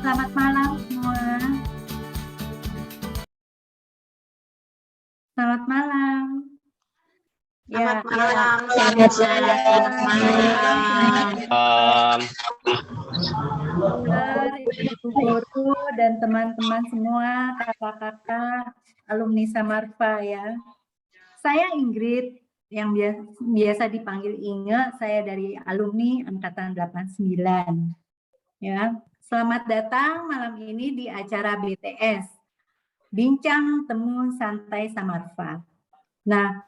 Selamat malam semua. Selamat malam. Selamat Ya, malam. Selamat malam. Ibu guru dan teman-teman semua, kakak-kakak, alumni Samarfa ya. Saya Ingrid, yang biasa dipanggil Inge, saya dari alumni Angkatan 89. Ya, selamat datang malam ini di acara BTS, Bincang Temu Santai Samarfa. Nah,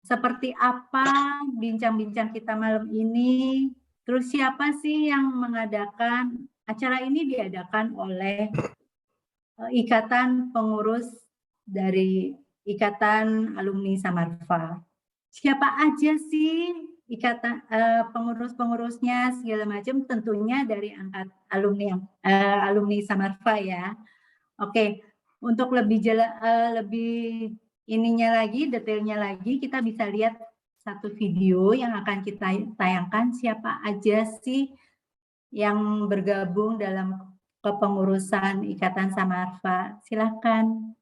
seperti apa bincang-bincang kita malam ini? Terus siapa sih yang mengadakan acara ini? Diadakan oleh Ikatan Pengurus dari Ikatan Alumni Samarfa. Siapa aja sih ikatan pengurus-pengurusnya segala macam? Tentunya dari alumni Samarfa ya. Oke, untuk lebih ininya lagi, detailnya lagi, kita bisa lihat satu video yang akan kita tayangkan. Siapa aja sih yang bergabung dalam kepengurusan Ikatan Samarfa? Silakan.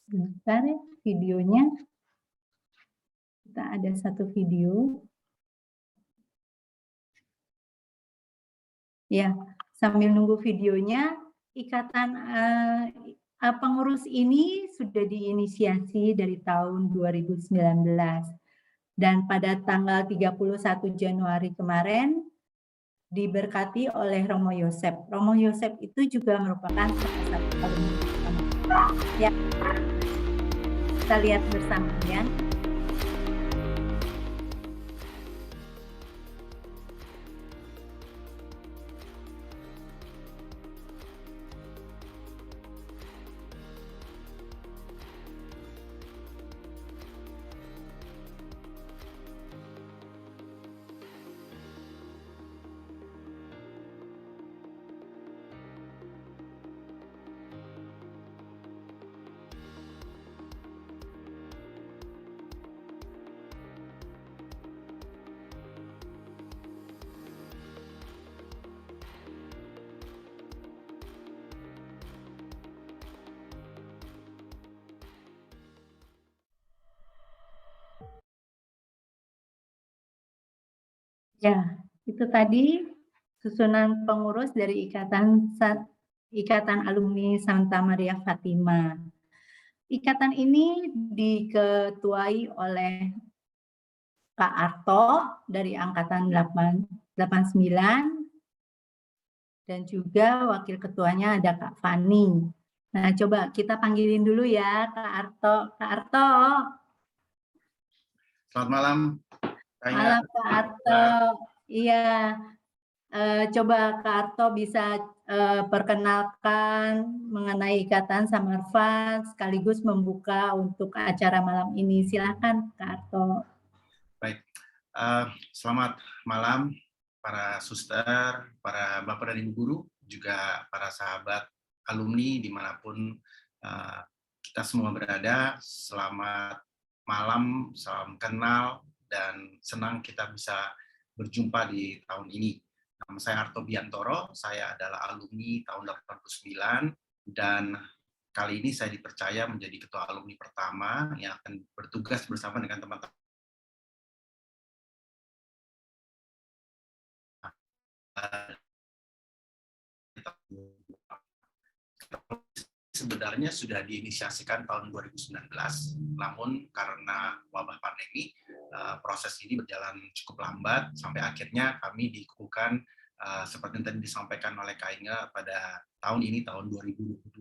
Sebentar ya, videonya. Kita ada satu video. Ya, sambil nunggu videonya, Ikatan pengurus ini sudah diinisiasi dari tahun 2019. Dan pada tanggal 31 Januari kemarin, diberkati oleh Romo Yosef. Romo Yosef itu juga merupakan salah satu alumni. Ya, kita lihat bersama ya. Ya, itu tadi susunan pengurus dari Ikatan Alumni Santa Maria Fatima. Ikatan ini diketuai oleh Kak Arto dari Angkatan 89 dan juga wakil ketuanya ada Kak Fani. Nah, coba kita panggilin dulu ya Kak Arto. Kak Arto. Selamat malam. Malam Kak Arto. Iya, coba Kak Arto bisa perkenalkan mengenai Ikatan Samarfa sekaligus membuka untuk acara malam ini. Silakan Kak Arto. Baik, selamat malam para suster, para bapak dan ibu guru, juga para sahabat alumni dimanapun kita semua berada. Selamat malam, salam kenal, dan senang kita bisa berjumpa di tahun ini. Nama saya Arto Biantoro, saya adalah alumni tahun 89, dan kali ini saya dipercaya menjadi ketua alumni pertama yang akan bertugas bersama dengan teman-teman sebenarnya sudah diinisiasikan tahun 2019, namun karena wabah pandemi, proses ini berjalan cukup lambat, sampai akhirnya kami dikukuhkan seperti yang tadi disampaikan oleh Kak Inge pada tahun ini, tahun 2022.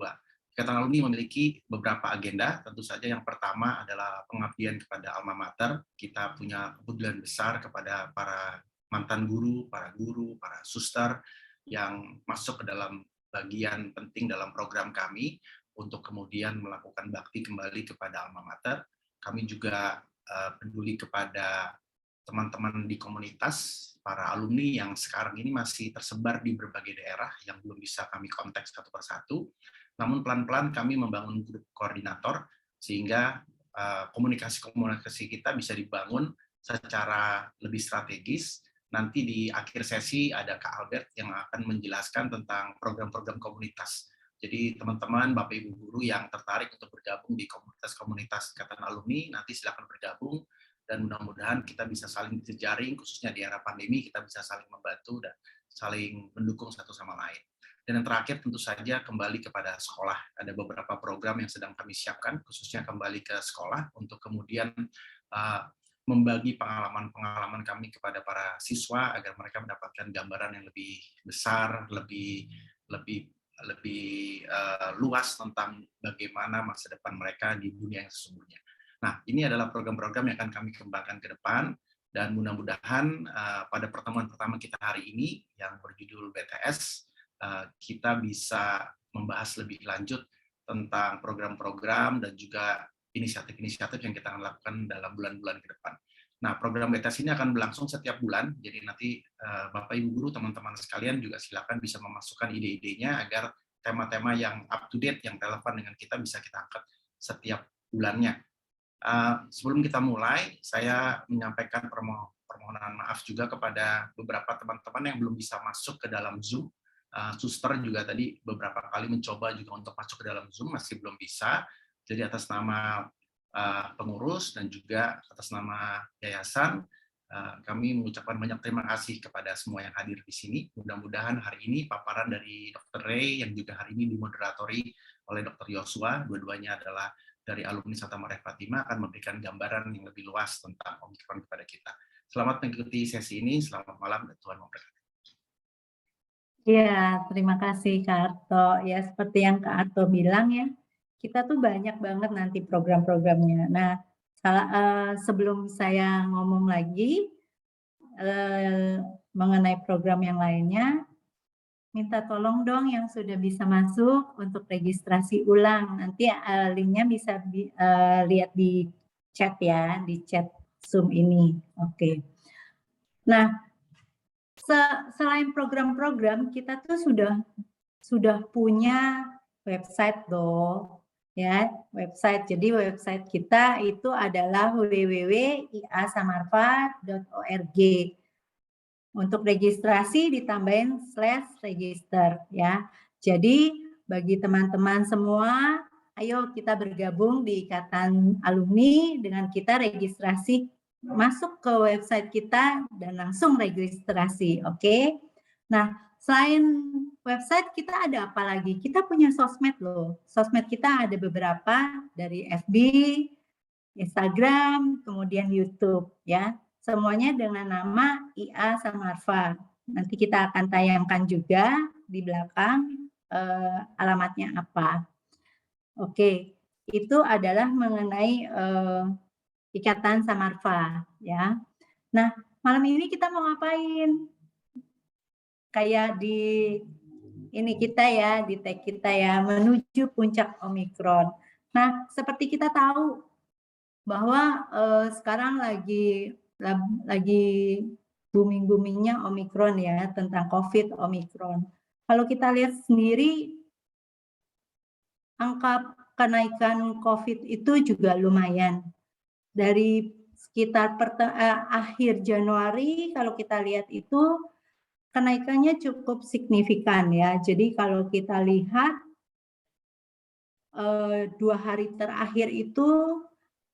Ikatan Alumni memiliki beberapa agenda, tentu saja yang pertama adalah pengabdian kepada alma mater. Kita punya kepedulian besar kepada para mantan guru, para suster yang masuk ke dalam bagian penting dalam program kami untuk kemudian melakukan bakti kembali kepada alma mater. Kami juga peduli kepada teman-teman di komunitas, para alumni yang sekarang ini masih tersebar di berbagai daerah yang belum bisa kami kontak satu persatu. Namun pelan-pelan kami membangun grup koordinator sehingga komunikasi-komunikasi kita bisa dibangun secara lebih strategis. Nanti di akhir sesi ada Kak Albert yang akan menjelaskan tentang program-program komunitas. Jadi teman-teman, Bapak Ibu guru yang tertarik untuk bergabung di komunitas-komunitas Ikatan Alumni, nanti silakan bergabung dan mudah-mudahan kita bisa saling berjejaring, khususnya di era pandemi kita bisa saling membantu dan saling mendukung satu sama lain. Dan yang terakhir tentu saja kembali kepada sekolah. Ada beberapa program yang sedang kami siapkan, khususnya kembali ke sekolah untuk kemudian membagi pengalaman-pengalaman kami kepada para siswa agar mereka mendapatkan gambaran yang lebih besar, lebih luas tentang bagaimana masa depan mereka di dunia yang sesungguhnya. Nah, ini adalah program-program yang akan kami kembangkan ke depan dan mudah-mudahan pada pertemuan pertama kita hari ini yang berjudul BTS, kita bisa membahas lebih lanjut tentang program-program dan juga inisiatif-inisiatif yang kita akan lakukan dalam bulan-bulan ke depan. Nah, program BTS ini akan berlangsung setiap bulan, jadi nanti Bapak Ibu Guru, teman-teman sekalian juga silakan bisa memasukkan ide-idenya agar tema-tema yang up-to-date, yang relevan dengan kita bisa kita angkat setiap bulannya. Sebelum kita mulai, saya menyampaikan permohonan maaf juga kepada beberapa teman-teman yang belum bisa masuk ke dalam Zoom. Suster juga tadi beberapa kali mencoba juga untuk masuk ke dalam Zoom, masih belum bisa. Jadi atas nama pengurus dan juga atas nama yayasan, kami mengucapkan banyak terima kasih kepada semua yang hadir di sini. Mudah-mudahan hari ini paparan dari Dr. Ray yang juga hari ini dimoderatori oleh Dr. Yosua, dua-duanya adalah dari alumni Santa Maria Fatima, akan memberikan gambaran yang lebih luas tentang Omikron kepada kita. Selamat mengikuti sesi ini, selamat malam dan Tuhan memberkati. Ya, terima kasih Kak Arto. Ya, seperti yang Kak Arto bilang ya, kita tuh banyak banget nanti program-programnya. Nah, sebelum saya ngomong lagi mengenai program yang lainnya, minta tolong dong yang sudah bisa masuk untuk registrasi ulang. Nanti linknya bisa lihat di chat ya, di chat Zoom ini. Oke. Nah, selain program-program, kita tuh sudah punya website loh, ya, website. Jadi website kita itu adalah www.iasamarfa.org. Untuk registrasi ditambahin /register ya. Jadi bagi teman-teman semua, ayo kita bergabung di Ikatan Alumni dengan kita registrasi, masuk ke website kita dan langsung registrasi, oke? Nah, selain website kita ada apa lagi? Kita punya sosmed loh. Sosmed kita ada beberapa dari FB, Instagram, kemudian YouTube ya. Semuanya dengan nama IA Samarfa. Nanti kita akan tayangkan juga di belakang alamatnya apa. Oke, itu adalah mengenai Ikatan Samarfa ya. Nah, malam ini kita mau ngapain? Kayak di ini kita ya, di tag kita ya, menuju puncak Omikron. Nah, seperti kita tahu bahwa sekarang lagi booming-boomingnya Omikron ya, tentang COVID Omikron. Kalau kita lihat sendiri, angka kenaikan COVID itu juga lumayan. Dari sekitar akhir Januari, kalau kita lihat itu kenaikannya cukup signifikan ya. Jadi kalau kita lihat 2 hari terakhir itu,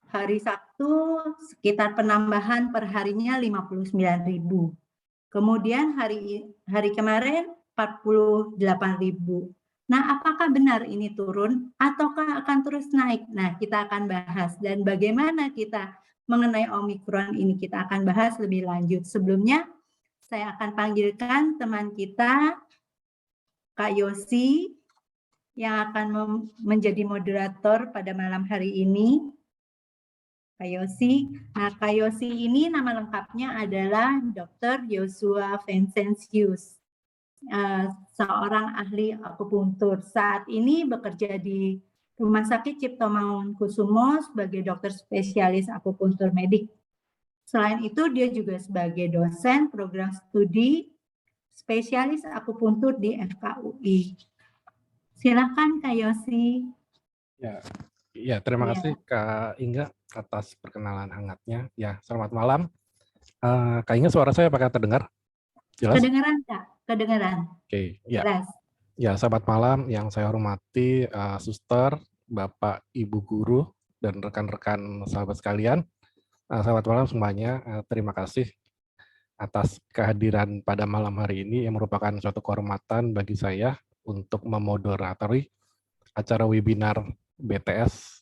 hari Sabtu sekitar penambahan per harinya 59.000. Kemudian hari kemarin 48.000. Nah, apakah benar ini turun ataukah akan terus naik? Nah, kita akan bahas dan bagaimana kita mengenai Omikron ini kita akan bahas lebih lanjut. Sebelumnya saya akan panggilkan teman kita Kak Yosi yang akan menjadi moderator pada malam hari ini. Kak Yosi. Nah, Kak Yosi ini nama lengkapnya adalah Dr. Yosua Vincentius, seorang ahli akupuntur. Saat ini bekerja di Rumah Sakit Cipto Mangunkusumo sebagai dokter spesialis akupuntur medik. Selain itu, dia juga sebagai dosen program studi spesialis akupuntur di FKUI. Silakan Kak Yosi. Ya, Ya, terima Iya. kasih Kak Inga atas perkenalan hangatnya. Ya, selamat malam. Kak Inga, suara saya apakah terdengar? Jelas? Kedengaran, Kak? Kedengaran. Oke, ya. Jelas. Ya, selamat malam yang saya hormati Suster, Bapak, Ibu guru, dan rekan-rekan sahabat sekalian. Selamat malam semuanya. Terima kasih atas kehadiran pada malam hari ini yang merupakan suatu kehormatan bagi saya untuk memoderatori acara webinar BTS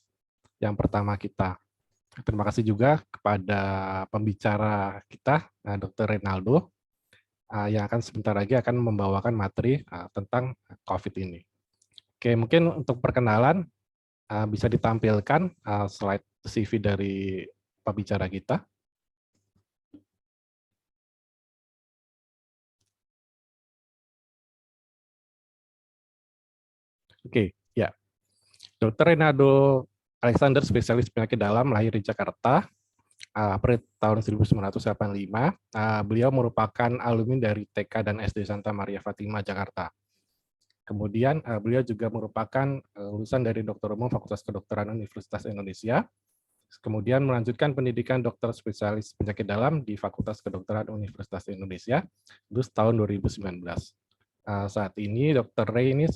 yang pertama kita. Terima kasih juga kepada pembicara kita, Dr. Renaldo, yang akan sebentar lagi akan membawakan materi tentang COVID ini. Oke, mungkin untuk perkenalan bisa ditampilkan slide CV dari pembicara kita. Oke, ya. Dr. Renaldo Alexander, spesialis penyakit dalam, lahir di Jakarta April tahun 1985. Beliau merupakan alumni dari TK dan SD Santa Maria Fatima, Jakarta. Kemudian beliau juga merupakan lulusan dari Doktor Umum Fakultas Kedokteran Universitas Indonesia. Kemudian melanjutkan pendidikan dokter spesialis penyakit dalam di Fakultas Kedokteran Universitas Indonesia terus tahun 2019. Saat ini Dr. Ray ini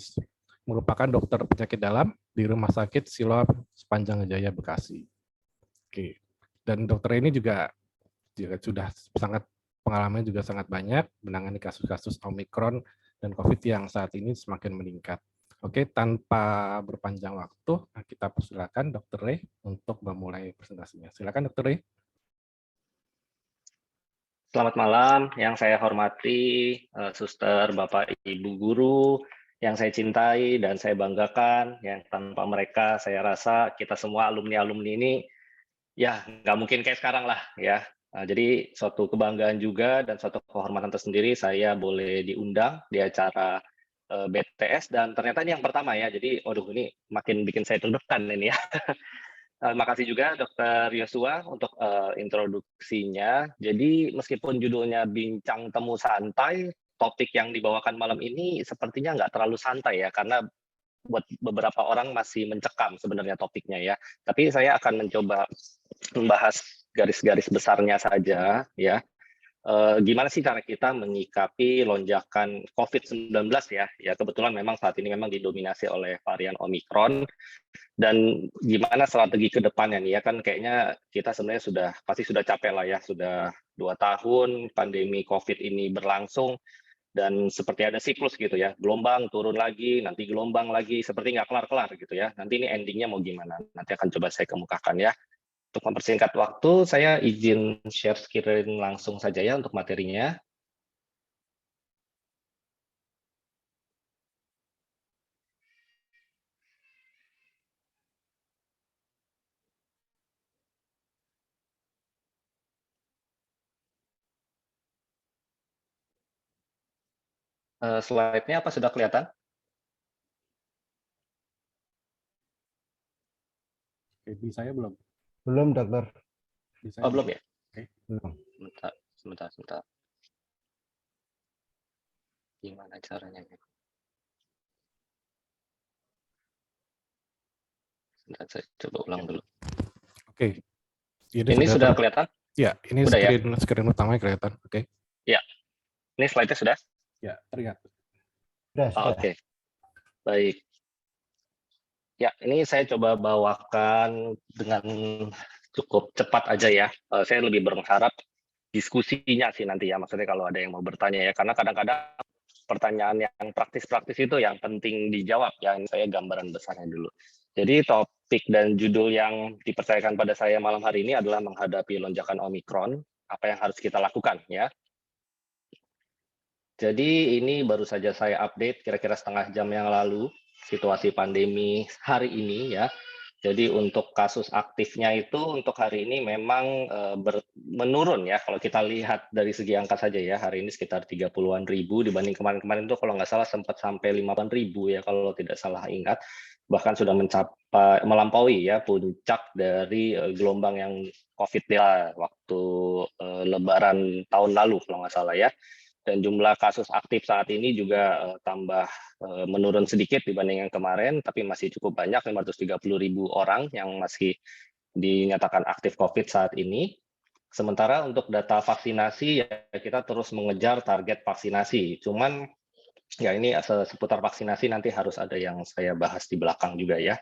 merupakan dokter penyakit dalam di Rumah Sakit Siloam Sepanjang Jaya, Bekasi. Oke. Dan dokter ini juga sudah sangat pengalamannya juga sangat banyak menangani kasus-kasus Omikron dan COVID yang saat ini semakin meningkat. Oke, tanpa berpanjang waktu, kita persilakan Dr. Ray untuk memulai presentasinya. Silakan Dr. Ray. Selamat malam, yang saya hormati Suster, Bapak, Ibu guru, yang saya cintai dan saya banggakan, yang tanpa mereka saya rasa kita semua alumni-alumni ini ya nggak mungkin kayak sekarang lah ya. Jadi suatu kebanggaan juga dan suatu kehormatan tersendiri saya boleh diundang di acara BTS dan ternyata ini yang pertama ya. Jadi, waduh ini makin bikin saya deg-degan ini ya. Terima kasih juga Dr. Yosua untuk introduksinya. Jadi meskipun judulnya Bincang Temu Santai, topik yang dibawakan malam ini sepertinya nggak terlalu santai ya, karena buat beberapa orang masih mencekam sebenarnya topiknya ya. Tapi saya akan mencoba membahas garis-garis besarnya saja ya. Gimana sih cara kita menyikapi lonjakan COVID-19 ya? Ya kebetulan memang saat ini memang didominasi oleh varian Omikron. Dan gimana strategi ke depannya nih ya, kan kayaknya kita sebenarnya pasti sudah capek lah ya, sudah 2 tahun pandemi COVID ini berlangsung dan seperti ada siklus gitu ya, gelombang turun lagi, nanti gelombang lagi, seperti nggak kelar-kelar gitu ya. Nanti ini endingnya mau gimana? Nanti akan coba saya kemukakan ya. Untuk mempersingkat waktu, saya izin share screen langsung saja ya untuk materinya. Slide-nya apa sudah kelihatan? Di saya belum. Belum, Dokter. Oh, belum ya? Oke. Belum. Sebentar. Gimana caranya? Sebentar, saya coba ulang dulu. Oke. Ini sudah kelihatan? Ya, ini Udah ya? screen utamanya kelihatan. Oke. Ya. Ini slide-nya sudah? Ya, terlihat. Sudah. Oke. Baik. Ya, ini saya coba bawakan dengan cukup cepat aja ya. Saya lebih berharap diskusinya sih nanti ya, maksudnya kalau ada yang mau bertanya ya, karena kadang-kadang pertanyaan yang praktis-praktis itu yang penting dijawab ya. Ini saya gambaran besarnya dulu. Jadi topik dan judul yang dipercayakan pada saya malam hari ini adalah menghadapi lonjakan Omikron, apa yang harus kita lakukan ya. Jadi ini baru saja saya update kira-kira setengah jam yang lalu situasi pandemi hari ini ya. Jadi untuk kasus aktifnya itu untuk hari ini memang menurun ya. Kalau kita lihat dari segi angka saja ya, hari ini sekitar 30-an ribu dibanding kemarin-kemarin itu kalau nggak salah sempat sampai 50-an ribu ya kalau tidak salah ingat. Bahkan sudah melampaui ya puncak dari gelombang yang COVID ya waktu Lebaran tahun lalu kalau nggak salah ya. dan jumlah kasus aktif saat ini juga tambah menurun sedikit dibanding yang kemarin, tapi masih cukup banyak, 530.000 orang yang masih dinyatakan aktif COVID saat ini. Sementara untuk data vaksinasi, ya kita terus mengejar target vaksinasi. Cuman ya ini seputar vaksinasi nanti harus ada yang saya bahas di belakang juga ya.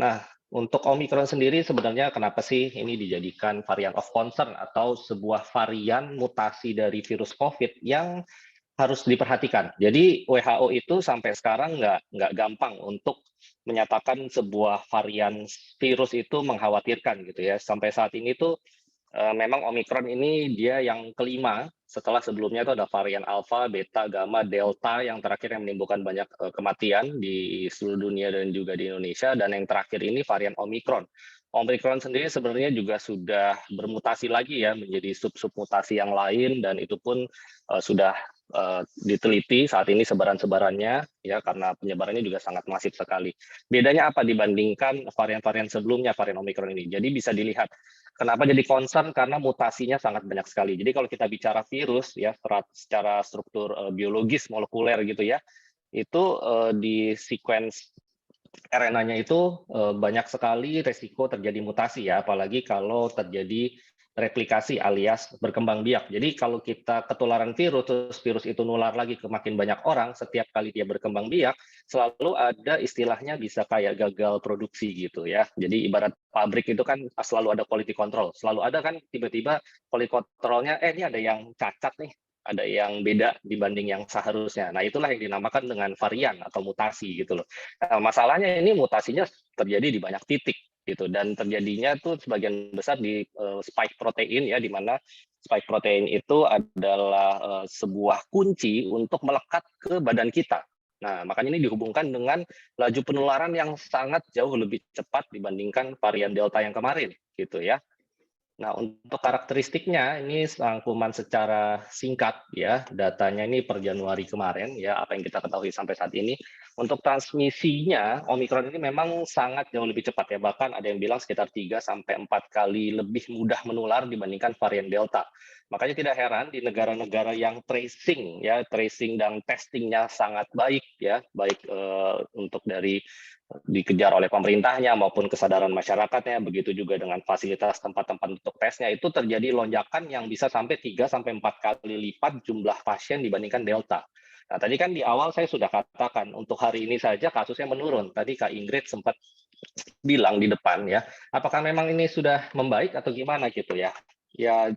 Nah, untuk Omicron sendiri sebenarnya kenapa sih ini dijadikan varian of concern atau sebuah varian mutasi dari virus COVID yang harus diperhatikan. Jadi WHO itu sampai sekarang nggak gampang untuk menyatakan sebuah varian virus itu mengkhawatirkan gitu ya. Sampai saat ini tuh memang Omicron ini dia yang kelima, setelah sebelumnya itu ada varian Alpha, Beta, Gamma, Delta yang terakhir yang menimbulkan banyak kematian di seluruh dunia dan juga di Indonesia, dan yang terakhir ini varian Omicron. Omicron sendiri sebenarnya juga sudah bermutasi lagi ya menjadi sub-sub mutasi yang lain, dan itu pun sudah diteliti saat ini sebaran-sebarannya ya, karena penyebarannya juga sangat masif sekali. Bedanya apa dibandingkan varian-varian sebelumnya varian Omicron ini? Jadi bisa dilihat kenapa jadi concern, karena mutasinya sangat banyak sekali. Jadi kalau kita bicara virus ya secara struktur biologis molekuler gitu ya, itu di sequence RNA-nya itu banyak sekali resiko terjadi mutasi ya, apalagi kalau terjadi replikasi alias berkembang biak. Jadi kalau kita ketularan virus, terus virus itu nular lagi ke makin banyak orang, setiap kali dia berkembang biak, selalu ada istilahnya bisa kayak gagal produksi gitu ya. Jadi ibarat pabrik itu kan selalu ada quality control, selalu ada kan tiba-tiba quality controlnya, ini ada yang cacat nih, ada yang beda dibanding yang seharusnya. Nah, itulah yang dinamakan dengan varian atau mutasi gitu loh. Nah, masalahnya ini mutasinya terjadi di banyak titik gitu, dan terjadinya tuh sebagian besar di spike protein ya, di mana spike protein itu adalah sebuah kunci untuk melekat ke badan kita. Nah, makanya ini dihubungkan dengan laju penularan yang sangat jauh lebih cepat dibandingkan varian Delta yang kemarin gitu ya. Nah, untuk karakteristiknya ini rangkuman secara singkat ya, datanya ini per Januari kemarin ya, apa yang kita ketahui sampai saat ini. Untuk transmisinya, Omicron ini memang sangat jauh lebih cepat ya, bahkan ada yang bilang sekitar 3-4 kali lebih mudah menular dibandingkan varian Delta. Makanya tidak heran di negara-negara yang tracing dan testingnya sangat baik ya, baik untuk dari dikejar oleh pemerintahnya maupun kesadaran masyarakatnya, begitu juga dengan fasilitas tempat-tempat untuk tesnya, itu terjadi lonjakan yang bisa sampai 3-4 kali lipat jumlah pasien dibandingkan Delta. Nah, tadi kan di awal saya sudah katakan, untuk hari ini saja kasusnya menurun. Tadi Kak Ingrid sempat bilang di depan ya, apakah memang ini sudah membaik atau gimana gitu ya. Ya,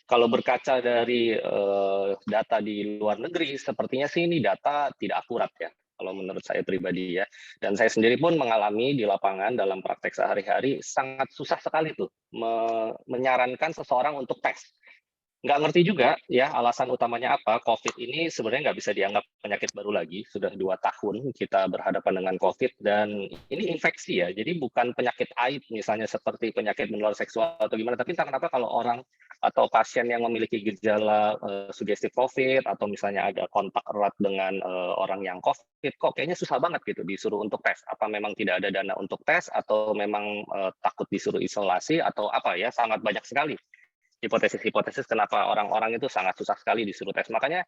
kalau berkaca dari data di luar negeri, sepertinya sih ini data tidak akurat ya, kalau menurut saya pribadi ya. Dan saya sendiri pun mengalami di lapangan dalam praktek sehari-hari, sangat susah sekali tuh menyarankan seseorang untuk tes. Nggak ngerti juga ya alasan utamanya apa. COVID ini sebenarnya nggak bisa dianggap penyakit baru lagi. Sudah 2 tahun kita berhadapan dengan COVID, dan ini infeksi ya. Jadi bukan penyakit aib misalnya seperti penyakit menular seksual atau gimana. Tapi entah kenapa kalau orang atau pasien yang memiliki gejala sugestif COVID, atau misalnya ada kontak erat dengan orang yang COVID, kok kayaknya susah banget gitu disuruh untuk tes. Apa memang tidak ada dana untuk tes, atau memang takut disuruh isolasi, atau apa ya, sangat banyak sekali hipotesis-hipotesis kenapa orang-orang itu sangat susah sekali disuruh tes. Makanya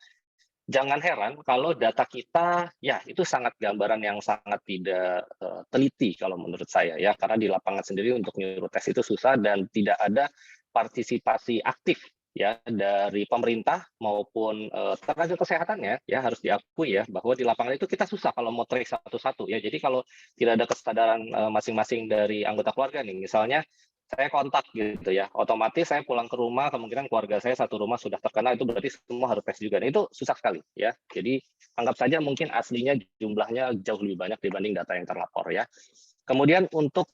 jangan heran kalau data kita ya itu sangat gambaran yang sangat tidak teliti kalau menurut saya ya, karena di lapangan sendiri untuk nyuruh tes itu susah, dan tidak ada partisipasi aktif ya dari pemerintah maupun tenaga kesehatannya ya, harus diakui ya bahwa di lapangan itu kita susah kalau mau trace satu-satu ya. Jadi kalau tidak ada kesadaran masing-masing dari anggota keluarga nih, misalnya saya kontak gitu ya, otomatis saya pulang ke rumah, kemungkinan keluarga saya satu rumah sudah terkena, itu berarti semua harus tes juga. Nah, itu susah sekali ya. Jadi anggap saja mungkin aslinya jumlahnya jauh lebih banyak dibanding data yang terlapor ya. Kemudian untuk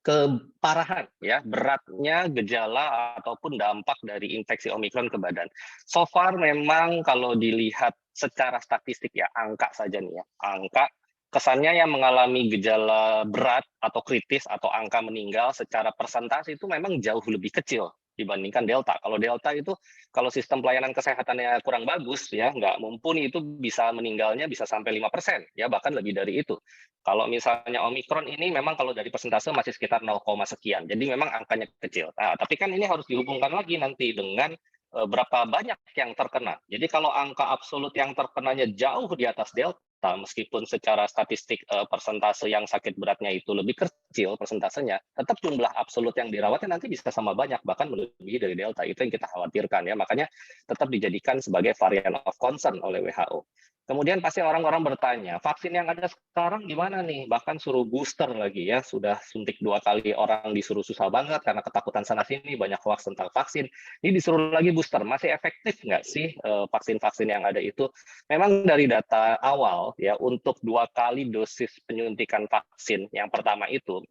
keparahan ya, beratnya gejala ataupun dampak dari infeksi Omicron ke badan. So far memang kalau dilihat secara statistik ya, angka saja nih ya, angka kesannya yang mengalami gejala berat atau kritis atau angka meninggal secara persentase itu memang jauh lebih kecil dibandingkan Delta. Kalau Delta itu kalau sistem pelayanan kesehatannya kurang bagus ya, nggak mumpuni, itu bisa meninggalnya bisa sampai 5% ya, bahkan lebih dari itu. Kalau misalnya Omicron ini memang kalau dari persentase masih sekitar 0, sekian. Jadi memang angkanya kecil. Nah, tapi kan ini harus dihubungkan lagi nanti dengan berapa banyak yang terkena. Jadi kalau angka absolut yang terkenanya jauh di atas Delta, meskipun secara statistik persentase yang sakit beratnya itu lebih kecil persentasenya, tetap jumlah absolut yang dirawatnya nanti bisa sama banyak, bahkan melebihi dari Delta. Itu yang kita khawatirkan ya. Makanya tetap dijadikan sebagai varian of concern oleh WHO. Kemudian pasti orang-orang bertanya, vaksin yang ada sekarang gimana nih? Bahkan suruh booster lagi ya, sudah suntik 2 kali orang disuruh susah banget karena ketakutan sana-sini, banyak hoax tentang vaksin. Ini disuruh lagi booster, masih efektif nggak sih vaksin-vaksin yang ada itu? Memang dari data awal ya, untuk 2 kali dosis penyuntikan vaksin, yang pertama itu,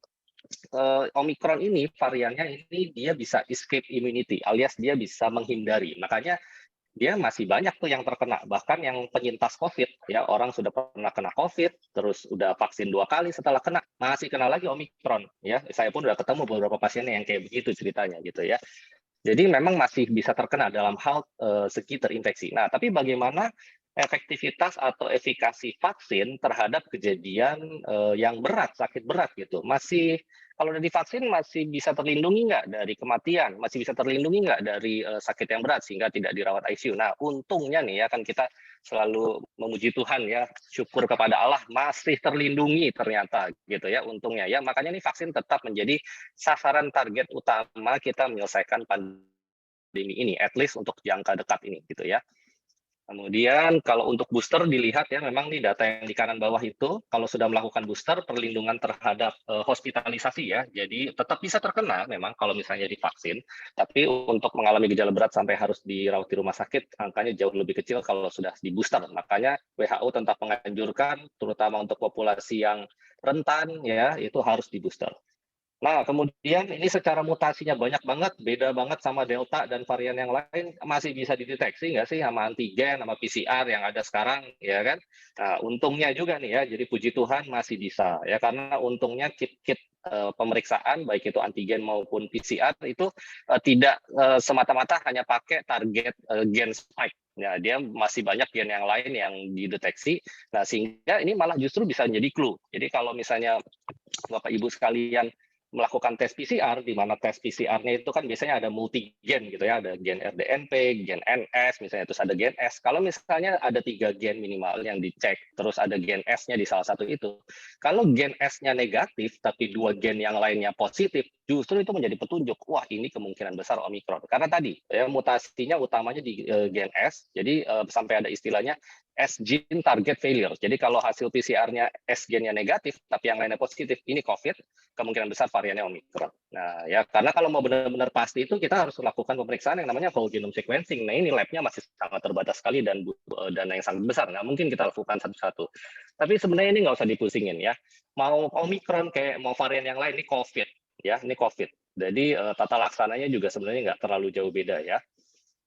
Omicron ini variannya ini dia bisa escape immunity alias dia bisa menghindari. Makanya dia masih banyak tuh yang terkena, bahkan yang penyintas COVID ya, orang sudah pernah kena COVID, terus udah vaksin 2 kali, setelah kena masih kena lagi Omicron ya. Saya pun udah ketemu beberapa pasiennya yang kayak begitu ceritanya gitu ya. Jadi memang masih bisa terkena dalam hal segi terinfeksi. Nah, tapi bagaimana efektivitas atau efikasi vaksin terhadap kejadian yang berat, sakit berat gitu? Masih kalau udah divaksin masih bisa terlindungi nggak dari kematian? Masih bisa terlindungi nggak dari sakit yang berat sehingga tidak dirawat ICU? Nah, untungnya nih ya, kan kita selalu memuji Tuhan ya, syukur kepada Allah masih terlindungi ternyata gitu ya, untungnya ya. Makanya nih vaksin tetap menjadi sasaran target utama kita menyelesaikan pandemi ini, at least untuk jangka dekat ini gitu ya. Kemudian kalau untuk booster dilihat ya, memang nih data yang di kanan bawah itu, kalau sudah melakukan booster, perlindungan terhadap hospitalisasi ya, jadi tetap bisa terkena memang kalau misalnya divaksin, tapi untuk mengalami gejala berat sampai harus dirawat di rumah sakit, angkanya jauh lebih kecil kalau sudah di booster. Makanya WHO tetap menganjurkan, terutama untuk populasi yang rentan ya, itu harus di booster. Nah, kemudian ini secara mutasinya banyak banget, beda banget sama Delta dan varian yang lain, masih bisa dideteksi nggak sih sama antigen, sama PCR yang ada sekarang, ya kan? Nah, untungnya juga nih ya, jadi puji Tuhan masih bisa, ya karena untungnya kit-kit pemeriksaan, baik itu antigen maupun PCR, itu tidak semata-mata hanya pakai target gen spike. Ya, dia masih banyak gen yang lain yang dideteksi, nah sehingga ini malah justru bisa menjadi clue. Jadi kalau misalnya Bapak Ibu sekalian melakukan tes PCR, di mana tes PCR-nya itu kan biasanya ada multi gen gitu ya, ada gen RDNP, gen NS, misalnya terus ada gen S. Kalau misalnya ada 3 gen minimal yang dicek, terus ada gen S-nya di salah satu itu, kalau gen S-nya negatif, tapi 2 gen yang lainnya positif, justru itu menjadi petunjuk, wah ini kemungkinan besar Omicron. Karena tadi, ya, mutasinya utamanya di gen S, jadi sampai ada istilahnya S gene target failure. Jadi kalau hasil PCR-nya S gen-nya negatif, tapi yang lainnya positif, ini COVID, kemungkinan besar variannya Omicron. Nah, ya karena kalau mau benar-benar pasti itu kita harus melakukan pemeriksaan yang namanya whole genome sequencing. Nah, ini lab-nya masih sangat terbatas sekali dan dana yang sangat besar. Nggak mungkin kita lakukan satu-satu. Tapi sebenarnya ini nggak usah dipusingin ya. Mau Omicron kayak mau varian yang lain, ini COVID. Ya, ini COVID. Jadi tata laksananya juga sebenarnya nggak terlalu jauh beda ya.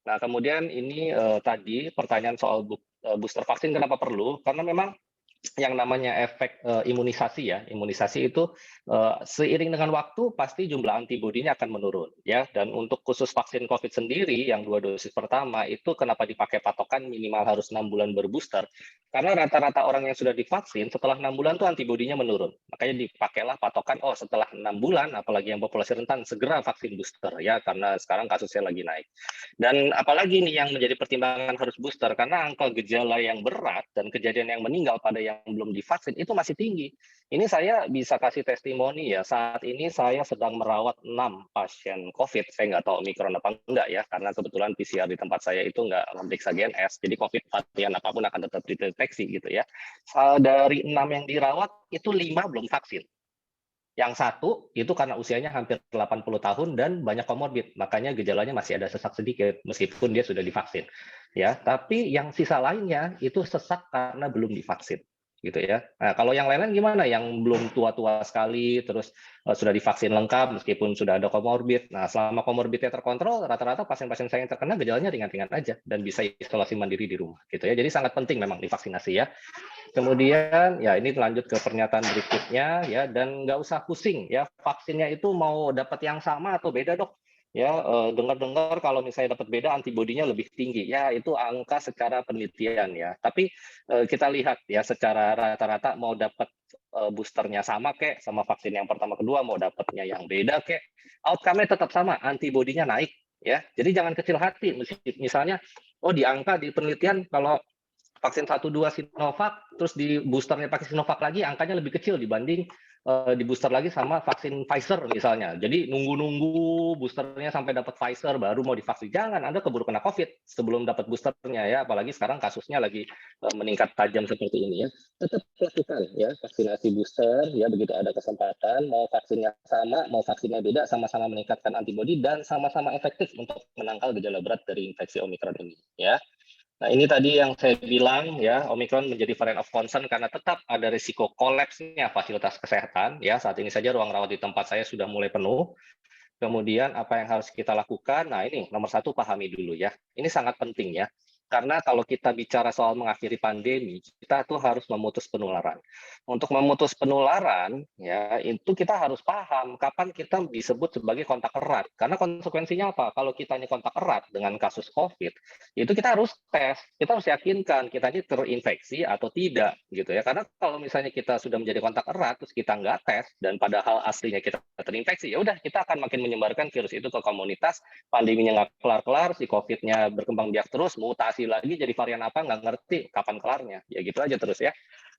Nah, kemudian ini tadi pertanyaan soal booster vaksin kenapa perlu? Karena memang yang namanya efek imunisasi ya, imunisasi itu seiring dengan waktu pasti jumlah antibodinya akan menurun ya. Dan untuk khusus vaksin COVID sendiri yang 2 dosis pertama itu kenapa dipakai patokan minimal harus 6 bulan berbooster? Karena rata-rata orang yang sudah divaksin setelah 6 bulan tuh antibodinya menurun. Makanya dipakailah patokan setelah 6 bulan, apalagi yang populasi rentan segera vaksin booster ya, karena sekarang kasusnya lagi naik. Dan apalagi nih yang menjadi pertimbangan harus booster karena angka gejala yang berat dan kejadian yang meninggal pada yang belum divaksin itu masih tinggi. Ini saya bisa kasih testimoni ya, saat ini saya sedang merawat 6 pasien COVID. Saya nggak tahu Omicron apa enggak ya, karena kebetulan PCR di tempat saya itu nggak memeriksa gen S, jadi COVID varian apapun akan tetap dideteksi gitu ya. Dari 6 yang dirawat, itu 5 belum vaksin. Yang 1 itu karena usianya hampir 80 tahun dan banyak komorbid, makanya gejalanya masih ada sesak sedikit meskipun dia sudah divaksin. Ya, tapi yang sisa lainnya itu sesak karena belum divaksin. Gitu ya. Nah, kalau yang lain-lain gimana? Yang belum tua-tua sekali, terus sudah divaksin lengkap meskipun sudah ada komorbid. Nah, selama komorbidnya terkontrol, rata-rata pasien-pasien saya yang terkena gejalanya ringan-ringan aja dan bisa isolasi mandiri di rumah. Gitu ya. Jadi sangat penting memang divaksinasi ya. Kemudian ya ini lanjut ke pernyataan berikutnya ya, dan nggak usah pusing ya, vaksinnya itu mau dapat yang sama atau beda dok ya. Dengar-dengar kalau misalnya dapat beda antibodinya lebih tinggi ya, itu angka secara penelitian ya, tapi kita lihat ya secara rata-rata mau dapat boosternya sama kek sama vaksin yang pertama kedua, mau dapatnya yang beda kek, outcome-nya tetap sama, antibodinya naik ya. Jadi jangan kecil hati. Misalnya, oh di angka di penelitian kalau vaksin 1-2 Sinovac, terus di boosternya pakai Sinovac lagi, angkanya lebih kecil dibanding di booster lagi sama vaksin Pfizer misalnya. Jadi nunggu-nunggu boosternya sampai dapat Pfizer baru mau divaksin. Jangan, Anda keburu kena COVID sebelum dapat boosternya ya. Apalagi sekarang kasusnya lagi meningkat tajam seperti ini ya. Tetap lakukan ya vaksinasi booster ya begitu ada kesempatan. Mau vaksinnya sama, mau vaksinnya beda, sama-sama meningkatkan antibodi dan sama-sama efektif untuk menangkal gejala berat dari infeksi Omikron ini ya. Nah, ini tadi yang saya bilang ya, Omikron menjadi varian of concern karena tetap ada risiko kolapsnya fasilitas kesehatan ya. Saat ini saja ruang rawat di tempat saya sudah mulai penuh. Kemudian apa yang harus kita lakukan? Nah, ini nomor satu pahami dulu ya. Ini sangat penting ya. Karena kalau kita bicara soal mengakhiri pandemi, kita tuh harus memutus penularan. Untuk memutus penularan, ya itu kita harus paham kapan kita disebut sebagai kontak erat. Karena konsekuensinya apa? Kalau kita ini kontak erat dengan kasus COVID, itu kita harus tes. Kita harus yakinkan kita ini terinfeksi atau tidak, gitu ya. Karena kalau misalnya kita sudah menjadi kontak erat, terus kita nggak tes, dan padahal aslinya kita terinfeksi, ya udah kita akan makin menyebarkan virus itu ke komunitas, pandeminya nggak kelar-kelar, si COVID-nya berkembang biak terus, mutasi lagi jadi varian apa nggak ngerti kapan kelarnya, ya gitu aja terus ya.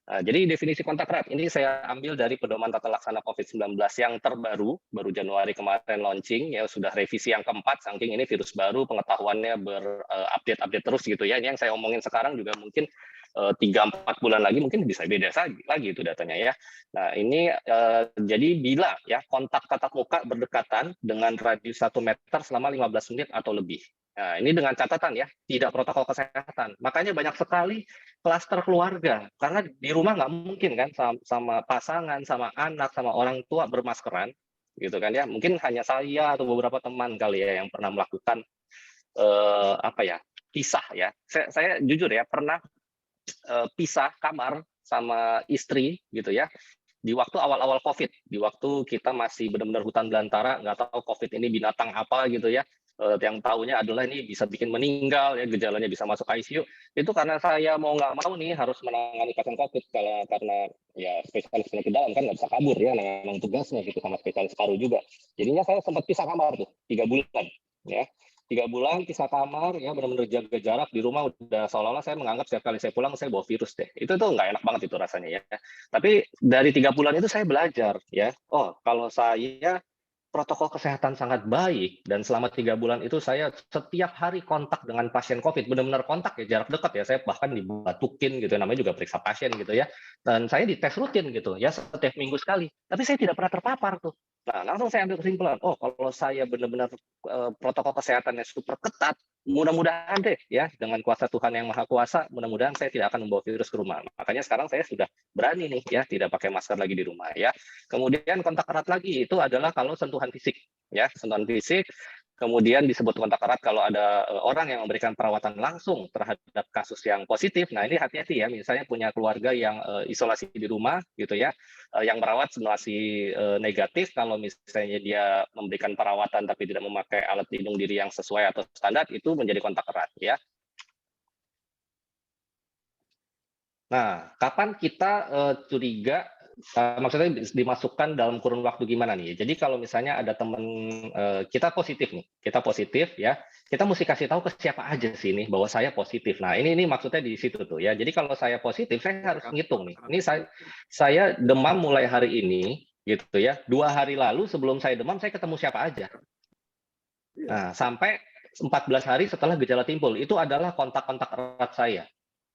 Nah, jadi definisi kontak erat ini saya ambil dari pedoman tata laksana COVID-19 yang terbaru, baru Januari kemarin launching, ya sudah revisi yang keempat, saking ini virus baru, pengetahuannya berupdate-update terus gitu ya. Ini yang saya omongin sekarang juga mungkin 3-4 bulan lagi mungkin bisa beda lagi itu datanya ya. Nah ini jadi bila ya kontak tatap muka berdekatan dengan radius 1 meter selama 15 menit atau lebih. Nah, ini dengan catatan ya, tidak protokol kesehatan. Makanya banyak sekali klaster keluarga, karena di rumah nggak mungkin kan sama pasangan, sama anak, sama orang tua bermaskeran, gitu kan ya. Mungkin hanya saya atau beberapa teman kali ya yang pernah melakukan pisah ya. Saya jujur ya pernah pisah kamar sama istri gitu ya. Di waktu awal-awal COVID, di waktu kita masih benar-benar hutan belantara, nggak tahu COVID ini binatang apa gitu ya, yang tahunya adalah ini bisa bikin meninggal, ya gejalanya bisa masuk ICU, itu karena saya mau nggak mau nih harus menangani pasien COVID, karena ya spesialis penyakit dalam kan nggak bisa kabur ya, memang tugasnya gitu sama spesialis paru juga. Jadinya saya sempat pisah kamar tuh, 3 bulan ya. 3 bulan pisah kamar ya, benar-benar jaga jarak di rumah, udah seolah-olah saya menganggap setiap kali saya pulang saya bawa virus deh. Itu tuh nggak enak banget itu rasanya ya. Tapi dari 3 bulan itu saya belajar ya. Oh, kalau saya protokol kesehatan sangat baik dan selama 3 bulan itu saya setiap hari kontak dengan pasien COVID, benar-benar kontak ya, jarak dekat ya, saya bahkan dibatukin gitu, namanya juga periksa pasien gitu ya, dan saya dites rutin gitu ya, setiap minggu sekali, tapi saya tidak pernah terpapar tuh. Nah, langsung saya ambil kesimpulan, oh kalau saya benar-benar protokol kesehatannya super ketat, mudah-mudahan deh ya, dengan kuasa Tuhan yang Maha Kuasa, mudah-mudahan saya tidak akan membawa virus ke rumah. Makanya sekarang saya sudah berani nih ya, tidak pakai masker lagi di rumah ya. Kemudian kontak erat lagi itu adalah kalau sentuhan fisik ya, sentuhan fisik. Kemudian disebut kontak erat kalau ada orang yang memberikan perawatan langsung terhadap kasus yang positif. Nah, ini hati-hati ya, misalnya punya keluarga yang isolasi di rumah gitu ya, yang merawat simulasi negatif, kalau misalnya dia memberikan perawatan tapi tidak memakai alat pelindung diri yang sesuai atau standar, itu menjadi kontak erat ya. Nah, kapan kita curiga, maksudnya dimasukkan dalam kurun waktu gimana nih? Jadi kalau misalnya ada teman kita positif nih, kita positif ya, kita mesti kasih tahu ke siapa aja sih ini bahwa saya positif. Nah ini maksudnya di situ tuh ya. Jadi kalau saya positif, saya harus ngitung nih. Ini saya demam mulai hari ini, gitu ya. 2 hari lalu sebelum saya demam, saya ketemu siapa aja. Nah sampai 14 hari setelah gejala timbul, itu adalah kontak-kontak erat saya.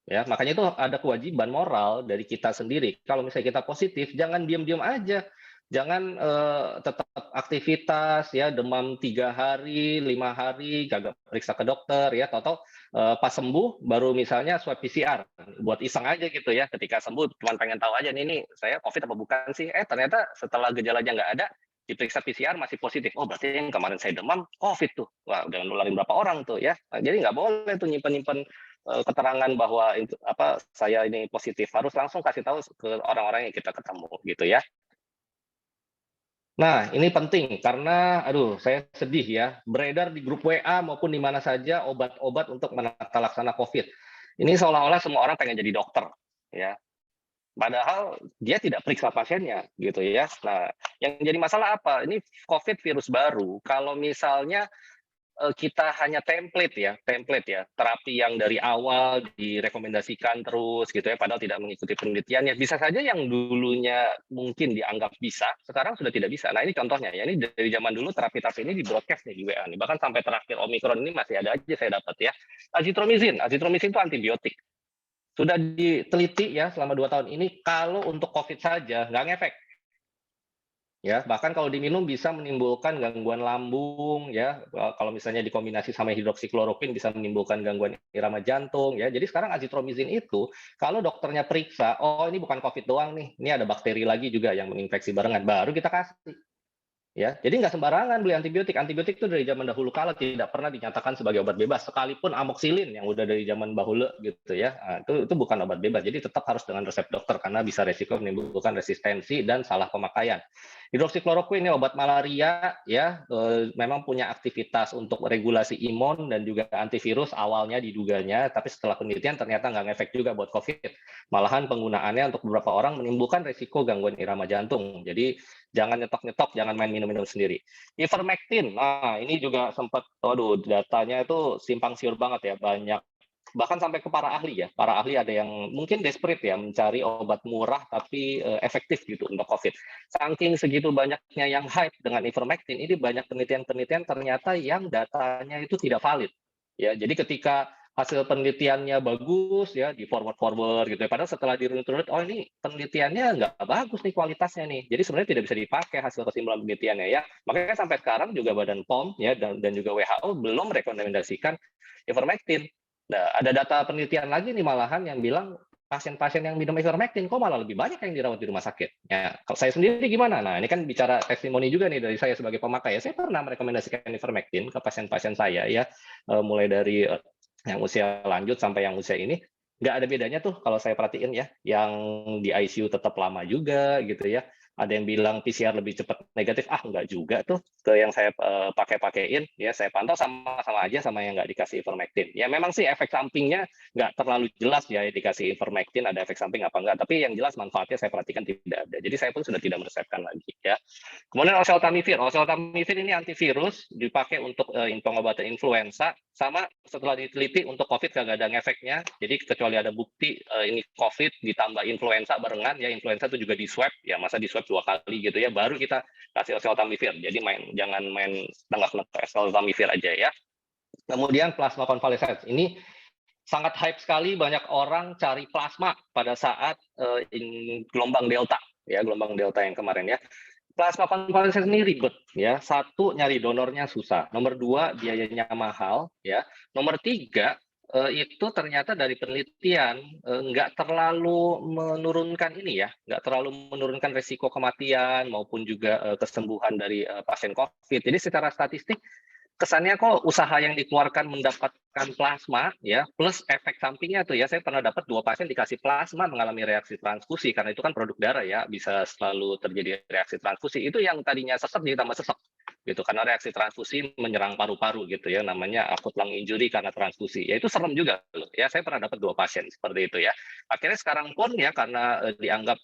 Ya, makanya itu ada kewajiban moral dari kita sendiri. Kalau misalnya kita positif, jangan diam-diam aja. Jangan tetap aktivitas ya, demam 3 hari, 5 hari, gak periksa ke dokter ya, atau pas sembuh baru misalnya swab PCR buat iseng aja gitu ya. Ketika sembuh cuma pengen tahu aja nih saya COVID apa bukan sih? Ternyata setelah gejalanya nggak ada, diperiksa PCR masih positif. Oh berarti yang kemarin saya demam COVID tuh. Wah udah nularin berapa orang tuh ya. Nah, jadi nggak boleh tuh nyimpen keterangan bahwa saya ini positif, harus langsung kasih tahu ke orang-orang yang kita ketemu gitu ya. Nah ini penting karena saya sedih ya, beredar di grup WA maupun di mana saja obat-obat untuk menata laksana COVID. Ini seolah-olah semua orang pengen jadi dokter ya, padahal dia tidak periksa pasiennya gitu ya. Nah yang jadi masalah apa, ini COVID virus baru, kalau misalnya kita hanya template ya, terapi yang dari awal direkomendasikan terus gitu ya, padahal tidak mengikuti penelitiannya. Bisa saja yang dulunya mungkin dianggap bisa, sekarang sudah tidak bisa. Nah ini contohnya ya, ini dari zaman dulu terapi-terapi ini di broadcast nih di WA nih, bahkan sampai terakhir Omicron ini masih ada aja saya dapat ya. Azitromycin itu antibiotik. Sudah diteliti ya selama 2 tahun ini, kalau untuk COVID saja nggak ngefek. Ya, bahkan kalau diminum bisa menimbulkan gangguan lambung ya, kalau misalnya dikombinasi sama hidroksikloroquine bisa menimbulkan gangguan irama jantung ya. Jadi sekarang azitromycin itu kalau dokternya periksa, oh ini bukan COVID doang nih, ini ada bakteri lagi juga yang menginfeksi barengan, baru kita kasih. Ya, jadi nggak sembarangan beli antibiotik. Antibiotik itu dari zaman dahulu kala tidak pernah dinyatakan sebagai obat bebas, sekalipun amoxicillin yang udah dari zaman bahula gitu ya. Nah, itu bukan obat bebas. Jadi tetap harus dengan resep dokter karena bisa resiko menimbulkan resistensi dan salah pemakaian. Hidroksikloroquine ini obat malaria ya, memang punya aktivitas untuk regulasi imun dan juga antivirus awalnya diduganya, tapi setelah penelitian ternyata nggak ngefek juga buat COVID. Malahan penggunaannya untuk beberapa orang menimbulkan resiko gangguan irama jantung. Jadi jangan nyetok-nyetok, jangan main minum-minum sendiri. Ivermectin, nah ini juga sempat, waduh datanya itu simpang siur banget ya, banyak. Bahkan sampai ke para ahli ya, para ahli ada yang mungkin desperate ya, mencari obat murah tapi efektif gitu untuk COVID. Saking segitu banyaknya yang hype dengan ivermectin, ini banyak penelitian-penelitian ternyata yang datanya itu tidak valid. Ya, jadi ketika hasil penelitiannya bagus ya di forward gitu ya. Padahal setelah dirunut-runut, oh ini penelitiannya nggak bagus nih kualitasnya nih. Jadi sebenarnya tidak bisa dipakai hasil kesimpulan penelitiannya ya. Makanya sampai sekarang juga Badan POM ya dan juga WHO belum merekomendasikan ivermectin. Nah, ada data penelitian lagi nih malahan yang bilang pasien-pasien yang minum ivermectin kok malah lebih banyak yang dirawat di rumah sakit. Ya, kalau saya sendiri gimana? Nah, ini kan bicara testimoni juga nih dari saya sebagai pemakai ya. Saya pernah merekomendasikan ivermectin ke pasien-pasien saya ya, mulai dari yang usia lanjut sampai yang usia ini, nggak ada bedanya tuh kalau saya perhatiin ya, yang di ICU tetap lama juga gitu ya. Ada yang bilang PCR lebih cepat negatif, nggak juga tuh ke yang saya pakai-pakein ya, saya pantau sama-sama aja sama yang nggak dikasih ivermectin. Ya memang sih efek sampingnya nggak terlalu jelas ya dikasih ivermectin ada efek samping apa enggak, tapi yang jelas manfaatnya saya perhatikan tidak ada. Jadi saya pun sudah tidak meresepkan lagi ya. Kemudian oseltamivir ini antivirus dipakai untuk pengobatan influenza, sama setelah diteliti untuk COVID nggak ada efeknya. Jadi kecuali ada bukti ini COVID ditambah influenza barengan ya, influenza itu juga di swab ya, masa di swab 2 kali gitu ya, baru kita kasih oseltamivir. Jadi jangan main tengah-tengah oseltamivir aja ya. Kemudian plasma konvalesen ini sangat hype sekali, banyak orang cari plasma pada saat gelombang delta yang kemarin ya. Plasma konvalesen ini ribet ya. 1, nyari donornya susah. Nomor 2, biayanya mahal ya. Nomor 3, itu ternyata dari penelitian nggak terlalu menurunkan nggak terlalu menurunkan resiko kematian maupun juga kesembuhan dari pasien COVID. Jadi secara statistik kesannya kok usaha yang dikeluarkan mendapatkan plasma ya plus efek sampingnya tuh ya, saya pernah dapat 2 pasien dikasih plasma mengalami reaksi transfusi karena itu kan produk darah ya, bisa selalu terjadi reaksi transfusi. Itu yang tadinya sesek jadi tambah sesek gitu karena reaksi transfusi menyerang paru-paru gitu ya, namanya acute lung injury karena transfusi. Ya itu serem juga loh ya, saya pernah dapat 2 pasien seperti itu ya. Akhirnya sekarang pun ya karena dianggap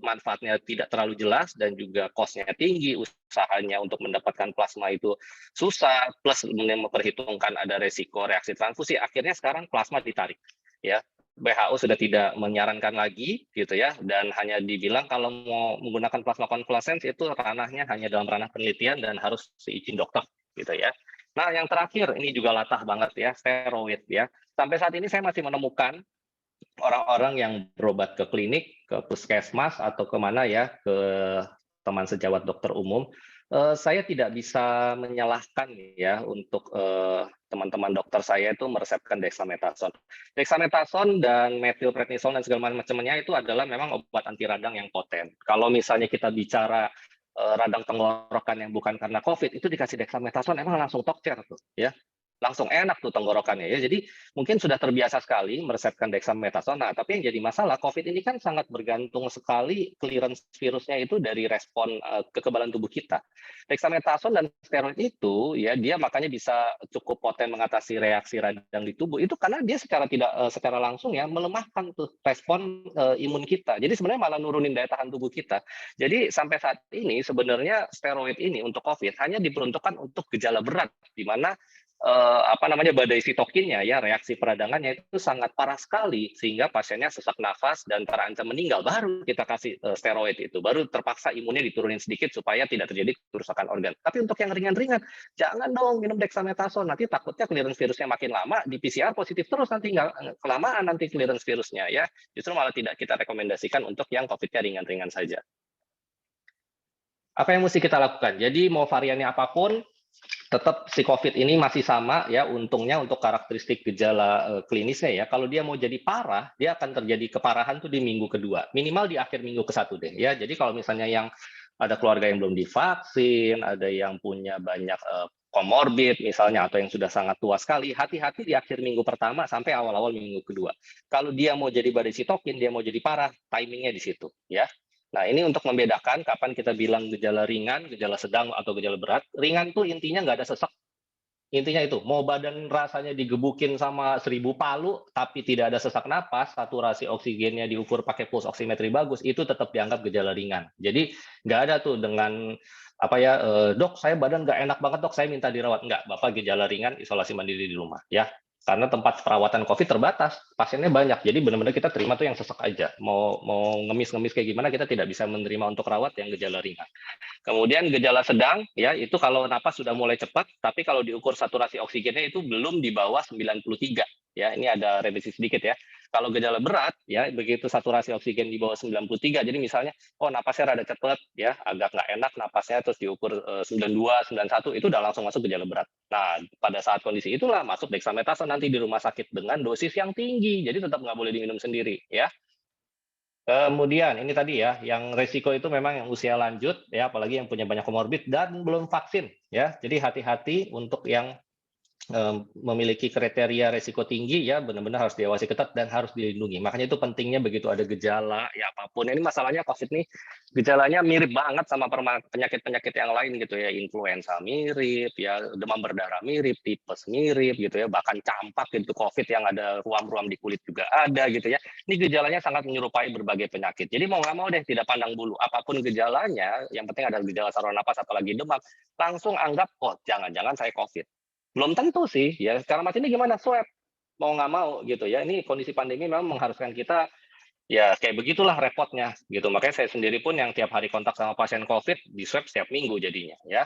manfaatnya tidak terlalu jelas dan juga cost-nya tinggi, usahanya untuk mendapatkan plasma itu susah, plus memperhitungkan ada resiko reaksi transfusi, akhirnya sekarang plasma ditarik ya. WHO sudah tidak menyarankan lagi gitu ya, dan hanya dibilang kalau mau menggunakan plasma konvalesen itu ranahnya hanya dalam ranah penelitian dan harus seizin dokter gitu ya. Nah yang terakhir ini juga latah banget ya, steroid ya. Sampai saat ini saya masih menemukan orang-orang yang berobat ke klinik, ke puskesmas atau kemana ya, ke teman sejawat dokter umum. Saya tidak bisa menyalahkan ya untuk teman-teman dokter saya itu meresepkan dexamethasone. Dexamethasone dan methylprednisone dan segala macamnya itu adalah memang obat anti radang yang poten. Kalau misalnya kita bicara radang tenggorokan yang bukan karena COVID, itu dikasih dexamethasone emang langsung tokcer tuh ya. Langsung enak tuh tenggorokannya ya. Jadi mungkin sudah terbiasa sekali meresepkan dexamethasone. Nah, tapi yang jadi masalah COVID ini kan sangat bergantung sekali clearance virusnya itu dari respon kekebalan tubuh kita. Dexamethasone dan steroid itu ya dia makanya bisa cukup poten mengatasi reaksi radang di tubuh itu karena dia secara langsung ya melemahkan tuh respon imun kita. Jadi sebenarnya malah nurunin daya tahan tubuh kita. Jadi sampai saat ini sebenarnya steroid ini untuk COVID hanya diperuntukkan untuk gejala berat di mana badai sitokinnya ya, reaksi peradangannya itu sangat parah sekali sehingga pasiennya sesak nafas dan terancam meninggal, baru kita kasih steroid itu, baru terpaksa imunnya diturunin sedikit supaya tidak terjadi kerusakan organ. Tapi untuk yang ringan-ringan jangan dong minum dexamethasone, nanti takutnya clearance virusnya makin lama, di PCR positif terus, nanti nggak kelamaan nanti clearance virusnya ya, justru malah tidak kita rekomendasikan untuk yang COVID-nya ringan-ringan saja. Apa yang mesti kita lakukan? Jadi mau variannya apapun, tetap si COVID ini masih sama ya, untungnya untuk karakteristik gejala klinisnya ya. Kalau dia mau jadi parah, dia akan terjadi keparahan tuh di minggu kedua, minimal di akhir minggu ke-1 deh ya. Jadi kalau misalnya yang ada keluarga yang belum divaksin, ada yang punya banyak komorbid misalnya, atau yang sudah sangat tua sekali, hati-hati di akhir minggu pertama sampai awal-awal minggu kedua. Kalau dia mau jadi badai sitokin, dia mau jadi parah, timingnya di situ ya. Nah, ini untuk membedakan kapan kita bilang gejala ringan, gejala sedang, atau gejala berat. Ringan tuh intinya nggak ada sesak. Intinya itu, mau badan rasanya digebukin sama 1000 palu, tapi tidak ada sesak napas, saturasi oksigennya diukur pakai pulse oximetry bagus, itu tetap dianggap gejala ringan. Jadi nggak ada tuh dengan dok saya badan nggak enak banget dok, saya minta dirawat. Nggak, Bapak gejala ringan, isolasi mandiri di rumah ya. Karena tempat perawatan COVID terbatas, pasiennya banyak, jadi benar-benar kita terima tuh yang sesak aja. Mau ngemis-ngemis kayak gimana, kita tidak bisa menerima untuk rawat yang gejala ringan. Kemudian gejala sedang, ya itu kalau napas sudah mulai cepat, tapi kalau diukur saturasi oksigennya itu belum di bawah 93. Ya, ini ada revisi sedikit ya. Kalau gejala berat, ya begitu saturasi oksigen di bawah 93, jadi misalnya, oh napasnya rada cepat, ya agak nggak enak napasnya, terus diukur 92, 91, itu udah langsung masuk gejala berat. Nah, pada saat kondisi itulah masuk dexamethasone nanti di rumah sakit dengan dosis yang tinggi, jadi tetap nggak boleh diminum sendiri, ya. Kemudian ini tadi ya, yang resiko itu memang yang usia lanjut ya, apalagi yang punya banyak komorbid dan belum vaksin ya. Jadi hati-hati untuk yang memiliki kriteria resiko tinggi ya, benar-benar harus diawasi ketat dan harus dilindungi. Makanya itu pentingnya begitu ada gejala ya apapun. Ini masalahnya COVID nih gejalanya mirip banget sama penyakit-penyakit yang lain gitu ya, influenza mirip ya, demam berdarah mirip, tipes mirip gitu ya, bahkan campak gitu COVID yang ada ruam-ruam di kulit juga ada gitu ya. Ini gejalanya sangat menyerupai berbagai penyakit. Jadi mau nggak mau deh tidak pandang bulu, apapun gejalanya, yang penting ada gejala saluran napas apalagi demam, langsung anggap oh jangan-jangan saya COVID. Belum tentu sih, ya secara macam ini gimana, swab, mau nggak mau gitu ya, ini kondisi pandemi memang mengharuskan kita, ya kayak begitulah repotnya gitu. Makanya saya sendiri pun yang tiap hari kontak sama pasien COVID, di swab setiap minggu jadinya ya.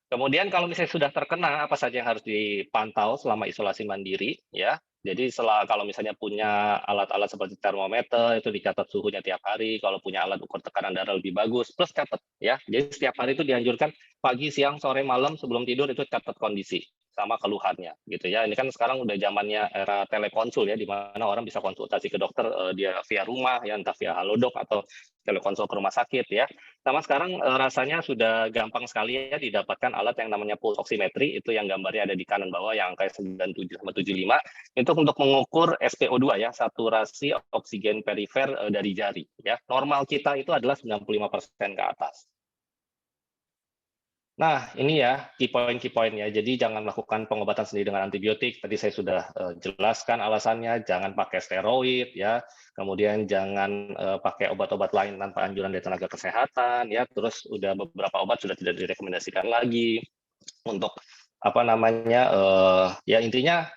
Kemudian kalau misalnya sudah terkena, apa saja yang harus dipantau selama isolasi mandiri ya. Jadi kalau misalnya punya alat-alat seperti termometer, itu dicatat suhunya tiap hari, kalau punya alat ukur tekanan darah lebih bagus, plus catat ya. Jadi setiap hari itu dianjurkan pagi, siang, sore, malam sebelum tidur itu catat kondisi sama keluhannya gitu ya. Ini kan sekarang udah zamannya era telekonsul ya, di mana orang bisa konsultasi ke dokter dia via rumah ya, entah via Halodoc atau telekonsul ke rumah sakit ya. Sama sekarang rasanya sudah gampang sekali ya didapatkan alat yang namanya pulse oximetry, itu yang gambarnya ada di kanan bawah yang angka 97 sama 75, itu untuk mengukur SpO2 ya, saturasi oksigen perifer dari jari ya. Normal kita itu adalah 95% ke atas. Nah, ini ya key point ya. Jadi jangan melakukan pengobatan sendiri dengan antibiotik. Tadi saya sudah jelaskan alasannya. Jangan pakai steroid ya. Kemudian jangan pakai obat-obat lain tanpa anjuran dari tenaga kesehatan ya. Terus udah beberapa obat sudah tidak direkomendasikan lagi untuk ya intinya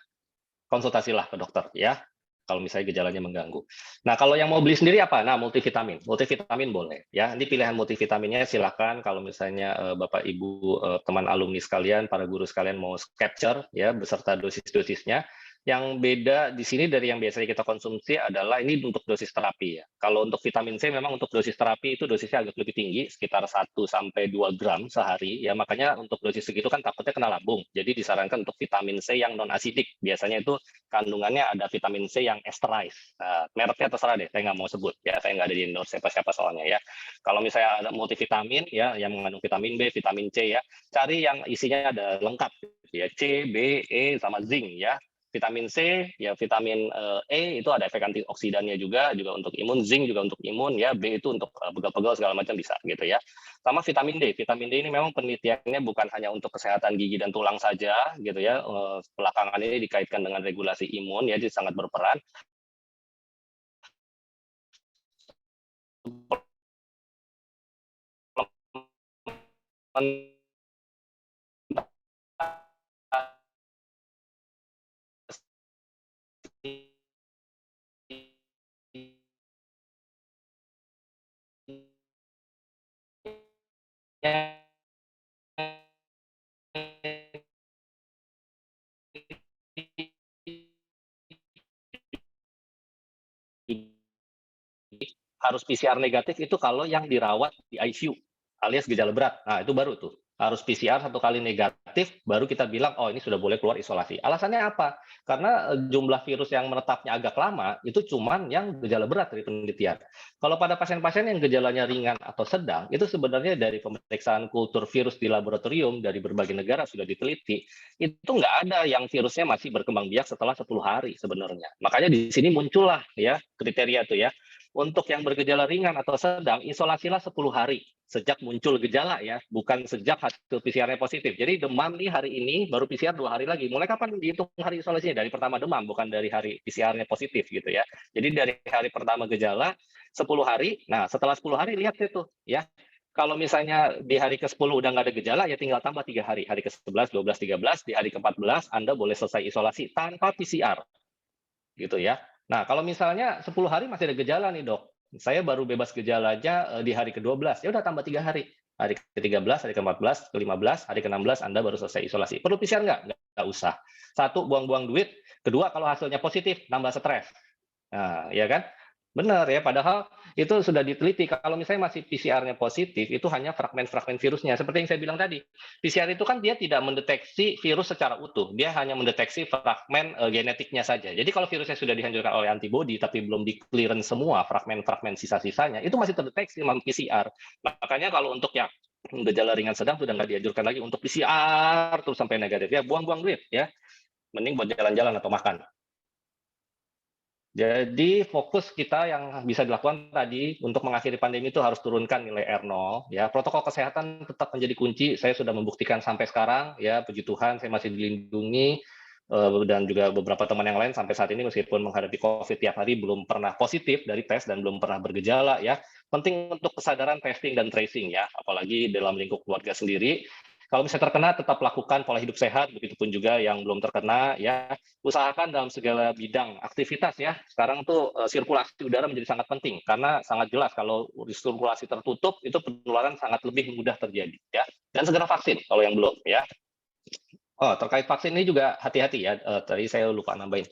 konsultasilah ke dokter ya. Kalau misalnya gejalanya mengganggu. Nah, kalau yang mau beli sendiri apa? Nah, multivitamin. Multivitamin boleh. Ya, ini pilihan multivitaminnya silakan. Kalau misalnya Bapak, Ibu, teman alumni sekalian, para guru sekalian mau capture ya beserta dosis-dosisnya. Yang beda di sini dari yang biasanya kita konsumsi adalah ini untuk dosis terapi ya. Kalau untuk vitamin C memang untuk dosis terapi itu dosisnya agak lebih tinggi, sekitar 1-2 gram sehari. Ya, makanya untuk dosis segitu kan takutnya kena lambung. Jadi disarankan untuk vitamin C yang non-asidik. Biasanya itu kandungannya ada vitamin C yang esterized. Nah, mereknya terserah deh, saya nggak mau sebut ya, saya nggak ada di endorse siapa-siapa soalnya ya. Kalau misalnya ada multivitamin ya, yang mengandung vitamin B, vitamin C ya, cari yang isinya ada lengkap ya, C, B, E sama zinc ya. Vitamin C ya, vitamin E itu ada efek antioksidannya juga untuk imun, zinc juga untuk imun ya, B itu untuk pegal-pegal segala macam bisa gitu ya. Sama vitamin D. Vitamin D ini memang penelitiannya bukan hanya untuk kesehatan gigi dan tulang saja gitu ya. Belakangan ini dikaitkan dengan regulasi imun ya, jadi sangat berperan. harus PCR negatif itu kalau yang dirawat di ICU alias gejala berat. Nah, itu baru tuh. Harus PCR 1 kali negatif, baru kita bilang, oh ini sudah boleh keluar isolasi. Alasannya apa? Karena jumlah virus yang menetapnya agak lama, itu cuman yang gejala berat dari penelitian. Kalau pada pasien-pasien yang gejalanya ringan atau sedang, itu sebenarnya dari pemeriksaan kultur virus di laboratorium, dari berbagai negara sudah diteliti, itu nggak ada yang virusnya masih berkembang biak setelah 10 hari sebenarnya. Makanya di sini muncullah ya kriteria tuh ya. Untuk yang bergejala ringan atau sedang, isolasilah 10 hari sejak muncul gejala ya, bukan sejak hasil PCR-nya positif. Jadi demam nih hari ini, baru PCR 2 hari lagi. Mulai kapan dihitung hari isolasinya? Dari pertama demam, bukan dari hari PCR-nya positif gitu ya. Jadi dari hari pertama gejala, 10 hari, nah setelah 10 hari lihat itu ya. Kalau misalnya di hari ke-10 udah nggak ada gejala, ya tinggal tambah 3 hari. Hari ke-11, 12, 13, di hari ke-14 Anda boleh selesai isolasi tanpa PCR. Gitu ya. Nah, kalau misalnya 10 hari masih ada gejala nih dok, saya baru bebas gejala aja di hari ke-12, ya udah tambah 3 hari. Hari ke-13, hari ke-14, ke-15, hari ke-16 Anda baru selesai isolasi. Perlu PCR nggak? Nggak usah. Satu, buang-buang duit. Kedua, kalau hasilnya positif, nambah stres. Nah, ya kan? Benar ya, padahal itu sudah diteliti. Kalau misalnya masih PCR-nya positif, itu hanya fragmen-fragmen virusnya. Seperti yang saya bilang tadi, PCR itu kan dia tidak mendeteksi virus secara utuh. Dia hanya mendeteksi fragmen genetiknya saja. Jadi kalau virusnya sudah dihancurkan oleh antibodi, tapi belum di-clearance semua fragmen-fragmen sisa-sisanya, itu masih terdeteksi sama PCR. Makanya kalau untuk yang gejala ringan sedang sudah nggak dianjurkan lagi untuk PCR terus sampai negatif. Ya, buang-buang duit ya. Mending buat jalan-jalan atau makan. Jadi fokus kita yang bisa dilakukan tadi untuk mengakhiri pandemi itu harus turunkan nilai R0 ya. Protokol kesehatan tetap menjadi kunci. Saya sudah membuktikan sampai sekarang ya, puji Tuhan saya masih dilindungi dan juga beberapa teman yang lain sampai saat ini meskipun menghadapi Covid tiap hari belum pernah positif dari tes dan belum pernah bergejala ya. Penting untuk kesadaran testing dan tracing ya, apalagi dalam lingkup keluarga sendiri. Kalau misalnya terkena tetap lakukan pola hidup sehat, begitupun juga yang belum terkena ya. Usahakan dalam segala bidang aktivitas ya. Sekarang tuh sirkulasi udara menjadi sangat penting karena sangat jelas kalau sirkulasi tertutup itu penularan sangat lebih mudah terjadi ya. Dan segera vaksin kalau yang belum ya. Oh, terkait vaksin ini juga hati-hati ya. Tadi saya lupa nambahin.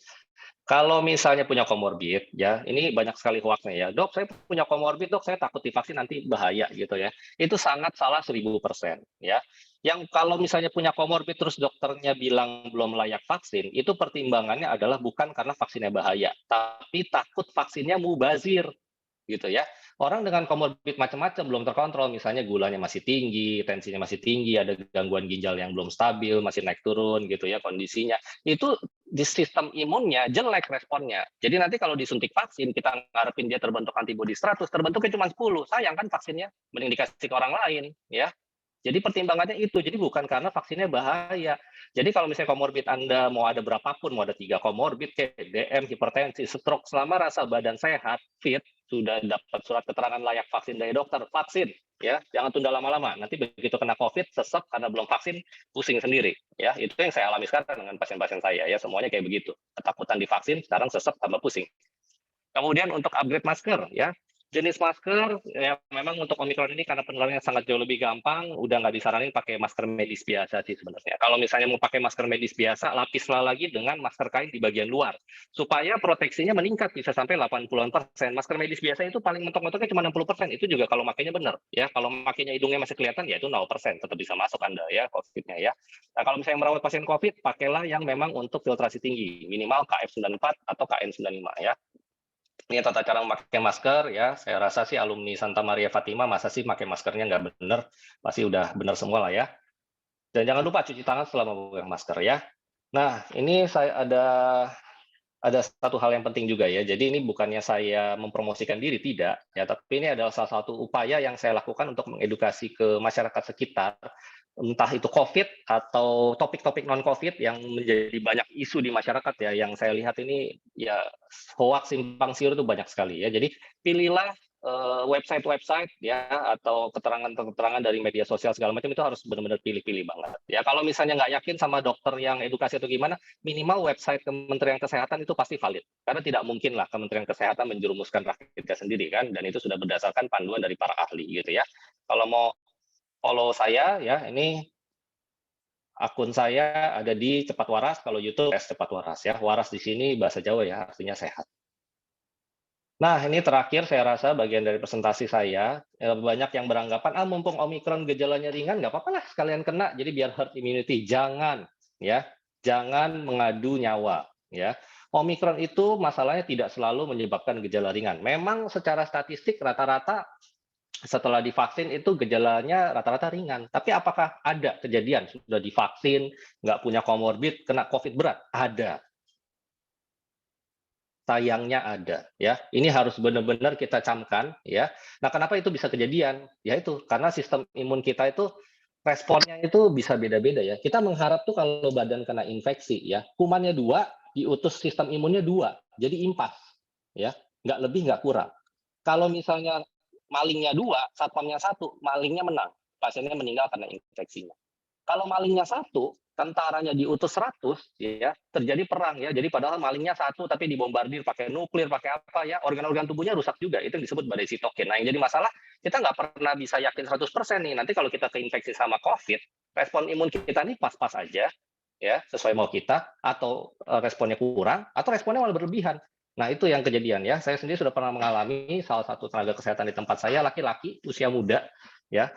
Kalau misalnya punya komorbid, ya, ini banyak sekali hoax-nya ya. Dok, saya punya komorbid, dok, saya takut divaksin nanti bahaya gitu ya. Itu sangat salah 1000% ya. Yang kalau misalnya punya komorbid terus dokternya bilang belum layak vaksin, itu pertimbangannya adalah bukan karena vaksinnya bahaya, tapi takut vaksinnya mubazir gitu ya. Orang dengan komorbid macam-macam belum terkontrol, misalnya gulanya masih tinggi, tensinya masih tinggi, ada gangguan ginjal yang belum stabil, masih naik turun gitu ya kondisinya. Itu di sistem imunnya jelek responnya. Jadi nanti kalau disuntik vaksin, kita ngarepin dia terbentuk antibodi 100, terbentuknya cuma 10. Sayang kan vaksinnya, mending dikasih ke orang lain ya. Jadi pertimbangannya itu, jadi bukan karena vaksinnya bahaya. Jadi kalau misalnya komorbid Anda mau ada berapapun, mau ada 3 komorbid, kayak DM, hipertensi, stroke, selama rasa badan sehat, fit, sudah dapat surat keterangan layak vaksin dari dokter, vaksin. Ya, jangan tunda lama-lama. Nanti begitu kena COVID, sesek karena belum vaksin, pusing sendiri. Ya, itu yang saya alami sekarang dengan pasien-pasien saya. Ya, semuanya kayak begitu. Ketakutan divaksin, sekarang sesek tambah pusing. Kemudian untuk upgrade masker, ya, jenis masker ya memang untuk Omikron ini karena penularannya sangat jauh lebih gampang, udah nggak disaranin pakai masker medis biasa sih sebenarnya. Kalau misalnya mau pakai masker medis biasa, lapislah lagi dengan masker kain di bagian luar, supaya proteksinya meningkat bisa sampai 80%. Masker medis biasa itu paling mentok-mentoknya cuma 60%, itu juga kalau makainya benar. Ya, kalau makainya hidungnya masih kelihatan, ya itu 0%, tetap bisa masuk Anda ya COVID-nya ya. Nah, kalau misalnya merawat pasien COVID, pakailah yang memang untuk filtrasi tinggi, minimal KF94 atau KN95 ya. Ini tata cara memakai masker ya, saya rasa sih alumni Santa Maria Fatima masa sih pakai maskernya nggak bener, pasti udah bener semua lah ya. Dan jangan lupa cuci tangan setelah memegang masker ya. Nah, ini saya ada satu hal yang penting juga ya. Jadi ini bukannya saya mempromosikan diri, tidak ya, tapi ini adalah salah satu upaya yang saya lakukan untuk mengedukasi ke masyarakat sekitar, entah itu COVID atau topik-topik non-COVID yang menjadi banyak isu di masyarakat ya. Yang saya lihat ini ya hoax simpang siur itu banyak sekali ya. Jadi pilihlah website-website ya atau keterangan-keterangan dari media sosial segala macam itu harus benar-benar pilih-pilih banget. Ya kalau misalnya nggak yakin sama dokter yang edukasi atau gimana, minimal website Kementerian Kesehatan itu pasti valid. Karena tidak mungkin lah Kementerian Kesehatan menjerumuskan rakyatnya sendiri kan, dan itu sudah berdasarkan panduan dari para ahli gitu ya. Kalau mau follow saya ya, ini akun saya ada di Cepat Waras, kalau YouTube Cepat Waras ya. Waras di sini bahasa Jawa ya, artinya sehat. Nah, ini terakhir saya rasa bagian dari presentasi saya. Banyak yang beranggapan, mumpung Omikron gejalanya ringan, nggak apa-apa lah sekalian kena, jadi biar herd immunity. Jangan, ya, jangan mengadu nyawa. Ya, Omikron itu masalahnya tidak selalu menyebabkan gejala ringan. Memang secara statistik rata-rata setelah divaksin itu gejalanya rata-rata ringan. Tapi apakah ada kejadian sudah divaksin, nggak punya komorbid, kena COVID berat? Ada. Sayangnya ada ya. Ini harus benar-benar kita camkan ya. Nah, kenapa itu bisa kejadian? Ya itu karena sistem imun kita itu responnya itu bisa beda-beda ya. Kita mengharap tuh kalau badan kena infeksi ya, kumannya 2, diutus sistem imunnya 2. Jadi impas ya. Nggak lebih nggak kurang. Kalau misalnya malingnya 2, satpamnya 1, malingnya menang. Pasiennya meninggal karena infeksinya. Kalau malingnya 1, tentaranya diutus 100 ya, terjadi perang ya. Jadi padahal malingnya 1 tapi dibombardir pakai nuklir, pakai apa ya, organ-organ tubuhnya rusak juga. Itu yang disebut badai sitokin. Nah, yang jadi masalah kita nggak pernah bisa yakin 100% nih. Nanti kalau kita keinfeksi sama COVID, respon imun kita nih pas-pas aja ya, sesuai mau kita, atau responnya kurang, atau responnya malah berlebihan. Nah, itu yang kejadian ya. Saya sendiri sudah pernah mengalami salah satu tenaga kesehatan di tempat saya, laki-laki usia muda ya.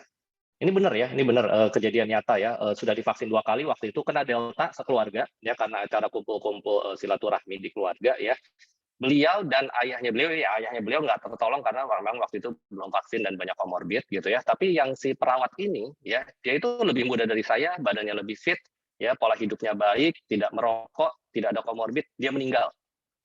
Ini benar ya, ini benar kejadian nyata ya. Sudah divaksin 2 kali, waktu itu kena Delta sekeluarga ya karena acara kumpul-kumpul silaturahmi di keluarga ya. Beliau dan ayahnya beliau nggak tertolong karena memang waktu itu belum vaksin dan banyak komorbid gitu ya. Tapi yang si perawat ini ya, dia itu lebih muda dari saya, badannya lebih fit ya, pola hidupnya baik, tidak merokok, tidak ada komorbid, dia meninggal.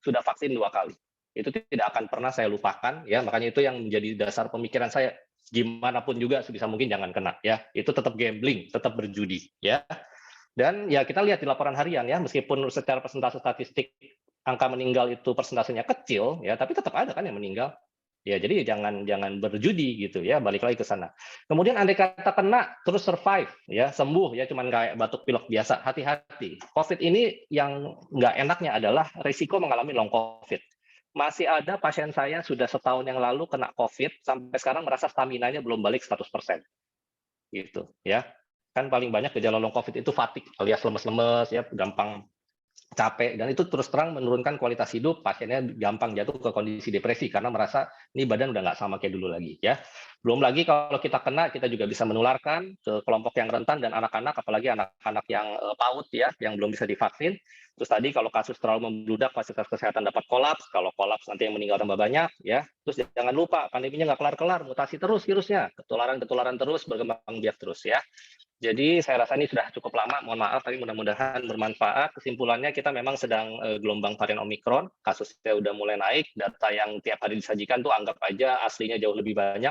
Sudah vaksin 2 kali. Itu tidak akan pernah saya lupakan ya, makanya itu yang menjadi dasar pemikiran saya. Gimana pun juga sebisa mungkin jangan kena ya. Itu tetap gambling, tetap berjudi ya. Dan ya kita lihat di laporan harian ya, meskipun secara persentase statistik angka meninggal itu persentasenya kecil ya, tapi tetap ada kan yang meninggal. Ya, jadi jangan berjudi gitu ya, balik lagi ke sana. Kemudian andai kata kena terus survive ya, sembuh ya, cuman kayak batuk pilek biasa, hati-hati. COVID ini yang nggak enaknya adalah risiko mengalami long COVID. Masih ada pasien saya sudah setahun yang lalu kena COVID, sampai sekarang merasa stamina-nya belum balik 100%. Gitu ya. Kan paling banyak gejala long COVID itu fatigue, alias lemes-lemes ya, gampang capek, dan itu terus terang menurunkan kualitas hidup, pasiennya gampang jatuh ke kondisi depresi karena merasa ini badan udah nggak sama kayak dulu lagi ya. Belum lagi kalau kita kena, kita juga bisa menularkan ke kelompok yang rentan dan anak-anak, apalagi anak-anak yang PAUD ya, yang belum bisa divaksin. Terus tadi kalau kasus terlalu membludak, fasilitas kesehatan dapat kolaps, kalau kolaps nanti yang meninggal tambah banyak ya. Terus jangan lupa pandeminya nggak kelar-kelar, mutasi terus virusnya, ketularan terus, berkembang biak terus ya. Jadi saya rasa ini sudah cukup lama, mohon maaf, tapi mudah-mudahan bermanfaat. Kesimpulannya kita memang sedang gelombang varian Omikron, kasusnya udah mulai naik, data yang tiap hari disajikan tuh anggap aja aslinya jauh lebih banyak.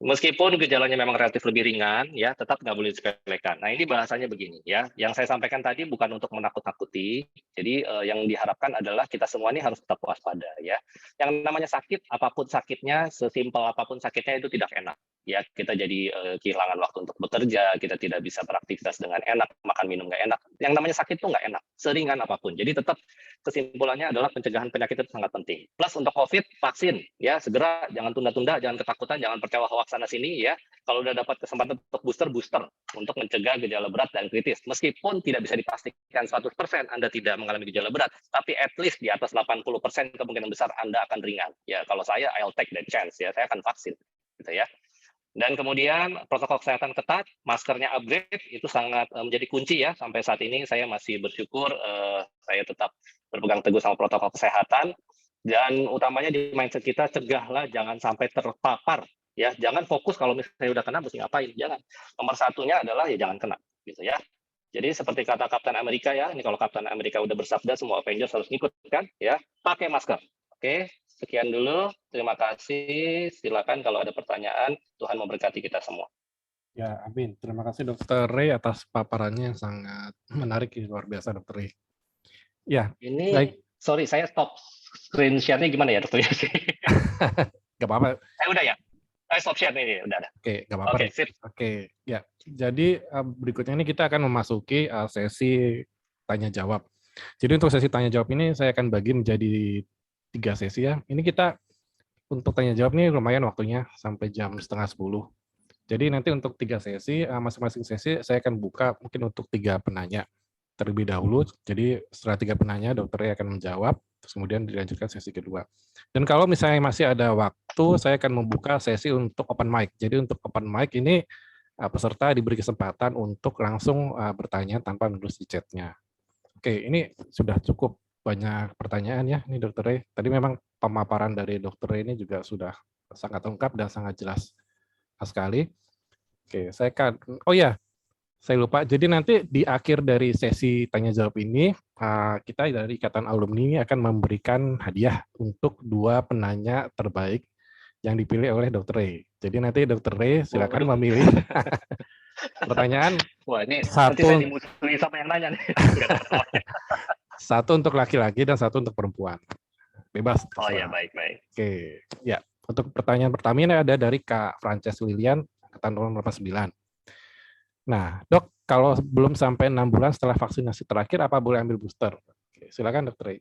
Meskipun gejalanya memang relatif lebih ringan, ya tetap nggak boleh disepelekan. Nah ini bahasanya begini ya, yang saya sampaikan tadi bukan untuk menakut-nakuti, jadi yang diharapkan adalah kita semua ini harus tetap waspada ya. Yang namanya sakit, apapun sakitnya, sesimpel apapun sakitnya itu tidak enak. Ya kita jadi kehilangan waktu untuk bekerja, kita tidak bisa beraktivitas dengan enak, makan minum nggak enak. Yang namanya sakit itu nggak enak, seringan apapun. Jadi tetap kesimpulannya adalah pencegahan penyakit itu sangat penting. Plus untuk COVID, vaksin ya segera, jangan tunda-tunda, jangan ketakutan, jangan percaya hoax sana sini ya. Kalau udah dapat kesempatan untuk booster untuk mencegah gejala berat dan kritis. Meskipun tidak bisa dipastikan 100% Anda tidak mengalami gejala berat, tapi at least di atas 80% kemungkinan besar Anda akan ringan. Ya kalau saya I'll take that chance ya, saya akan vaksin gitu ya. Dan kemudian protokol kesehatan ketat, maskernya upgrade, itu sangat menjadi kunci ya. Sampai saat ini saya masih bersyukur saya tetap berpegang teguh sama protokol kesehatan. Dan utamanya di mindset kita, cegahlah jangan sampai terpapar. Ya, jangan fokus kalau misalnya udah kena mesti ngapain, jangan. Nomor satunya adalah ya jangan kena, gitu ya. Jadi seperti kata Kapten Amerika ya, ini kalau Kapten Amerika udah bersabda semua Avengers harus ngikut kan, ya, pakai masker. Oke. Sekian dulu, terima kasih. Silakan kalau ada pertanyaan, Tuhan memberkati kita semua. Ya, amin. Terima kasih Dr. Ray atas paparannya yang sangat menarik, luar biasa Dr. Ray. Ya, ini baik. Sorry, saya stop screen share-nya gimana ya Dr. Yasi? Nggak apa-apa. Udah ya? Stop share nih, udah ada. Oke, nggak apa-apa. Oke, Dok. sip. Oke, ya. Jadi berikutnya ini kita akan memasuki sesi tanya jawab. Jadi untuk sesi tanya jawab ini saya akan bagi menjadi 3 sesi ya. Ini kita untuk tanya jawab ini lumayan waktunya sampai jam 9:30. Jadi nanti untuk 3 sesi, masing-masing sesi saya akan buka mungkin untuk 3 penanya terlebih dahulu. Jadi setelah 3 penanya, dokternya akan menjawab, terus kemudian dilanjutkan sesi kedua. Dan kalau misalnya masih ada waktu, saya akan membuka sesi untuk open mic. Jadi untuk open mic ini peserta diberi kesempatan untuk langsung bertanya tanpa menulis di chat-nya. Oke, ini sudah cukup banyak pertanyaan ya, ini Dr. Ray. Tadi memang pemaparan dari Dr. Ray ini juga sudah sangat lengkap dan sangat jelas sekali. Oke, oh ya, saya lupa. Jadi nanti di akhir dari sesi tanya jawab ini, kita dari Ikatan Alumni ini akan memberikan hadiah untuk 2 penanya terbaik yang dipilih oleh Dr. Ray. Jadi nanti Dr. Ray silakan memilih pertanyaan. Wah, ini Satu, nanti saya dimusuhi sama yang nanya nih. Satu untuk laki-laki dan satu untuk perempuan. Bebas. Oh terserah. ya, baik. Oke, ya. Untuk pertanyaan pertama ini ada dari Kak Frances Lilian, angkatan 89. Nah, Dok, kalau belum sampai 6 bulan setelah vaksinasi terakhir, apa boleh ambil booster? Oke, silakan Dr. Ray.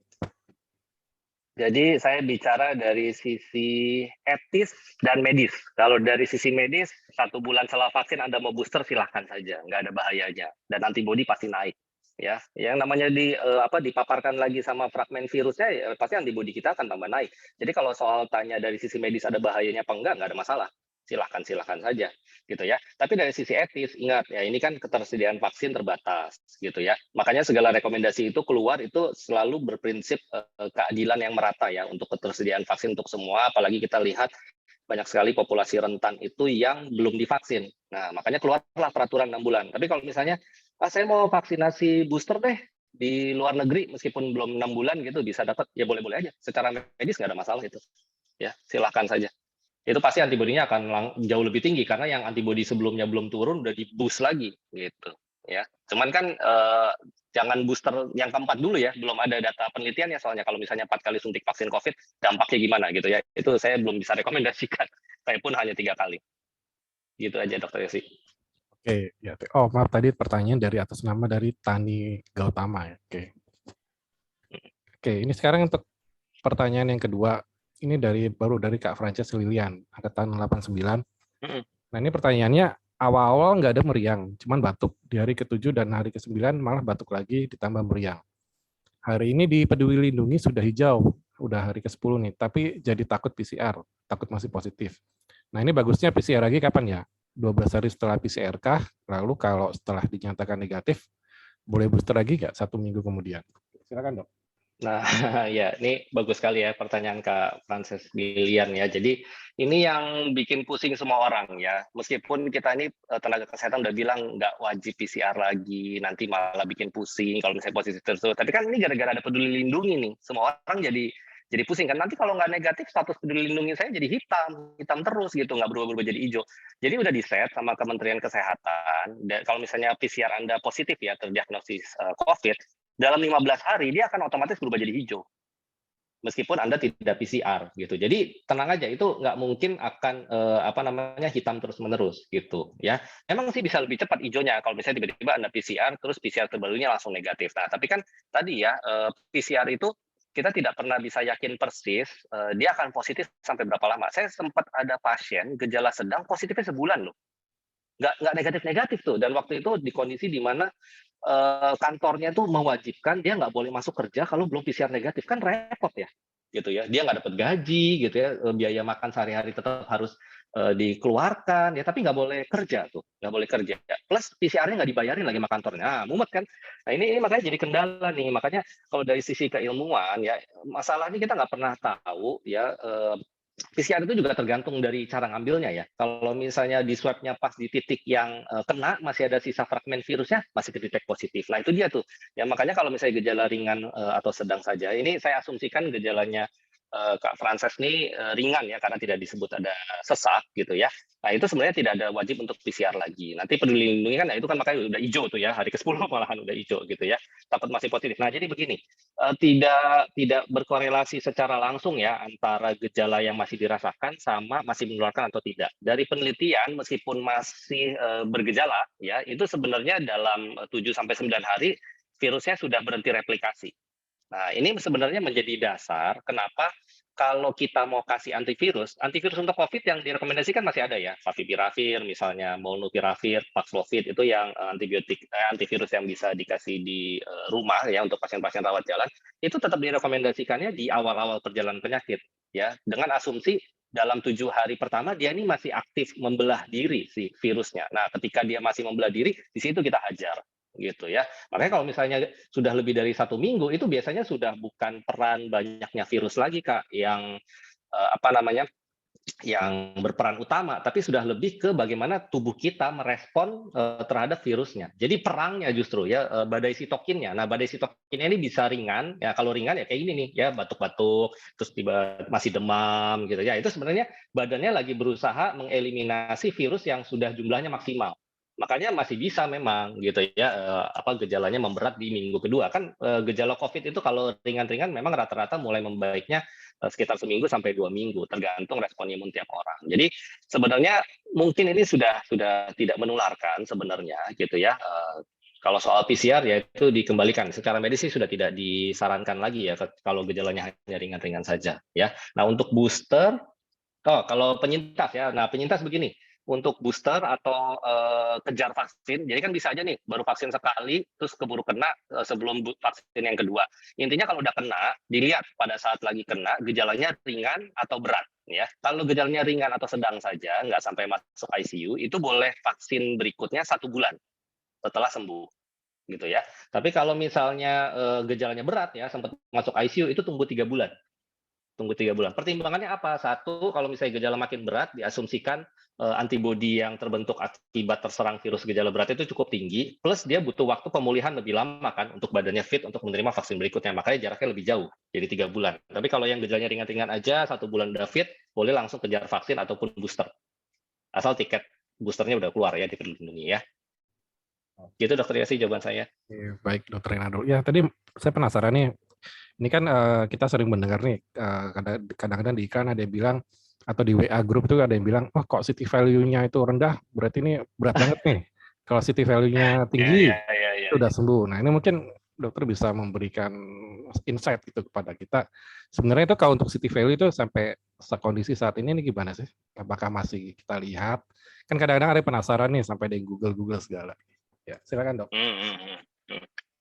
Jadi saya bicara dari sisi etis dan medis. Kalau dari sisi medis, 1 bulan setelah vaksin Anda mau booster silahkan saja, nggak ada bahayanya. Dan antibodi pasti naik. Ya, yang namanya dipaparkan lagi sama fragmen virusnya, ya, pasti antibodi kita akan tambah naik. Jadi kalau soal tanya dari sisi medis ada bahayanya apa enggak ada masalah. Silahkan saja, gitu ya. Tapi dari sisi etis, ingat ya, ini kan ketersediaan vaksin terbatas, gitu ya. Makanya segala rekomendasi itu keluar itu selalu berprinsip keadilan yang merata ya untuk ketersediaan vaksin untuk semua. Apalagi kita lihat banyak sekali populasi rentan itu yang belum divaksin. Nah, makanya keluarlah peraturan 6 bulan. Tapi kalau misalnya, saya mau vaksinasi booster deh di luar negeri meskipun belum 6 bulan gitu bisa dapat, ya boleh-boleh aja. Secara medis nggak ada masalah itu. Ya, silahkan saja. Itu pasti antibodinya akan jauh lebih tinggi karena yang antibodi sebelumnya belum turun udah di-boost lagi gitu ya. Cuman kan jangan booster yang keempat dulu ya, belum ada data penelitian ya soalnya kalau misalnya 4 kali suntik vaksin COVID dampaknya gimana gitu ya. Itu saya belum bisa rekomendasikan. Saya pun hanya 3 kali. Gitu aja Dr. Yosi. Oke, ya. Oh, maaf tadi pertanyaan dari atas nama dari Tani Gautama ya. Oke, ini sekarang untuk pertanyaan yang kedua. Ini baru dari Kak Frances Lilian, angkatan 89. Nah, ini pertanyaannya awal-awal nggak ada meriang, cuman batuk. Di hari ke-7 dan hari ke-9 malah batuk lagi ditambah meriang. Hari ini di Peduli Lindungi sudah hijau, udah hari ke-10 nih, tapi jadi takut PCR, takut masih positif. Nah, ini bagusnya PCR lagi kapan ya? 12 hari setelah PCR kah? Lalu kalau setelah dinyatakan negatif, boleh booster lagi nggak 1 minggu kemudian? Silakan, Dok. Nah, ya, ini bagus sekali ya pertanyaan Kak Frances Lilian ya. Jadi ini yang bikin pusing semua orang ya. Meskipun kita ini tenaga kesehatan udah bilang nggak wajib PCR lagi, nanti malah bikin pusing kalau misalnya positif terus. Tapi kan ini gara-gara ada Peduli Lindungi nih, semua orang jadi pusing kan. Nanti kalau nggak negatif, status Peduli Lindungi saya jadi hitam terus gitu, nggak berubah-ubah jadi hijau. Jadi udah di-set sama Kementerian Kesehatan. Dan kalau misalnya PCR Anda positif ya, terdiagnosis COVID, dalam 15 hari dia akan otomatis berubah jadi hijau. Meskipun Anda tidak PCR gitu. Jadi tenang aja, itu nggak mungkin akan hitam terus-menerus gitu ya. Memang sih bisa lebih cepat hijaunya kalau misalnya tiba-tiba Anda PCR terus PCR terbarunya langsung negatif. Nah, tapi kan tadi ya PCR itu kita tidak pernah bisa yakin persis dia akan positif sampai berapa lama. Saya sempat ada pasien gejala sedang positifnya sebulan loh. Nggak negatif-negatif tuh, dan waktu itu di kondisi di mana kantornya tuh mewajibkan dia nggak boleh masuk kerja kalau belum PCR negatif, kan repot ya gitu ya, dia nggak dapat gaji gitu ya, biaya makan sehari-hari tetap harus dikeluarkan ya, tapi nggak boleh kerja tuh, nggak boleh kerja plus PCR-nya nggak dibayarin lagi sama kantornya. Mumet kan. Nah ini makanya jadi kendala nih. Makanya kalau dari sisi keilmuan ya, masalahnya kita nggak pernah tahu ya, PCR itu juga tergantung dari cara ngambilnya ya. Kalau misalnya di swab-nya pas di titik yang kena, masih ada sisa fragmen virusnya, masih kedetek positif. Nah itu dia tuh. Ya makanya kalau misalnya gejala ringan atau sedang saja, ini saya asumsikan gejalanya Kak Frances ini ringan ya karena tidak disebut ada sesak gitu ya. Nah itu sebenarnya tidak ada wajib untuk PCR lagi. Nanti Peduli Lindungi kan, nah itu kan makanya udah hijau tuh ya, hari ke-10 malahan udah hijau gitu ya. Takut masih positif. Nah jadi begini, tidak berkorelasi secara langsung ya antara gejala yang masih dirasakan sama masih menularkan atau tidak. Dari penelitian meskipun masih bergejala ya, itu sebenarnya dalam 7 sampai 9 hari virusnya sudah berhenti replikasi. Nah, ini sebenarnya menjadi dasar kenapa kalau kita mau kasih antivirus untuk COVID yang direkomendasikan masih ada ya, Favipiravir misalnya, Molnupiravir, Paxlovid itu yang antivirus yang bisa dikasih di rumah ya untuk pasien-pasien rawat jalan, itu tetap direkomendasikannya di awal-awal perjalanan penyakit ya, dengan asumsi dalam 7 hari pertama dia ini masih aktif membelah diri si virusnya. Nah, ketika dia masih membelah diri, di situ kita hajar gitu ya. Makanya kalau misalnya sudah lebih dari 1 minggu itu biasanya sudah bukan peran banyaknya virus lagi Kak yang yang berperan utama, tapi sudah lebih ke bagaimana tubuh kita merespon terhadap virusnya. Jadi perangnya justru ya badai sitokinnya. Nah badai sitokinnya ini bisa ringan ya, kalau ringan ya kayak gini nih ya, batuk-batuk terus tiba masih demam gitu ya. Itu sebenarnya badannya lagi berusaha mengeliminasi virus yang sudah jumlahnya maksimal. Makanya masih bisa memang gitu ya gejalanya memberat di minggu kedua kan gejala COVID itu kalau ringan-ringan memang rata-rata mulai membaiknya sekitar 1 minggu sampai 2 minggu tergantung respon imun tiap orang. Jadi sebenarnya mungkin ini sudah tidak menularkan sebenarnya gitu ya. Kalau soal PCR ya itu dikembalikan secara medis sih sudah tidak disarankan lagi ya kalau gejalanya hanya ringan-ringan saja ya. Nah untuk booster kalau penyintas ya. Nah, penyintas begini, untuk booster atau kejar vaksin, jadi kan bisa aja nih baru vaksin sekali terus keburu kena sebelum vaksin yang kedua. Intinya kalau udah kena, dilihat pada saat lagi kena gejalanya ringan atau berat ya. Kalau gejalanya ringan atau sedang saja, nggak sampai masuk ICU, itu boleh vaksin berikutnya 1 bulan setelah sembuh gitu ya. Tapi kalau misalnya gejalanya berat ya, sempat masuk ICU itu tunggu 3 bulan. Tunggu 3 bulan. Pertimbangannya apa? Satu, kalau misalnya gejala makin berat, diasumsikan antibodi yang terbentuk akibat terserang virus gejala berat itu cukup tinggi, plus dia butuh waktu pemulihan lebih lama kan untuk badannya fit untuk menerima vaksin berikutnya, makanya jaraknya lebih jauh, jadi 3 bulan. Tapi kalau yang gejalanya ringan-ringan aja, 1 bulan udah fit, boleh langsung kejar vaksin ataupun booster. Asal tiket boosternya udah keluar ya di Peduli Lindungi ya. Gitu Dokter Yasi jawaban saya. Baik Dokter Renaldo. Ya tadi saya penasaran nih. Ini kan kita sering mendengar nih, kadang-kadang di iklan ada yang bilang, atau di WA group itu ada yang bilang, oh kok city value-nya itu rendah, berarti ini berat banget nih. Kalau city value-nya tinggi, itu udah sembuh. Nah ini mungkin dokter bisa memberikan insight gitu kepada kita. Sebenarnya itu kalau untuk city value itu sampai kondisi saat ini gimana sih? Apakah masih kita lihat? Kan kadang-kadang ada penasaran nih sampai di Google segala. Ya silakan dok.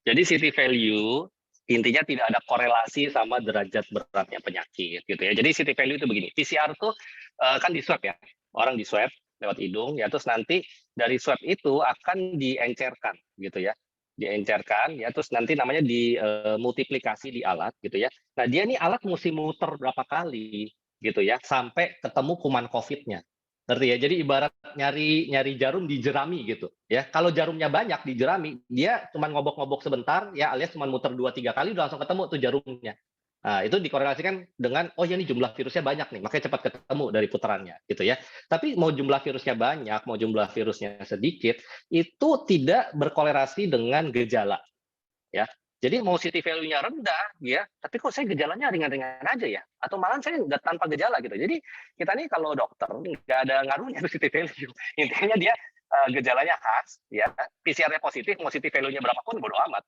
Jadi city value intinya tidak ada korelasi sama derajat beratnya penyakit gitu ya. Jadi city value itu begini, PCR tuh kan di swab ya, orang di swab lewat hidung ya, terus nanti dari swab itu akan diencerkan gitu ya, diencerkan ya, terus nanti namanya dimultiplikasi di alat gitu ya. Nah dia nih alat mesti muter berapa kali gitu ya, sampai ketemu kuman COVID-nya. Ngerti ya? Jadi ibarat nyari jarum di jerami gitu ya. Kalau jarumnya banyak di jerami, dia cuma ngobok-ngobok sebentar ya, alias cuma muter 2-3 kali udah langsung ketemu tuh jarumnya. Nah, itu dikorelasikan dengan oh ya ini jumlah virusnya banyak nih, makanya cepat ketemu dari putarannya gitu ya. Tapi mau jumlah virusnya banyak, mau jumlah virusnya sedikit, itu tidak berkorelasi dengan gejala ya. Jadi mau city value-nya rendah, ya, tapi kok saya gejalanya ringan-ringan aja ya, atau malah saya nggak tanpa gejala gitu. Jadi kita nih kalau dokter nggak ada ngaruhnya tuh city value. Intinya dia gejalanya khas, ya, PCR-nya positif, mau city value-nya berapapun bodo amat.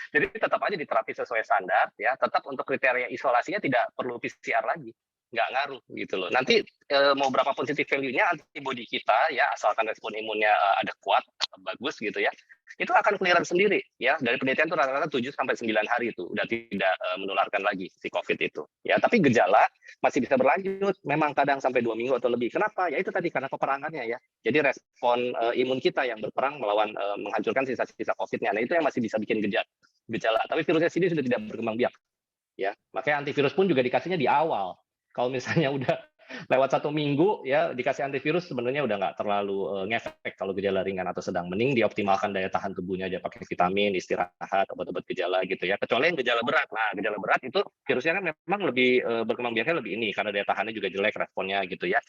Jadi tetap aja diterapi sesuai standar, ya, tetap untuk kriteria isolasinya tidak perlu PCR lagi. Nggak ngaruh gitu loh. Nanti mau berapapun city value-nya, antibody kita ya asalkan respon imunnya ada kuat, bagus gitu ya, itu akan clearance sendiri ya. Dari penelitian itu rata-rata 7 sampai 9 hari itu udah tidak menularkan lagi si COVID itu. Ya, tapi gejala masih bisa berlanjut, memang kadang sampai 2 minggu atau lebih. Kenapa? Ya itu tadi karena peperangannya ya. Jadi respon imun kita yang berperang melawan menghancurkan sisa-sisa COVID-nya. Nah, itu yang masih bisa bikin gejala. Tapi virusnya sendiri sudah tidak berkembang biak. Ya, makanya antivirus pun juga dikasihnya di awal. Kalau misalnya udah lewat 1 minggu ya dikasih antivirus sebenarnya udah nggak terlalu ngefek kalau gejala ringan atau sedang. Mending dioptimalkan daya tahan tubuhnya aja pakai vitamin, istirahat, obat-obat gejala gitu ya. Kecuali yang gejala berat. Nah, gejala berat itu virusnya kan memang lebih berkembang biaknya lebih ini karena daya tahannya juga jelek responnya gitu ya.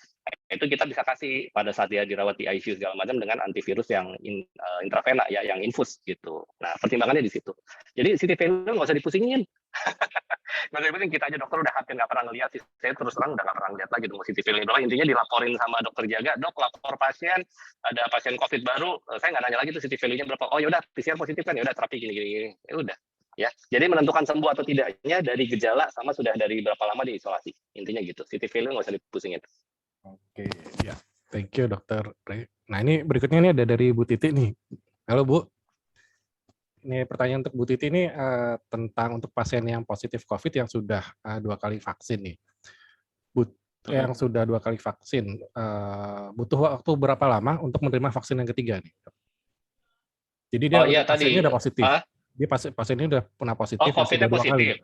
Itu kita bisa kasih pada saat dia dirawat di ICU segala macam dengan antivirus yang intravena ya, yang infus gitu. Nah, pertimbangannya di situ. Jadi city value nggak usah dipusingin. Nggak usah kita aja dokter udah hampir nggak pernah ngeliat sih. Saya terus terang udah nggak pernah ngeliat lagi dong city value doang. Intinya dilaporin sama dokter jaga, dok lapor pasien, ada pasien COVID baru, saya nggak nanya lagi tuh city value-nya berapa. Oh yaudah PCR positif kan, yaudah terapi gini. Ya udah. Ya, jadi menentukan sembuh atau tidaknya dari gejala sama sudah dari berapa lama diisolasi. Intinya gitu. City value nggak usah dipusingin. Oke, ya. Thank you, Dokter. Nah, ini berikutnya ini ada dari Bu Titi nih. Halo, Bu. Ini pertanyaan untuk Bu Titi ini tentang untuk pasien yang positif COVID yang sudah 2 kali vaksin nih. Yang sudah 2 kali vaksin, butuh waktu berapa lama untuk menerima vaksin yang ketiga nih? Jadi dia pasiennya udah positif. Dia pasiennya udah pernah positif. Oh, COVID-nya positif.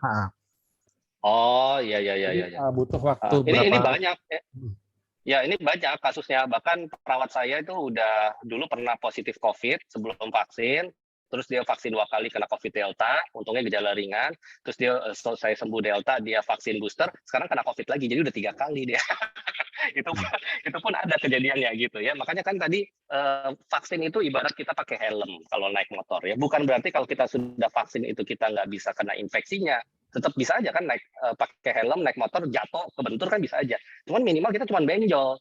Oh, iya. Butuh waktu berapa? Ini banyak. Ya, ini banyak kasusnya. Bahkan perawat saya itu udah dulu pernah positif COVID sebelum vaksin. Terus dia vaksin 2 kali kena COVID Delta, untungnya gejala ringan. Terus dia selesai sembuh Delta, dia vaksin booster, sekarang kena COVID lagi, jadi udah 3 kali dia. itu pun ada kejadiannya gitu ya. Makanya kan tadi vaksin itu ibarat kita pakai helm kalau naik motor ya. Bukan berarti kalau kita sudah vaksin itu kita nggak bisa kena infeksinya. Tetap bisa aja kan naik pakai helm, naik motor, jatuh, kebentur kan bisa aja. Cuman minimal kita cuma benjol.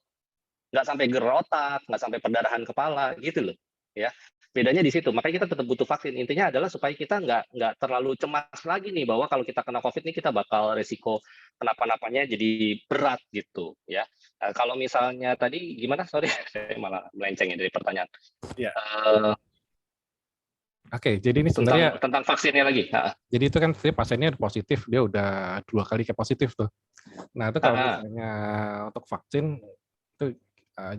Nggak sampai gerotak, nggak sampai perdarahan kepala gitu loh. Ya. Bedanya di situ, makanya kita tetap butuh vaksin. Intinya adalah supaya kita nggak terlalu cemas lagi nih bahwa kalau kita kena COVID ini kita bakal resiko kenapa-napanya jadi berat gitu ya. Kalau misalnya tadi gimana? Sorry, saya malah melenceng dari pertanyaan. Ya. Oke, jadi ini sebenarnya tentang vaksinnya lagi. Jadi itu kan pasiennya positif, dia udah 2 kali ke positif tuh. Nah itu kalau misalnya untuk vaksin itu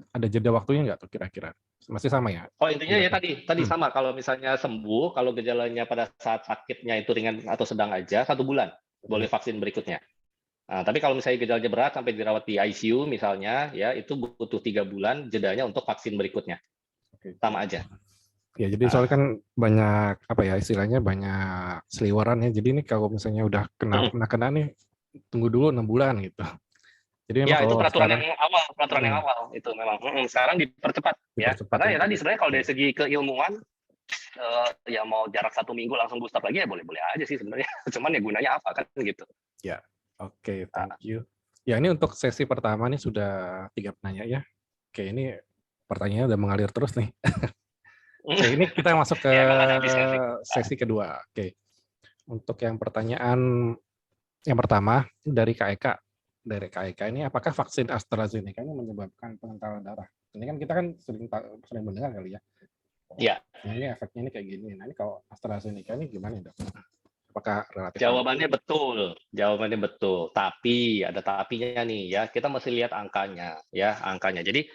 ada jeda waktunya nggak tuh kira-kira? Masih sama ya? Oh intinya ya tadi sama. Kalau misalnya sembuh, kalau gejalanya pada saat sakitnya itu ringan atau sedang aja, 1 bulan boleh vaksin berikutnya. Nah, tapi kalau misalnya gejalanya berat sampai dirawat di ICU misalnya, ya itu butuh 3 bulan jedanya untuk vaksin berikutnya. Sama aja. Ya jadi soalnya kan banyak apa ya istilahnya banyak seliweran ya. Jadi ini kalau misalnya udah kena nih tunggu dulu 6 bulan gitu. Jadi ya itu peraturan yang awal itu memang sekarang dipercepat ya. Karena ya tadi sebenarnya kalau dari segi keilmuan ya mau jarak 1 minggu langsung booster lagi ya boleh-boleh aja sih sebenarnya. Cuman ya gunanya apa kan gitu. Ya, oke, thank you. Ya ini untuk sesi pertama nih sudah 3 penanya ya. Oke, ini pertanyaannya udah mengalir terus nih. Oke, ini kita masuk ke sesi kedua. Oke. Untuk yang pertanyaan yang pertama dari Kak Eka. Dari Kak Eka ini, apakah vaksin AstraZeneca ini menyebabkan pengentalan darah? Ini kan kita kan sering mendengar kali ya. Iya. Nah, ini efeknya ini kayak gini. Nah ini kalau AstraZeneca ini gimana dok? Apakah relatif? Jawabannya betul. Tapi ada tapinya nih ya. Kita mesti lihat angkanya ya, angkanya. Jadi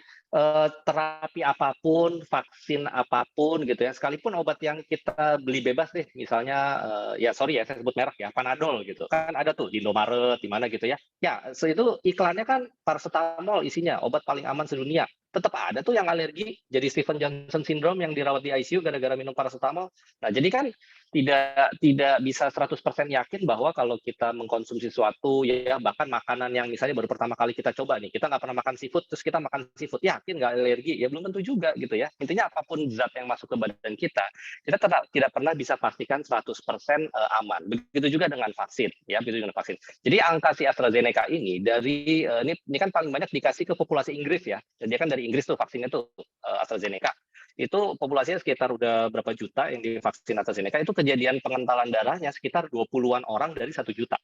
terapi apapun, vaksin apapun gitu ya, sekalipun obat yang kita beli bebas deh, misalnya saya sebut merek ya, Panadol gitu, kan ada tuh di Indomaret, di mana gitu ya. Ya, itu iklannya kan paracetamol isinya, obat paling aman sedunia. Tetap ada tuh yang alergi, jadi Stephen Johnson syndrome yang dirawat di ICU gara-gara minum paracetamol. Nah, jadi kan tidak bisa 100% yakin bahwa kalau kita mengkonsumsi sesuatu ya bahkan makanan yang misalnya baru pertama kali kita coba nih, kita nggak pernah makan seafood terus kita makan seafood, yakin nggak alergi? Ya belum tentu juga gitu ya. Intinya apapun zat yang masuk ke badan kita tidak pernah bisa pastikan 100% aman. Begitu juga dengan vaksin ya, begitu dengan vaksin. Jadi angka si AstraZeneca ini dari ini kan paling banyak dikasih ke populasi Inggris ya. Jadi dia kan dari Inggris tuh vaksinnya tuh AstraZeneca. Itu populasinya sekitar udah berapa juta yang divaksin AstraZeneca, itu kejadian pengentalan darahnya sekitar 20-an orang dari 1 juta.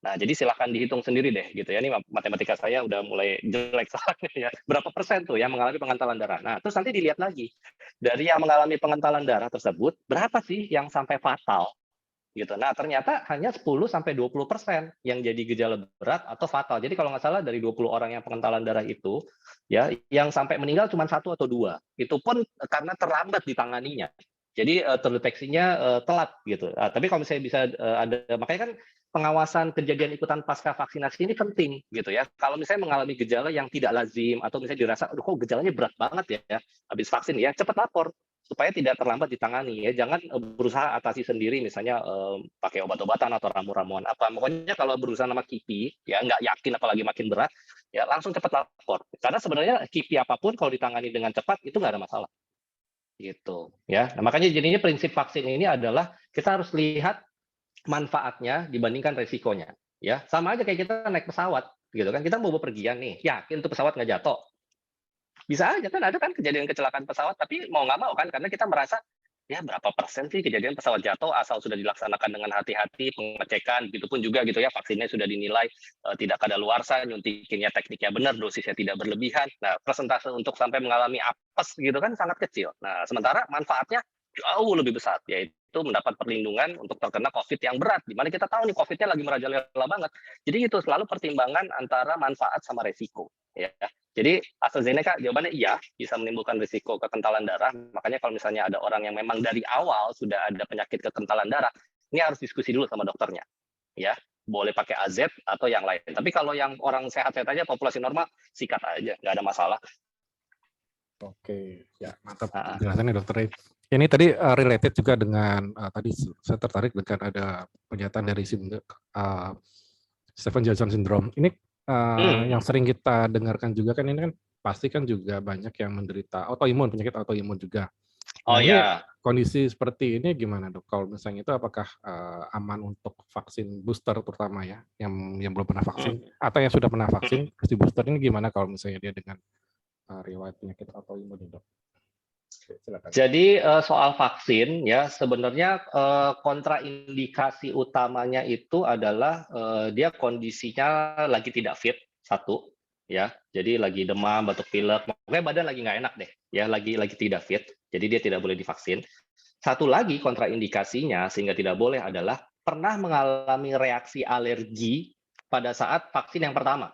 Nah, jadi silahkan dihitung sendiri deh gitu ya. Ini matematika saya udah mulai jelek soalnya ya. Berapa persen tuh yang mengalami pengentalan darah. Nah, terus nanti dilihat lagi. Dari yang mengalami pengentalan darah tersebut, berapa sih yang sampai fatal? Gitu. Nah, ternyata hanya 10-20% yang jadi gejala berat atau fatal. Jadi kalau nggak salah dari 20 orang yang pengentalan darah itu, ya, yang sampai meninggal cuma 1 atau 2. Itu pun karena terlambat ditanganinya. Jadi terdeteksinya telat gitu. Tapi kalau misalnya bisa ada, makanya kan pengawasan kejadian ikutan pasca vaksinasi ini penting gitu ya. Kalau misalnya mengalami gejala yang tidak lazim atau misalnya dirasa, aduh kok gejalanya berat banget ya, habis vaksin ya, cepat lapor supaya tidak terlambat ditangani ya. Jangan berusaha atasi sendiri misalnya pakai obat-obatan atau ramu-ramuan apa. Pokoknya kalau berusaha sama KIPI ya nggak yakin apalagi makin berat ya langsung cepat lapor. Karena sebenarnya KIPI apapun kalau ditangani dengan cepat itu nggak ada masalah gitu ya. Nah, makanya jadinya prinsip vaksin ini adalah kita harus lihat manfaatnya dibandingkan resikonya ya. Sama aja kayak kita naik pesawat gitu kan, kita mau bepergian nih, yakin tuh pesawat nggak jatuh, bisa aja kan, ada kan kejadian kecelakaan pesawat, tapi mau nggak mau kan karena kita merasa ya berapa persen sih kejadian pesawat jatuh asal sudah dilaksanakan dengan hati-hati pengecekan, begitupun juga gitu ya, vaksinnya sudah dinilai tidak kadaluarsa, nyuntikinnya tekniknya benar, dosisnya tidak berlebihan. Nah, persentase untuk sampai mengalami apes gitu kan sangat kecil. Nah, sementara manfaatnya jauh lebih besar, yaitu mendapat perlindungan untuk terkena COVID yang berat, di mana kita tahu nih COVID-nya lagi merajalela banget. Jadi itu selalu pertimbangan antara manfaat sama resiko. Ya. Jadi AstraZeneca jawabannya iya, bisa menimbulkan risiko kekentalan darah. Makanya kalau misalnya ada orang yang memang dari awal sudah ada penyakit kekentalan darah, ini harus diskusi dulu sama dokternya. Ya, boleh pakai AZ atau yang lain. Tapi kalau yang orang sehat-sehat aja, populasi normal, sikat aja, nggak ada masalah. Oke, ya mantap penjelasannya dokter. Ini tadi related juga dengan tadi saya tertarik dengan ada pernyataan dari Stephen Johnson syndrome. Ini yang sering kita dengarkan juga kan, ini kan pasti kan juga banyak yang menderita autoimun, penyakit autoimun juga. Oh ya. Kondisi seperti ini gimana dok? Kalau misalnya itu apakah aman untuk vaksin booster terutama ya, yang belum pernah vaksin atau yang sudah pernah vaksin, vaksin booster ini gimana kalau misalnya dia dengan riwayat penyakit autoimun dok? Silakan. Jadi soal vaksin ya sebenarnya kontraindikasi utamanya itu adalah dia kondisinya lagi tidak fit, satu ya, jadi lagi demam, batuk pilek, pokoknya badan lagi nggak enak deh ya, lagi tidak fit, jadi dia tidak boleh divaksin. Satu lagi kontraindikasinya sehingga tidak boleh adalah pernah mengalami reaksi alergi pada saat vaksin yang pertama.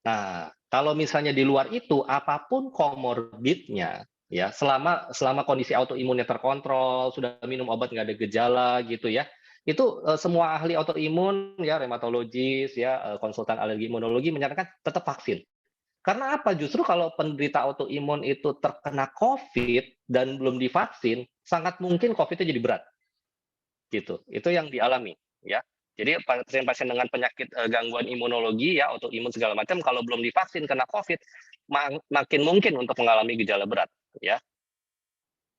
Nah, kalau misalnya di luar itu apapun komorbidnya ya, selama kondisi autoimunnya terkontrol, sudah minum obat nggak ada gejala gitu ya, itu semua ahli autoimun ya, reumatologis ya, konsultan alergi imunologi menyarankan tetap vaksin. Karena apa? Justru kalau penderita autoimun itu terkena COVID dan belum divaksin, sangat mungkin COVID-nya jadi berat. Gitu. Itu yang dialami ya. Jadi pasien-pasien dengan penyakit gangguan imunologi ya, autoimun segala macam, kalau belum divaksin kena COVID, makin mungkin untuk mengalami gejala berat ya.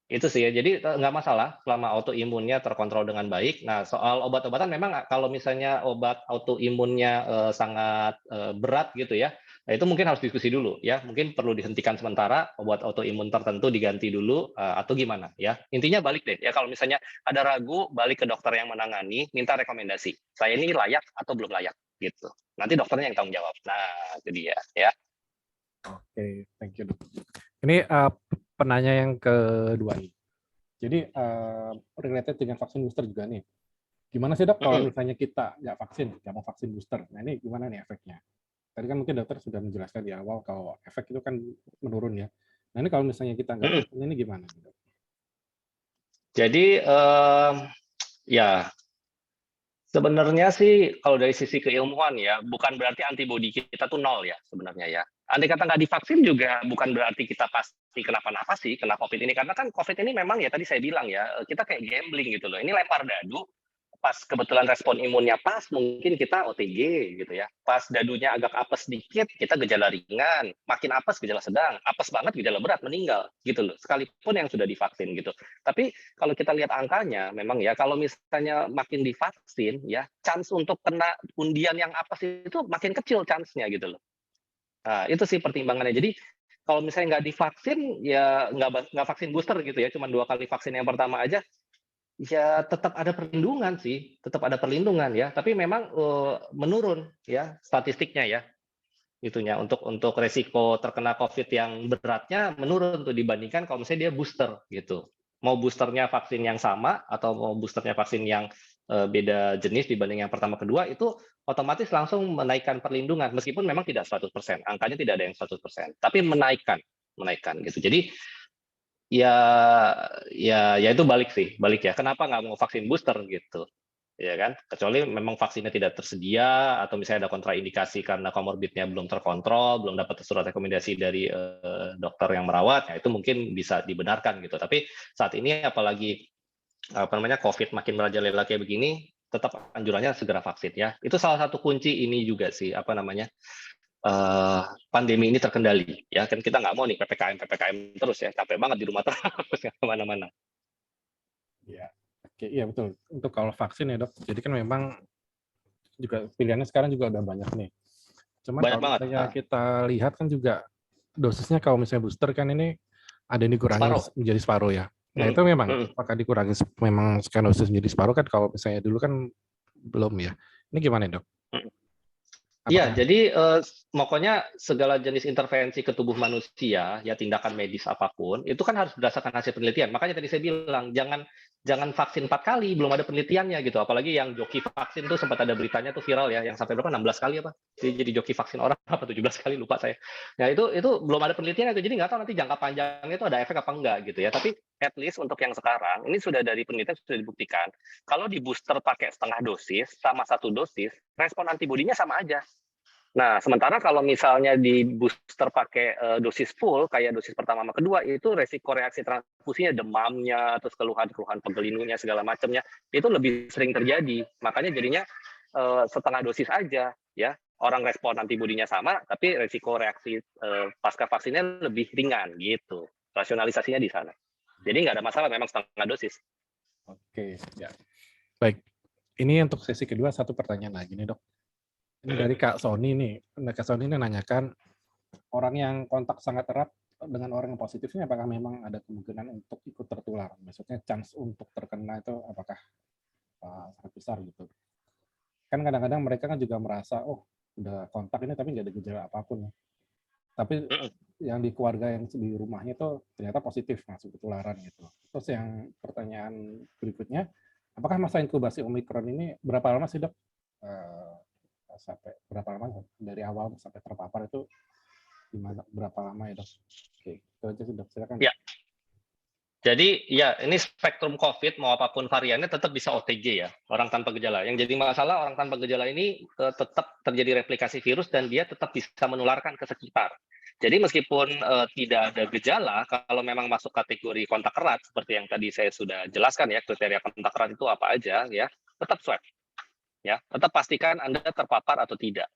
Itu sih ya, jadi nggak masalah selama autoimunnya terkontrol dengan baik. Nah, soal obat-obatan memang kalau misalnya obat autoimunnya sangat berat gitu ya, nah itu mungkin harus diskusi dulu ya, mungkin perlu dihentikan sementara, obat autoimun tertentu diganti dulu atau gimana ya. Intinya balik deh ya, kalau misalnya ada ragu, balik ke dokter yang menangani, minta rekomendasi. Saya ini layak atau belum layak gitu. Nanti dokternya yang tanggung jawab. Nah, itu dia ya. Oke, thank you dok. Ini penanya yang kedua nih. Jadi related dengan vaksin booster juga nih. Gimana sih dok kalau misalnya kita nggak mau vaksin booster? Nah ini gimana nih efeknya? Tadi kan mungkin dokter sudah menjelaskan di awal kalau efek itu kan menurun ya. Nah ini kalau misalnya kita nggak vaksin ini gimana? Dok? Jadi ya sebenarnya sih kalau dari sisi keilmuan ya, bukan berarti antibodi kita tuh nol ya sebenarnya ya. Andai kata nggak divaksin juga bukan berarti kita pasti kenapa-napa sih kena COVID ini. Karena kan COVID ini memang ya tadi saya bilang ya, kita kayak gambling gitu loh. Ini lempar dadu, pas kebetulan respon imunnya pas, mungkin kita OTG gitu ya. Pas dadunya agak apes dikit, kita gejala ringan. Makin apes, gejala sedang. Apes banget, gejala berat, meninggal gitu loh. Sekalipun yang sudah divaksin gitu. Tapi kalau kita lihat angkanya, memang ya kalau misalnya makin divaksin ya, chance untuk kena undian yang apes itu makin kecil chance-nya gitu loh. Nah, itu sih pertimbangannya. Jadi kalau misalnya nggak divaksin, ya nggak vaksin booster gitu ya, cuma 2 kali vaksin yang pertama aja, ya tetap ada perlindungan sih, tetap ada perlindungan ya. Tapi memang menurun ya statistiknya ya, itunya untuk resiko terkena COVID yang beratnya menurun tuh dibandingkan kalau misalnya dia booster gitu. Mau boosternya vaksin yang sama atau mau boosternya vaksin yang beda jenis dibanding yang pertama kedua, itu otomatis langsung menaikkan perlindungan meskipun memang tidak 100%, angkanya tidak ada yang 100%, tapi menaikkan gitu. Jadi ya itu balik ya. Kenapa nggak mau vaksin booster gitu? ya kan? Kecuali memang vaksinnya tidak tersedia atau misalnya ada kontraindikasi karena komorbidnya belum terkontrol, belum dapat surat rekomendasi dari dokter yang merawat, ya itu mungkin bisa dibenarkan gitu. Tapi saat ini apalagi COVID makin merajalela kayak begini, tetap anjurannya segera vaksin ya. Itu salah satu kunci ini juga sih pandemi ini terkendali ya. Kan kita nggak mau nih PPKM terus ya, capek banget di rumah terus ya kemana-mana. Ya, oke, iya betul. Untuk kalau vaksin ya dok, jadi kan memang juga pilihannya sekarang juga udah banyak nih. Cuma Banyak kalau banget. misalnya kita lihat kan juga dosisnya kalau misalnya booster kan ini ada yang dikurangi menjadi separuh ya. Nah itu memang apakah dikurangi memang sekarang dosis menjadi separuh kan kalau misalnya dulu kan belum ya. Ini gimana dok? Iya, jadi pokoknya segala jenis intervensi ke tubuh manusia, ya tindakan medis apapun, itu kan harus berdasarkan hasil penelitian. Makanya tadi saya bilang, jangan vaksin 4 kali, belum ada penelitiannya gitu. Apalagi yang joki vaksin tuh sempat ada beritanya tuh viral ya, yang sampai berapa, 16 kali apa? Jadi joki vaksin orang apa 17 kali, lupa saya. Nah itu belum ada penelitiannya tuh, jadi nggak tahu nanti jangka panjangnya itu ada efek apa enggak gitu ya. Tapi at least untuk yang sekarang, ini sudah dari penelitian sudah dibuktikan, kalau di booster pakai setengah dosis sama 1 dosis, respon antibodinya sama aja. Nah, sementara kalau misalnya di booster pakai dosis full, kayak dosis pertama sama kedua, itu resiko reaksi transfusinya, demamnya, terus keluhan-keluhan pegel lindungnya, segala macamnya, itu lebih sering terjadi. Makanya jadinya setengah dosis aja, ya. Orang respon antibodinya sama, tapi resiko reaksi pasca vaksinnya lebih ringan, gitu. Rasionalisasinya di sana. Jadi nggak ada masalah, memang setengah dosis. Oke, ya. Baik, ini untuk sesi kedua, satu pertanyaan lagi nih dok. Ini dari Kak Sony nih. Kak Sony ini nanyakan, orang yang kontak sangat erat dengan orang yang positif ini apakah memang ada kemungkinan untuk ikut tertular? Maksudnya chance untuk terkena itu apakah sangat besar gitu? Kan kadang-kadang mereka kan juga merasa, oh udah kontak ini tapi nggak ada gejala apapun ya. Tapi yang di keluarga yang di rumahnya itu ternyata positif masuk ketularan gitu. Terus yang pertanyaan berikutnya, apakah masa inkubasi Omikron ini berapa lama sih dok? Sampai berapa lama dari awal sampai terpapar itu gimana, berapa lama ya dok? Oke, itu aja sih dok, silakan. Ya. Jadi ya ini spektrum COVID mau apapun variannya tetap bisa OTG ya, orang tanpa gejala. Yang jadi masalah orang tanpa gejala ini tetap terjadi replikasi virus dan dia tetap bisa menularkan ke sekitar. Jadi meskipun tidak ada gejala, kalau memang masuk kategori kontak erat seperti yang tadi saya sudah jelaskan ya, kriteria kontak erat itu apa aja ya, tetap swab. Ya, tetap pastikan Anda terpapar atau tidak,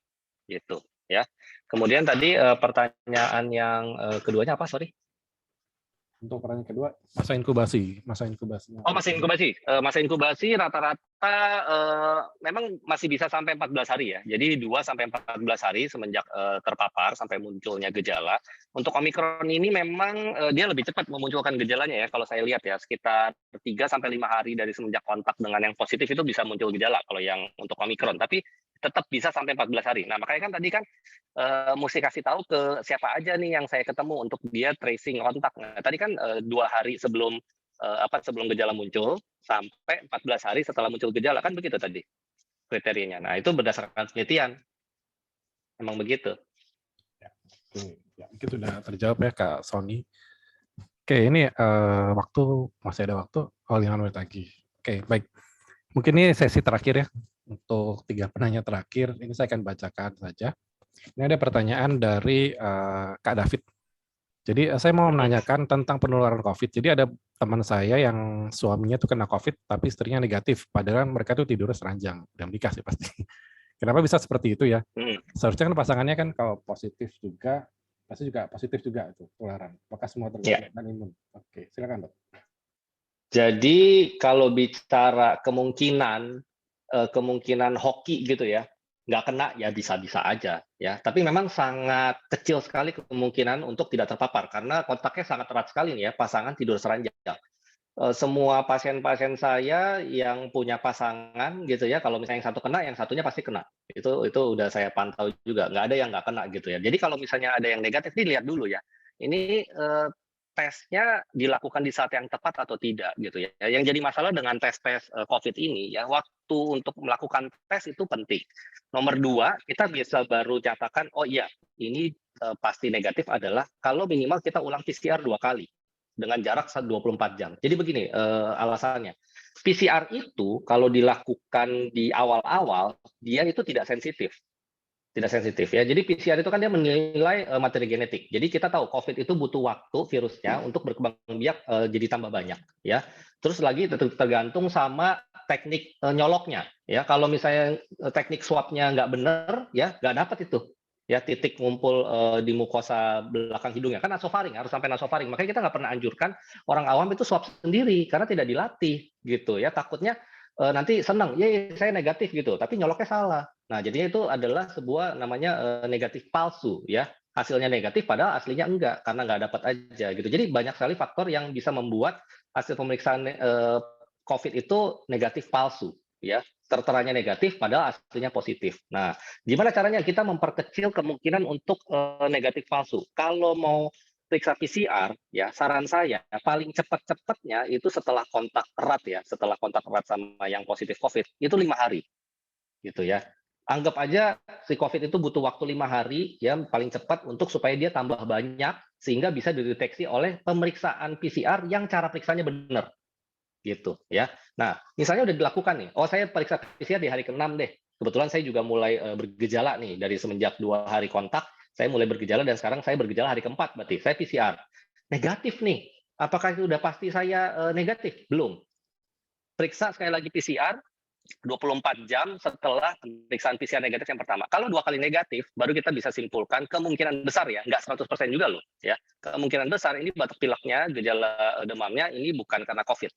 gitu ya. Kemudian tadi pertanyaan yang keduanya apa? Sorry. Untuk pertanyaan kedua, masa inkubasi. Oh, masa inkubasi. Masa inkubasi rata-rata memang masih bisa sampai 14 hari ya. Jadi 2 sampai 14 hari semenjak terpapar sampai munculnya gejala. Untuk Omikron ini memang dia lebih cepat memunculkan gejalanya ya. Kalau saya lihat ya, sekitar 3 sampai 5 hari dari semenjak kontak dengan yang positif itu bisa muncul gejala kalau yang untuk Omikron. Tapi tetap bisa sampai 14 hari. Nah, makanya kan tadi kan mesti kasih tahu ke siapa aja nih yang saya ketemu untuk dia tracing kontak. Nah, tadi kan 2 hari sebelum sebelum gejala muncul sampai 14 hari setelah muncul gejala, kan begitu tadi kriterianya. Nah, itu berdasarkan penelitian. Memang begitu. Ya, mungkin sudah terjawab ya Kak Sony. Oke, ini masih ada waktu 5 menit lagi. Oke, baik. Mungkin ini sesi terakhir ya. Untuk 3 penanya terakhir, ini saya akan bacakan saja. Ini ada pertanyaan dari Kak David. Jadi saya mau menanyakan tentang penularan COVID. Jadi ada teman saya yang suaminya tuh kena COVID, tapi istrinya negatif. Padahal mereka tuh tidurnya seranjang. Udah menikah sih pasti. Kenapa bisa seperti itu ya? Seharusnya kan pasangannya kan kalau positif juga, pasti juga positif juga itu penularan. Apakah semua tergantung dengan imun? Oke, silakan dok. Jadi kalau bicara kemungkinan hoki gitu ya, nggak kena ya bisa-bisa aja ya. Tapi memang sangat kecil sekali kemungkinan untuk tidak terpapar karena kontaknya sangat erat sekali nih ya, pasangan tidur seranjang. Semua pasien-pasien saya yang punya pasangan gitu ya, kalau misalnya yang satu kena, yang satunya pasti kena. Itu udah saya pantau juga, nggak ada yang nggak kena gitu ya. Jadi kalau misalnya ada yang negatif, dilihat dulu ya. Ini tesnya dilakukan di saat yang tepat atau tidak gitu ya. Yang jadi masalah dengan tes COVID ini ya, waktu untuk melakukan tes itu penting. Nomor 2, kita bisa baru nyatakan oh iya ini pasti negatif adalah kalau minimal kita ulang PCR 2 kali dengan jarak 24 jam. Jadi begini alasannya. PCR itu kalau dilakukan di awal-awal, dia itu tidak sensitif. Tidak sensitif ya. Jadi PCR itu kan dia menilai materi genetik. Jadi kita tahu COVID itu butuh waktu virusnya untuk berkembang biak jadi tambah banyak ya. Terus lagi tergantung sama teknik nyoloknya ya. Kalau misalnya teknik swabnya nggak benar ya nggak dapat itu ya titik ngumpul di mukosa belakang hidungnya kan nasofaring, harus sampai nasofaring. Makanya kita nggak pernah anjurkan orang awam itu swab sendiri karena tidak dilatih gitu ya. Takutnya nanti senang, ya saya negatif gitu, tapi nyoloknya salah. Nah, jadinya itu adalah sebuah namanya negatif palsu ya. Hasilnya negatif padahal aslinya enggak karena nggak dapat aja gitu. Jadi banyak sekali faktor yang bisa membuat hasil pemeriksaan COVID itu negatif palsu ya. Terteranya negatif padahal aslinya positif. Nah, gimana caranya kita memperkecil kemungkinan untuk negatif palsu? Kalau mau periksa PCR, ya saran saya paling cepat-cepatnya itu setelah kontak erat ya, setelah kontak erat sama yang positif COVID itu 5 hari, gitu ya. Anggap aja si COVID itu butuh waktu 5 hari ya paling cepat untuk supaya dia tambah banyak sehingga bisa dideteksi oleh pemeriksaan PCR yang cara periksanya benar, gitu ya. Nah, misalnya udah dilakukan nih, oh saya periksa PCR di hari ke-6 deh. Kebetulan saya juga mulai bergejala nih dari semenjak 2 hari kontak. Saya mulai bergejala dan sekarang saya bergejala hari ke-4 berarti saya PCR. Negatif nih. Apakah itu udah pasti saya negatif? Belum. Periksa sekali lagi PCR 24 jam setelah pemeriksaan PCR negatif yang pertama. Kalau 2 kali negatif, baru kita bisa simpulkan kemungkinan besar ya, nggak 100% juga loh ya. Kemungkinan besar ini batuk pileknya, gejala demamnya ini bukan karena COVID.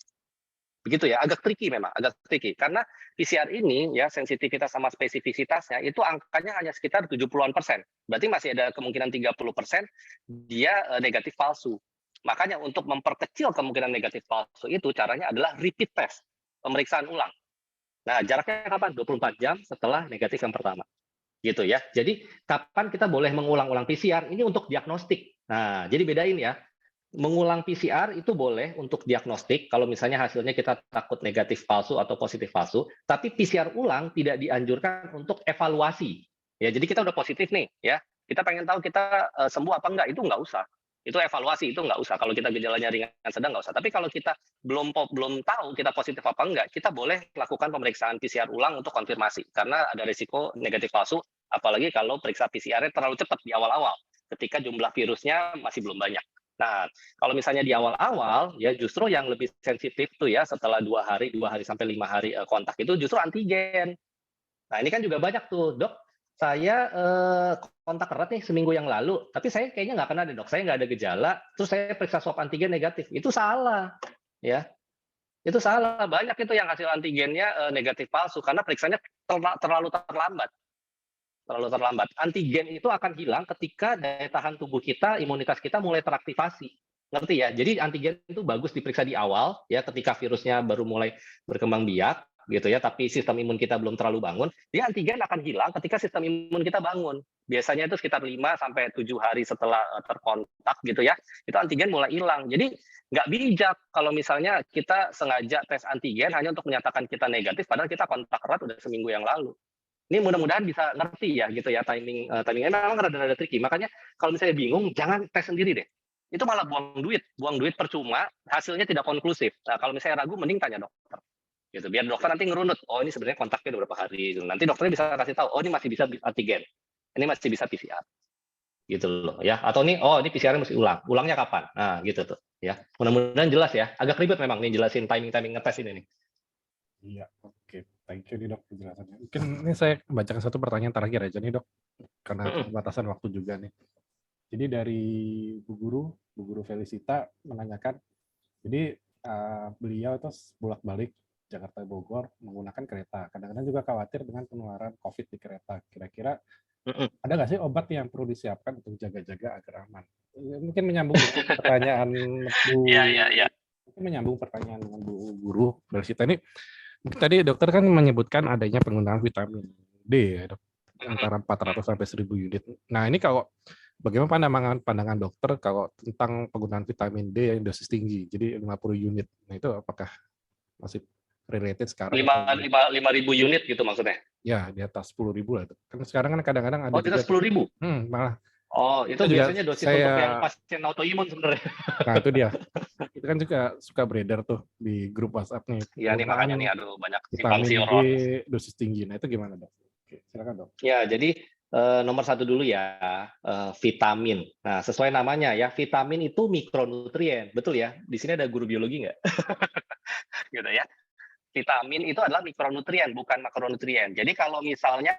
Begitu ya, agak tricky memang, agak tricky. Karena PCR ini ya sensitivitas sama spesifisitasnya itu angkanya hanya sekitar 70-an%. Berarti masih ada kemungkinan 30% dia negatif palsu. Makanya untuk memperkecil kemungkinan negatif palsu itu caranya adalah repeat test, pemeriksaan ulang. Nah, jaraknya kapan? 24 jam setelah negatif yang pertama. Gitu ya. Jadi kapan kita boleh mengulang-ulang PCR ini untuk diagnostik. Nah, jadi bedain ya. Mengulang PCR itu boleh untuk diagnostik kalau misalnya hasilnya kita takut negatif palsu atau positif palsu, tapi PCR ulang tidak dianjurkan untuk evaluasi. Ya, jadi kita udah positif nih, ya. Kita pengen tahu kita sembuh apa enggak, itu enggak usah. Itu evaluasi, itu enggak usah. Kalau kita gejalanya ringan sedang enggak usah. Tapi kalau kita belum tahu kita positif apa enggak, kita boleh lakukan pemeriksaan PCR ulang untuk konfirmasi karena ada risiko negatif palsu, apalagi kalau periksa PCR-nya terlalu cepat di awal-awal ketika jumlah virusnya masih belum banyak. Nah, kalau misalnya di awal-awal, ya justru yang lebih sensitif tuh ya setelah 2 hari sampai 5 hari kontak itu justru antigen. Nah, ini kan juga banyak tuh, dok, saya kontak erat nih seminggu yang lalu, tapi saya kayaknya nggak kena deh dok, saya nggak ada gejala, terus saya periksa swab antigen negatif. Itu salah, ya. Itu salah, banyak itu yang hasil antigennya negatif palsu, karena periksanya terlalu terlambat. Terlalu terlambat. Antigen itu akan hilang ketika daya tahan tubuh kita, imunitas kita mulai teraktivasi. Ngerti ya? Jadi antigen itu bagus diperiksa di awal, ya ketika virusnya baru mulai berkembang biak, gitu ya. Tapi sistem imun kita belum terlalu bangun. Jadi antigen akan hilang ketika sistem imun kita bangun. Biasanya itu sekitar 5 sampai 7 hari setelah terkontak, gitu ya. Itu antigen mulai hilang. Jadi nggak bijak kalau misalnya kita sengaja tes antigen hanya untuk menyatakan kita negatif, padahal kita kontak erat udah seminggu yang lalu. Ini mudah-mudahan bisa ngerti ya gitu ya timingnya memang rada-rada tricky. Makanya kalau misalnya bingung jangan tes sendiri deh. Itu malah buang duit percuma, hasilnya tidak konklusif. Nah, kalau misalnya ragu mending tanya dokter. Gitu biar dokter nanti ngerunut, oh ini sebenarnya kontaknya udah berapa hari gitu. Nanti dokternya bisa kasih tahu, oh ini masih bisa antigen. Ini masih bisa PCR. Gitu loh ya. Atau nih oh ini PCR-nya mesti ulang. Ulangnya kapan? Nah, gitu tuh ya. Mudah-mudahan jelas ya. Agak ribet memang nih jelasin timing ngetes ini nih. Iya, oke. Thank you nih dok penjelasannya. Mungkin ini saya bacakan satu pertanyaan terakhir aja nih dok, karena keterbatasan waktu juga nih. Jadi dari Bu Guru Felicita menanyakan, jadi beliau itu bolak-balik Jakarta Bogor menggunakan kereta. Kadang-kadang juga khawatir dengan penularan COVID di kereta. Kira-kira ada nggak sih obat yang perlu disiapkan untuk jaga-jaga agar aman? Mungkin menyambung pertanyaan Bu. Mungkin menyambung pertanyaan dengan Bu Guru Felicita ini. Tadi dokter kan menyebutkan adanya penggunaan vitamin D ya dok, antara 400 sampai 1000 unit. Nah ini kalau bagaimana pandangan dokter kalau tentang penggunaan vitamin D yang dosis tinggi, jadi 50 unit. Nah itu apakah masih related sekarang? 5.000 unit gitu maksudnya? Ya di atas 10.000 lah. Kan sekarang kan kadang-kadang ada. Oh di atas 10.000? Malah Oh, itu Itu juga biasanya dosis saya, untuk yang pasien autoimun sebenarnya. nah itu dia. Itu kan juga suka beredar tuh di grup WhatsApp nih. Iya nih, makanya nih, Penggunaan aduh, banyak simpang vitamin siur D hoax. dosis tinggi. Nah itu gimana dok? Oke, silakan dok. Ya, jadi nomor satu dulu ya, vitamin. Nah, sesuai namanya ya, vitamin itu mikronutrien. Betul ya? Di sini ada guru biologi nggak? Gitu ya. Vitamin itu adalah mikronutrien, bukan makronutrien. Jadi kalau misalnya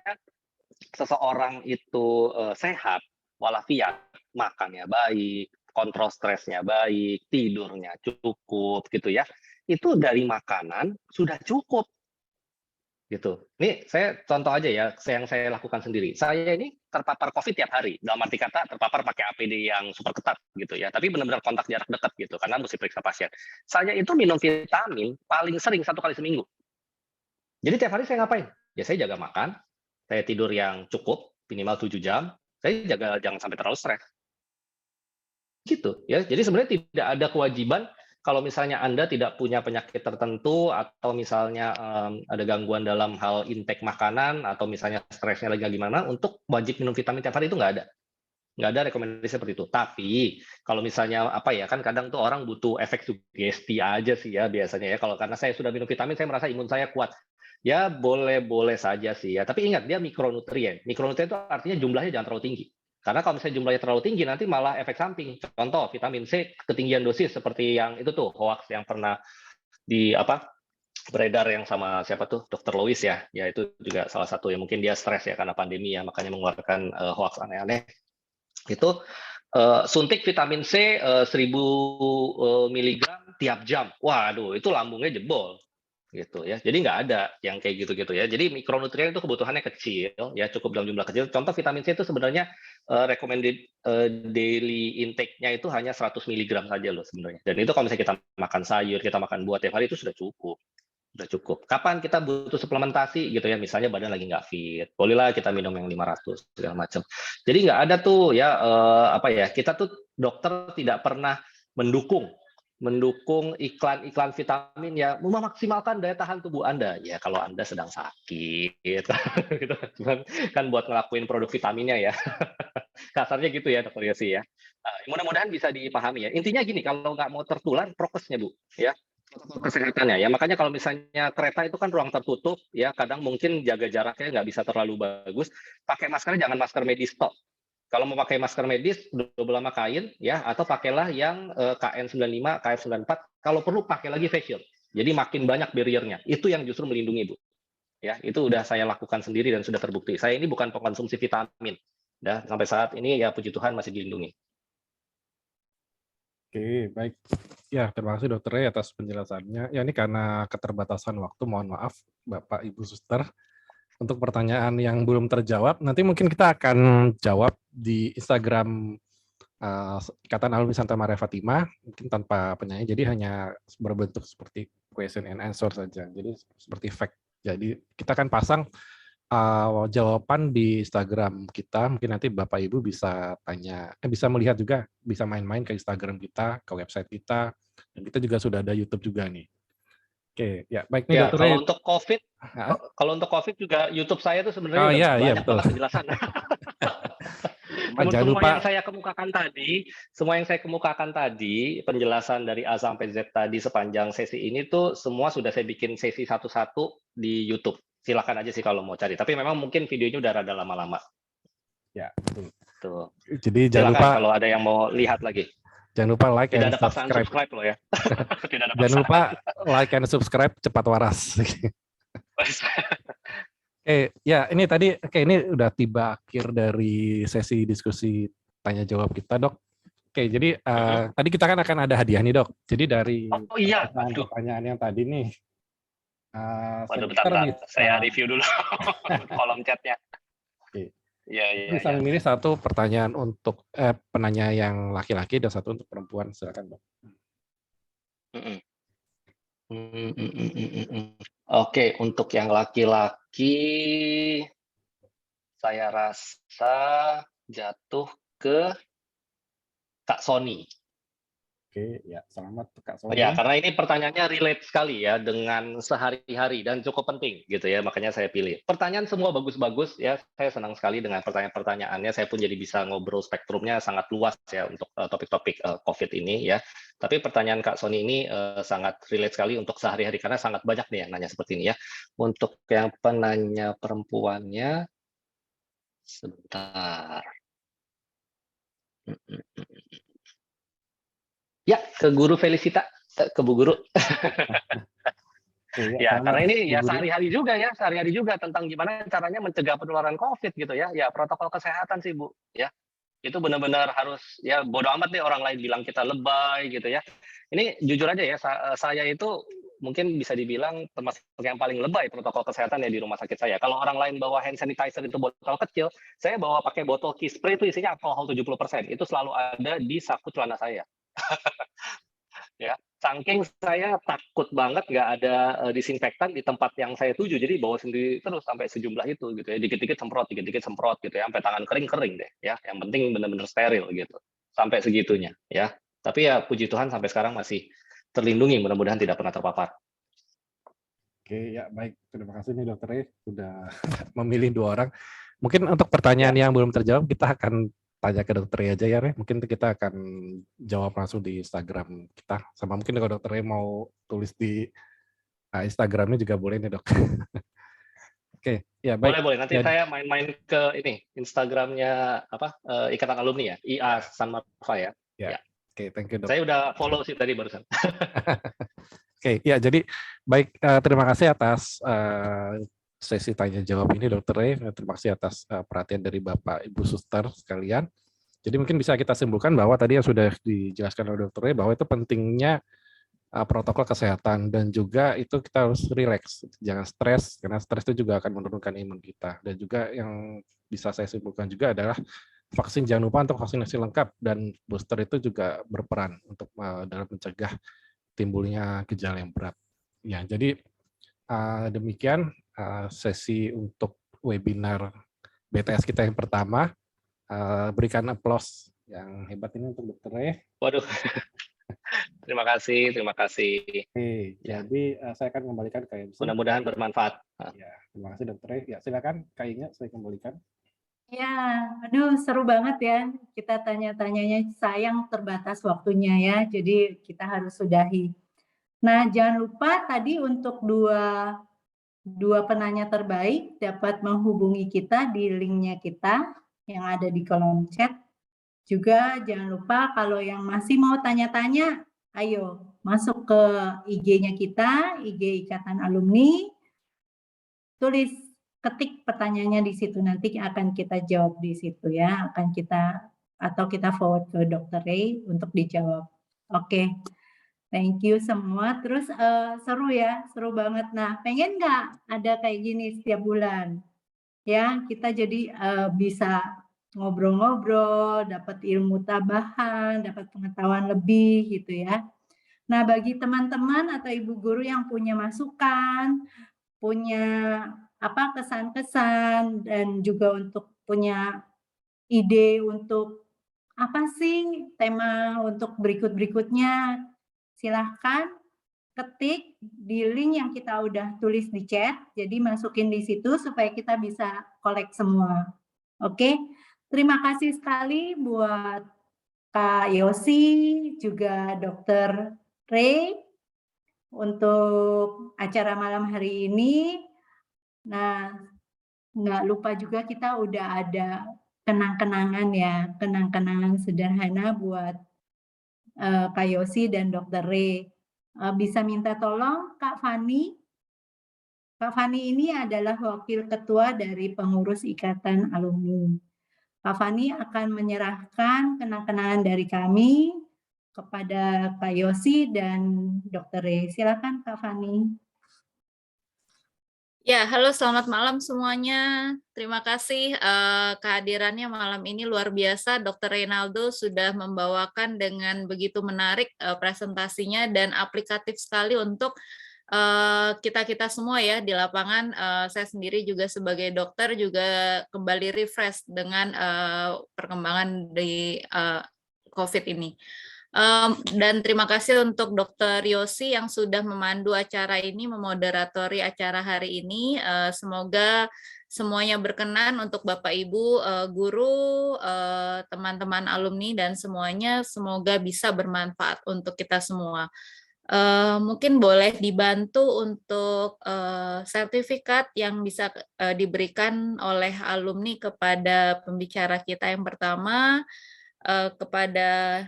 seseorang itu sehat, walafiat, makannya baik, kontrol stresnya baik, tidurnya cukup, gitu ya, itu dari makanan sudah cukup. Gitu. Ini saya contoh aja ya, yang saya lakukan sendiri. Saya ini terpapar COVID tiap hari. Dalam arti kata terpapar pakai APD yang super ketat gitu ya. Tapi benar-benar kontak jarak dekat gitu karena mesti periksa pasien. Saya itu minum vitamin paling sering 1 kali seminggu. Jadi tiap hari saya ngapain? Ya saya jaga makan, saya tidur yang cukup minimal 7 jam. Saya jaga jangan sampai terlalu stres. Gitu ya. Jadi sebenarnya tidak ada kewajiban kalau misalnya Anda tidak punya penyakit tertentu atau misalnya ada gangguan dalam hal intake makanan atau misalnya stresnya lagi gimana untuk wajib minum vitamin tiap hari itu nggak ada rekomendasi seperti itu. Tapi kalau misalnya apa ya kan kadang tuh orang butuh efek sugesti aja sih ya biasanya ya. Kalau karena saya sudah minum vitamin saya merasa imun saya kuat. Ya boleh-boleh saja sih ya. Tapi ingat dia mikronutrien. Mikronutrien itu artinya jumlahnya jangan terlalu tinggi. Karena kalau misalnya jumlahnya terlalu tinggi, nanti malah efek samping. Contoh, vitamin C, ketinggian dosis seperti yang itu tuh, hoax yang pernah beredar yang sama siapa tuh, Dr. Lois ya. Ya itu juga salah satu ya, mungkin dia stres ya karena pandemi ya, makanya mengeluarkan hoax aneh-aneh. Itu suntik vitamin C 1000 miligram tiap jam. Waduh, itu lambungnya jebol. Gitu ya. Jadi nggak ada yang kayak gitu-gitu ya. Jadi mikronutrien itu kebutuhannya kecil ya, cukup dalam jumlah kecil. Contoh vitamin C itu sebenarnya recommended daily intake-nya itu hanya 100 mg saja loh sebenarnya. Dan itu kalau misalnya kita makan sayur, kita makan buah tiap hari itu sudah cukup. Sudah cukup. Kapan kita butuh suplementasi gitu ya, misalnya badan lagi nggak fit, bolehlah kita minum yang 500 segala macam. Jadi nggak ada tuh ya apa ya, kita tuh dokter tidak pernah mendukung iklan-iklan vitamin ya memaksimalkan daya tahan tubuh Anda. Ya kalau Anda sedang sakit gitu. Kan buat ngelakuin produk vitaminnya ya. Kasarnya gitu ya Dr. Yosi ya. Mudah-mudahan bisa dipahami ya. Intinya gini, kalau nggak mau tertular prokesnya Bu ya. Protokol kesehatannya ya. Makanya kalau misalnya kereta itu kan ruang tertutup ya, kadang mungkin jaga jaraknya nggak bisa terlalu bagus. Pakai maskernya jangan masker medis tok. Kalau mau pakai masker medis, double sama kain, ya, atau pakailah yang KN95, KF94. Kalau perlu pakai lagi face shield. Jadi makin banyak barrier-nya. Itu yang justru melindungi, Bu. Ya, itu udah saya lakukan sendiri dan sudah terbukti. Saya ini bukan pengkonsumsi vitamin. Ya, sampai saat ini ya puji Tuhan masih dilindungi. Oke, baik. Ya, terima kasih dokter Ray atas penjelasannya. Ya, ini karena keterbatasan waktu, mohon maaf Bapak Ibu Suster. Untuk pertanyaan yang belum terjawab, nanti mungkin kita akan jawab di Instagram Ikatan Alumni Santa Maria Fatima, mungkin tanpa penyanyi, jadi hanya berbentuk seperti question and answer saja, jadi seperti fact. Jadi kita akan pasang jawaban di Instagram kita, mungkin nanti Bapak Ibu bisa tanya, bisa melihat juga, bisa main-main ke Instagram kita, ke website kita, dan kita juga sudah ada YouTube juga nih. Oke, ya baik nih ya, dokter. Kalau untuk COVID juga YouTube saya tuh sebenarnya udah banyak banget penjelasan. Semua yang saya kemukakan tadi, penjelasan dari A sampai Z tadi sepanjang sesi ini tuh semua sudah saya bikin sesi satu-satu di YouTube. Silakan aja sih kalau mau cari. Tapi memang mungkin videonya udah rada lama-lama. Ya, betul. Tuh. Jadi silakan jangan lupa kalau ada yang mau lihat lagi. Jangan lupa like Tidak and ada paksaan subscribe loh ya. Jangan lupa like and subscribe cepat waras. Ya ini tadi, ini udah tiba akhir dari sesi diskusi tanya jawab kita dok. Jadi tadi kita kan akan ada hadiah nih dok. Jadi dari pertanyaan yang tadi nih. Bentar. Saya review dulu kolom chatnya. Bisa memilih satu pertanyaan untuk penanya yang laki-laki dan satu untuk perempuan. Silakan dok. Oke, untuk yang laki-laki saya rasa jatuh ke Kak Sony. Oke, ya selamat Kak Oh ya, Sony. karena ini pertanyaannya relate sekali ya dengan sehari-hari dan cukup penting gitu ya, makanya saya pilih. Pertanyaan semua bagus-bagus ya, saya senang sekali dengan pertanyaan-pertanyaannya, saya pun jadi bisa ngobrol spektrumnya sangat luas ya untuk topik-topik COVID ini ya. Tapi pertanyaan Kak Sony ini sangat relate sekali untuk sehari-hari, karena sangat banyak nih yang nanya seperti ini ya. Untuk yang penanya perempuannya, sebentar. Ya, ke Guru Felicita, ke Bu Guru. Oke, Ya, selamat, karena ini Bu ya Guru. sehari-hari juga tentang gimana caranya mencegah penularan COVID gitu ya. Ya, protokol kesehatan sih, Bu, ya. Itu benar-benar harus, ya bodo amat deh orang lain bilang kita lebay gitu ya. Ini jujur aja ya, saya itu mungkin bisa dibilang termasuk yang paling lebay protokol kesehatan ya di rumah sakit saya. Kalau orang lain bawa hand sanitizer itu botol kecil, saya bawa pakai botol key spray itu isinya alkohol 70%. Itu selalu ada di saku celana saya. Ya, saking saya takut banget nggak ada disinfektan di tempat yang saya tuju, jadi bawa sendiri terus sampai sejumlah itu gitu ya, dikit-dikit semprot gitu ya, sampai tangan kering deh ya, yang penting benar-benar steril gitu, sampai segitunya ya. Tapi ya puji Tuhan sampai sekarang masih terlindungi, mudah-mudahan tidak pernah terpapar. Oke, ya baik. Terima kasih nih Dokter sudah memilih 2 orang. Mungkin untuk pertanyaan yang belum terjawab kita akan tanya ke Dokter aja ya, Re. Mungkin kita akan jawab langsung di Instagram kita. Sama mungkin kalau Dokter mau tulis di Instagramnya juga boleh nih Dok. Oke, ya baik. Boleh, nanti saya main-main ke ini Instagramnya apa Ikatan Alumni ya, IA San Marfa ya. Ya. Oke, thank you Dok. Saya udah follow sih tadi barusan. Oke, ya jadi baik, terima kasih atas sesi tanya jawab ini Dokter Ray. Terima kasih atas perhatian dari Bapak Ibu Suster sekalian. Jadi mungkin bisa kita simpulkan bahwa tadi yang sudah dijelaskan oleh Dokter Ray bahwa itu pentingnya protokol kesehatan, dan juga itu kita harus rileks, jangan stres, karena stres itu juga akan menurunkan imun kita. Dan juga yang bisa saya simpulkan juga adalah vaksin, jangan lupa untuk vaksinasi lengkap, dan booster itu juga berperan untuk dalam mencegah timbulnya gejala yang berat. Ya, jadi demikian sesi untuk webinar BTS kita yang pertama. Berikan aplaus yang hebat ini untuk Dokter Ray. Waduh. Terima kasih. Oke, Ya. jadi saya akan kembalikan ke MC. Mudah-mudahan bermanfaat. Ya, terima kasih Dokter Ray. Ya, silakan Kak Inge, saya kembalikan. Ya, aduh seru banget ya. Kita tanya-tanyanya, sayang terbatas waktunya ya. Jadi kita harus sudahi. Nah, jangan lupa tadi untuk dua penanya terbaik dapat menghubungi kita di linknya kita yang ada di kolom chat. Juga jangan lupa kalau yang masih mau tanya-tanya, ayo masuk ke IG-nya kita, IG Ikatan Alumni, tulis, ketik pertanyaannya di situ, nanti akan kita jawab di situ ya, atau kita forward ke Dr. Ray untuk dijawab. Oke. Thank you semua. Terus seru ya, seru banget. Nah, pengen nggak ada kayak gini setiap bulan? Ya, kita jadi bisa ngobrol-ngobrol, dapat ilmu tambahan, dapat pengetahuan lebih gitu ya. Nah, bagi teman-teman atau ibu guru yang punya masukan, punya kesan-kesan, dan juga untuk punya ide untuk apa sih tema untuk berikut-berikutnya, silahkan ketik di link yang kita udah tulis di chat, jadi masukin di situ supaya kita bisa collect semua. Oke, terima kasih sekali buat Kak Yosi, juga Dr. Ray untuk acara malam hari ini. Nah, nggak lupa juga kita udah ada kenang-kenangan ya, kenang-kenangan sederhana buat Kak Yosi dan Dr. Ray. Bisa minta tolong Kak Fani. Kak Fani ini adalah wakil ketua dari pengurus Ikatan Alumni. Kak Fani akan menyerahkan kenang-kenangan dari kami kepada Kak Yosi dan Dr. Ray. Silakan Kak Fani. Ya, halo selamat malam semuanya. Terima kasih kehadirannya malam ini luar biasa. Dr. Reynaldo sudah membawakan dengan begitu menarik presentasinya dan aplikatif sekali untuk kita-kita semua ya di lapangan. Saya sendiri juga sebagai dokter juga kembali refresh dengan perkembangan di COVID ini. Dan terima kasih untuk Dr. Yosi yang sudah memandu acara ini, memoderatori acara hari ini. Semoga semuanya berkenan untuk Bapak Ibu, guru, teman-teman alumni, dan semuanya semoga bisa bermanfaat untuk kita semua. Mungkin boleh dibantu untuk sertifikat yang bisa diberikan oleh alumni kepada pembicara kita yang pertama, kepada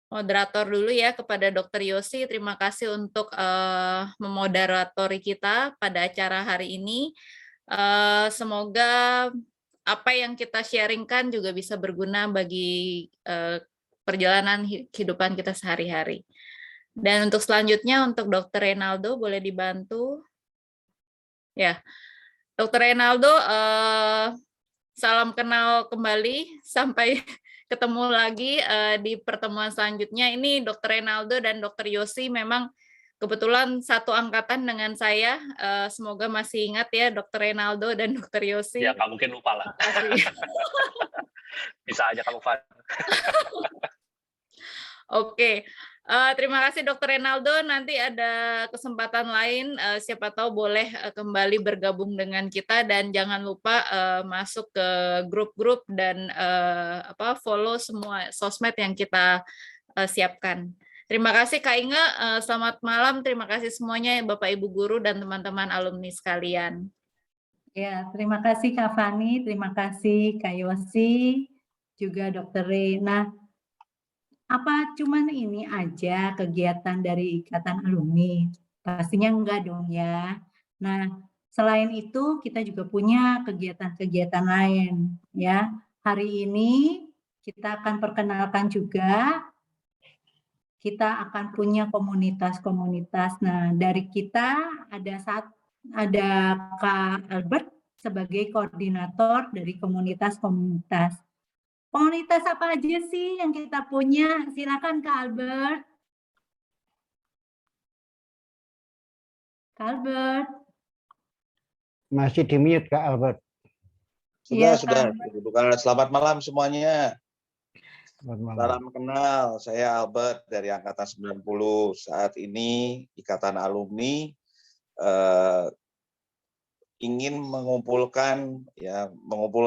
moderator dulu ya, kepada Dr. Yosi. Terima kasih untuk memoderatori kita pada acara hari ini. Semoga apa yang kita sharingkan juga bisa berguna bagi perjalanan kehidupan kita sehari-hari. Dan untuk selanjutnya, untuk Dr. Reynaldo, boleh dibantu? Ya, Dr. Reynaldo, salam kenal kembali, sampai ketemu lagi di pertemuan selanjutnya. Ini Dr. Reynaldo dan Dr. Yosi memang kebetulan satu angkatan dengan saya. Semoga masih ingat ya Dr. Reynaldo dan Dr. Yosi. Ya, nggak mungkin lupa lah. Bisa aja kamu, Van. Oke. Terima kasih Dr. Reynaldo, nanti ada kesempatan lain, siapa tahu boleh kembali bergabung dengan kita, dan jangan lupa masuk ke grup-grup dan follow semua sosmed yang kita siapkan. Terima kasih Kak Inge, selamat malam, terima kasih semuanya Bapak Ibu Guru dan teman-teman alumni sekalian. Ya, terima kasih Kak Fani, terima kasih Kak Yosi, juga Dr. Rena. Apa cuman ini aja kegiatan dari Ikatan Alumni? Pastinya enggak dong ya. Nah, selain itu kita juga punya kegiatan-kegiatan lain ya. Hari ini kita akan perkenalkan juga, kita akan punya komunitas-komunitas. Nah, dari kita ada Kak Albert sebagai koordinator dari komunitas-komunitas. Komunitas apa aja sih yang kita punya? Silakan Kak Albert. Kak Albert. Masih di mute Kak Albert. Iya, Sudah. Selamat malam semuanya. Selamat malam. Salam kenal, saya Albert dari Angkatan 90. Saat ini Ikatan Alumni ingin mengumpulkan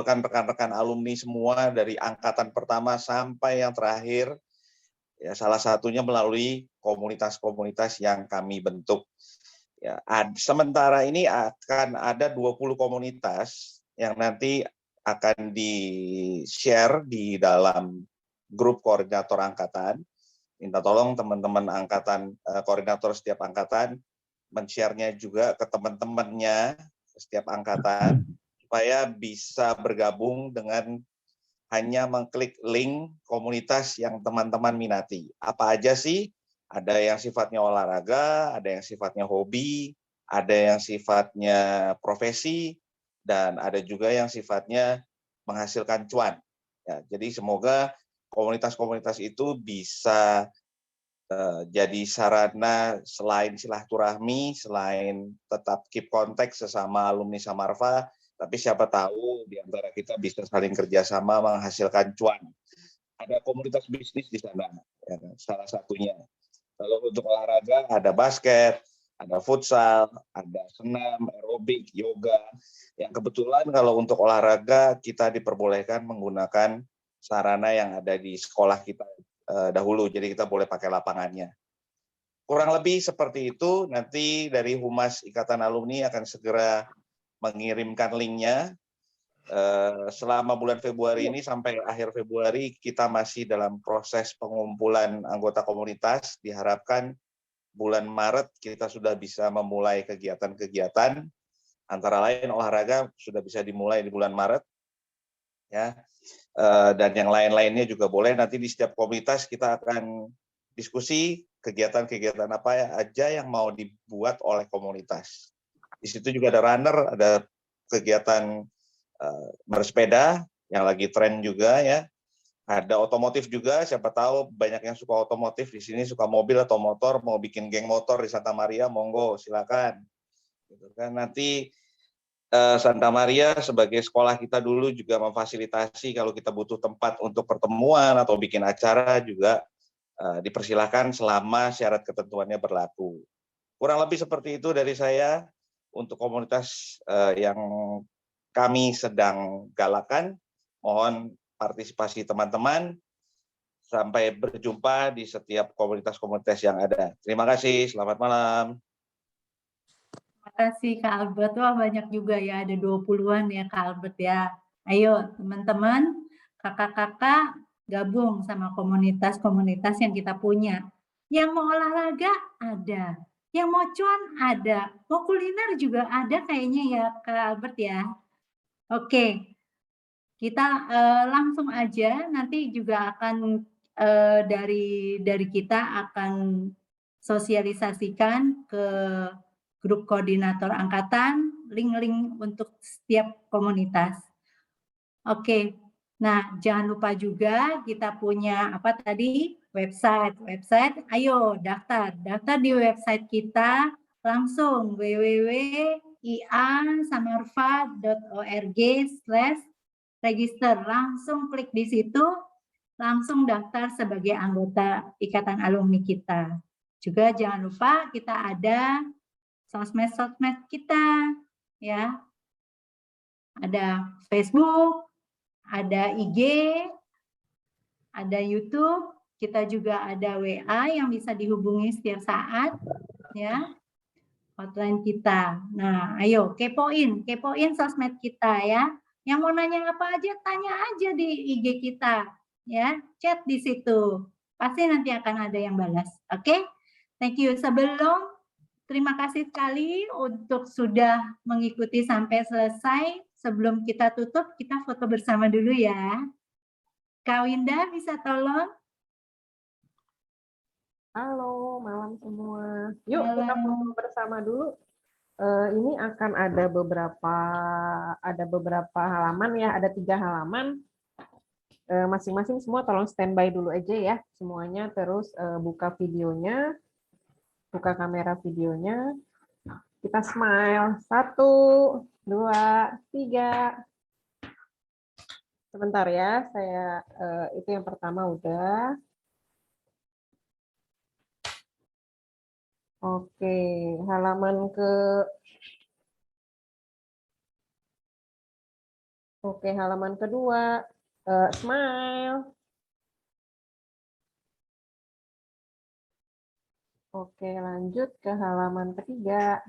rekan-rekan alumni semua dari angkatan pertama sampai yang terakhir, ya salah satunya melalui komunitas-komunitas yang kami bentuk. Ya, sementara ini akan ada 20 komunitas yang nanti akan di-share di dalam grup koordinator angkatan. Minta tolong teman-teman angkatan, koordinator setiap angkatan men-share-nya juga ke teman-temannya setiap angkatan, supaya bisa bergabung dengan hanya mengklik link komunitas yang teman-teman minati. Apa aja sih? Ada yang sifatnya olahraga, ada yang sifatnya hobi, ada yang sifatnya profesi, dan ada juga yang sifatnya menghasilkan cuan. Ya, jadi semoga komunitas-komunitas itu bisa jadi sarana selain silaturahmi, selain tetap keep kontak sesama alumni Samarfa, tapi siapa tahu di antara kita bisa saling kerjasama menghasilkan cuan. Ada komunitas bisnis di sana, ya, salah satunya. Kalau untuk olahraga ada basket, ada futsal, ada senam, aerobik, yoga. Yang kebetulan kalau untuk olahraga kita diperbolehkan menggunakan sarana yang ada di sekolah kita dahulu, jadi kita boleh pakai lapangannya. Kurang lebih seperti itu, nanti dari Humas Ikatan Alumni akan segera mengirimkan linknya. Selama bulan Februari ini sampai akhir Februari kita masih dalam proses pengumpulan anggota komunitas. Diharapkan bulan Maret kita sudah bisa memulai kegiatan-kegiatan, antara lain olahraga sudah bisa dimulai di bulan Maret, ya. Dan yang lain-lainnya juga boleh. Nanti di setiap komunitas kita akan diskusi kegiatan-kegiatan apa aja yang mau dibuat oleh komunitas. Di situ juga ada runner, ada kegiatan bersepeda yang lagi tren juga, ya. Ada otomotif juga, siapa tahu banyak yang suka otomotif di sini, suka mobil atau motor, mau bikin geng motor di Santa Maria, monggo silakan. Gitu kan. Nanti Santa Maria sebagai sekolah kita dulu juga memfasilitasi kalau kita butuh tempat untuk pertemuan atau bikin acara juga dipersilahkan selama syarat ketentuannya berlaku. Kurang lebih seperti itu dari saya untuk komunitas yang kami sedang galakan. Mohon partisipasi teman-teman. Sampai berjumpa di setiap komunitas-komunitas yang ada. Terima kasih, selamat malam. Terima kasih Kak Albert. Wah, banyak juga ya, ada 20-an ya Kak Albert ya. Ayo teman-teman, kakak-kakak gabung sama komunitas-komunitas yang kita punya. Yang mau olahraga ada, yang mau cuan ada, mau kuliner juga ada kayaknya ya Kak Albert ya. Oke, kita langsung aja, nanti juga akan dari kita akan sosialisasikan ke grup koordinator angkatan, link-link untuk setiap komunitas. Oke, nah jangan lupa juga kita punya apa tadi, website. Ayo daftar di website kita langsung www.ia.samarfa.org/register, langsung klik di situ, langsung daftar sebagai anggota Ikatan Alumni kita. Juga jangan lupa kita ada sosmed kita, ya. Ada Facebook, ada IG, ada YouTube, kita juga ada WA yang bisa dihubungi setiap saat, ya. Hotline kita. Nah, ayo kepoin sosmed kita ya. Yang mau nanya apa aja, tanya aja di IG kita. Ya, chat di situ. Pasti nanti akan ada yang balas. Oke? Thank you. Terima kasih sekali untuk sudah mengikuti sampai selesai. Sebelum kita tutup, kita foto bersama dulu ya. Kak Winda bisa tolong? Halo, malam semua. Yuk kita Malam. foto bersama dulu. Ini akan ada beberapa halaman ya, ada 3 halaman. Masing-masing semua tolong standby dulu aja ya semuanya, terus buka videonya, buka kamera videonya, kita smile, 1, 2, 3. Sebentar ya, saya itu yang pertama udah. Oke, halaman halaman kedua. Smile. Oke, lanjut ke halaman ketiga.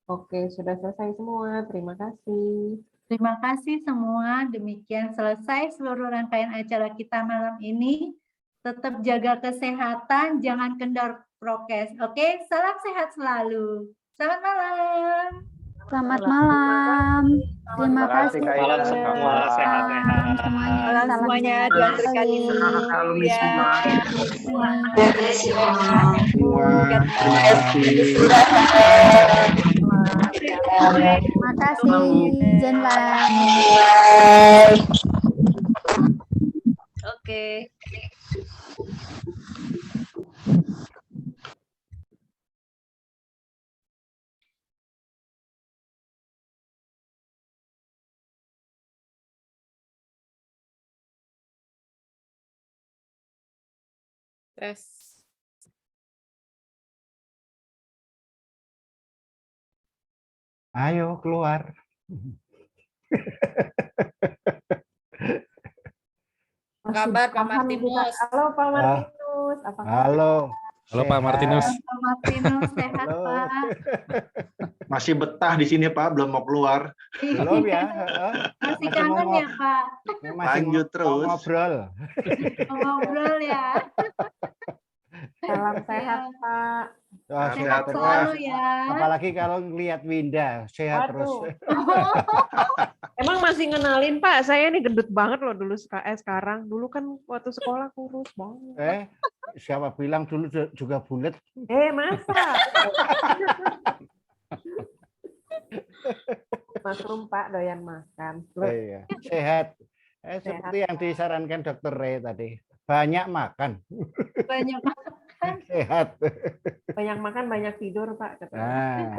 Oke, sudah selesai semua. Terima kasih. Terima kasih semua. Demikian selesai seluruh rangkaian acara kita malam ini. Tetap jaga kesehatan, jangan kendor prokes. Oke, salam sehat selalu. Selamat malam. Selamat malam. Terima kasih. Malam semua, sehat-sehat. Semuanya. Malam semuanya, diantarkan ini. Terima kasih, Jenlan. Oke. Tes. Ayo keluar. Kabar Pak Martinus. Halo Pak Martinus. Apa kabar? Halo. Halo Pak Martinus. Pak Martinus, sehat Halo. Pak. Masih betah di sini Pak, belum mau keluar. Belum ya? Masih kangen ya Pak? Lanjut terus. Ngobrol. Ngobrol ya. Salam sehat Pak. Wah, Sehat terus. selalu ya. Apalagi kalau ngelihat Winda, sehat terus. Waduh. Emang masih ngenalin Pak, saya ini gendut banget loh dulu sekarang. Dulu kan waktu sekolah kurus banget. Siapa bilang dulu juga bulat? Masa? Mushroom Pak, doyan makan. Iya. Sehat. Seperti yang disarankan Dr. Ray tadi. Banyak makan. Banyak makan. Sehat. Banyak makan, banyak tidur Pak. Nah.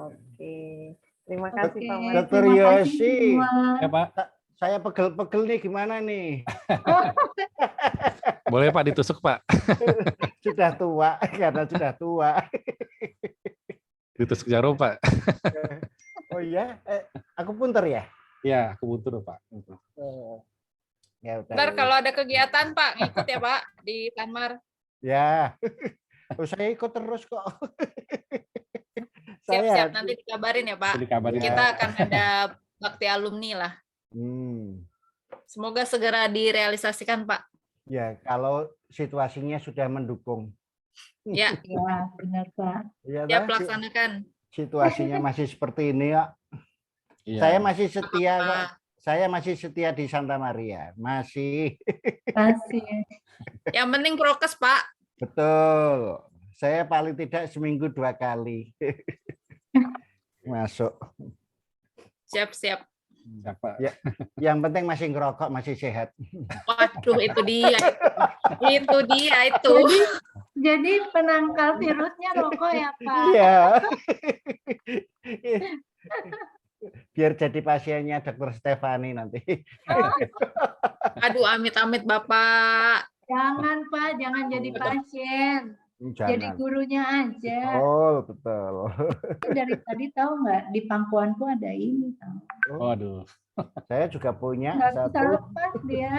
Oke. Terima kasih Pak Martinus. Dr. Yosi. Ya Pak. Saya pegel-pegel nih gimana nih? Boleh Pak ditusuk Pak. Sudah tua, karena sudah tua. Ditusuk jarum Pak. Oh iya, aku punter ya? Ya, aku butuh Pak. Ya, udah. Ntar kalau ada kegiatan Pak, ngikut ya Pak di Tanmar. Ya, saya ikut terus kok. Siap-siap, nanti dikabarin ya Pak. Dikabarin. Kita akan ada bakti alumni lah. Semoga segera direalisasikan Pak. Ya, kalau situasinya sudah mendukung. Ya, Ya, benar Pak. Ya, siap laksanakan. situasinya masih seperti ini ya. Iya. Saya masih setia Apa-apa. kok. Saya masih setia di Santa Maria. Masih. Kasih. Yang penting prokes Pak. Betul. Saya paling tidak seminggu 2 kali. Masuk. Siap-siap. Ya, yang penting masih ngerokok, masih sehat. Waduh, itu dia. Itu dia itu. Jadi penangkal virusnya rokok ya Pak. Iya. Biar jadi pasiennya Dr. Stefani nanti. Aduh, amit-amit Bapak. Jangan Pak, jangan jadi pasien. Jadi Jangan. gurunya aja. Betul. Dari tadi tahu nggak, di pangkuanku ada ini tahu. Waduh. Saya juga punya Nggak bisa satu. lepas dia.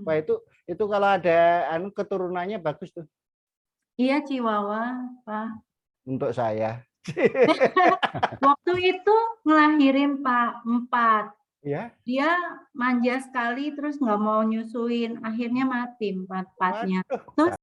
Wah, itu kalau ada keturunannya bagus tuh Iya Chihuahua Pak. untuk saya. Waktu itu ngelahirin Pak 4. Ya. Dia manja sekali terus nggak mau nyusuin, akhirnya mati 4-4-nya. Terus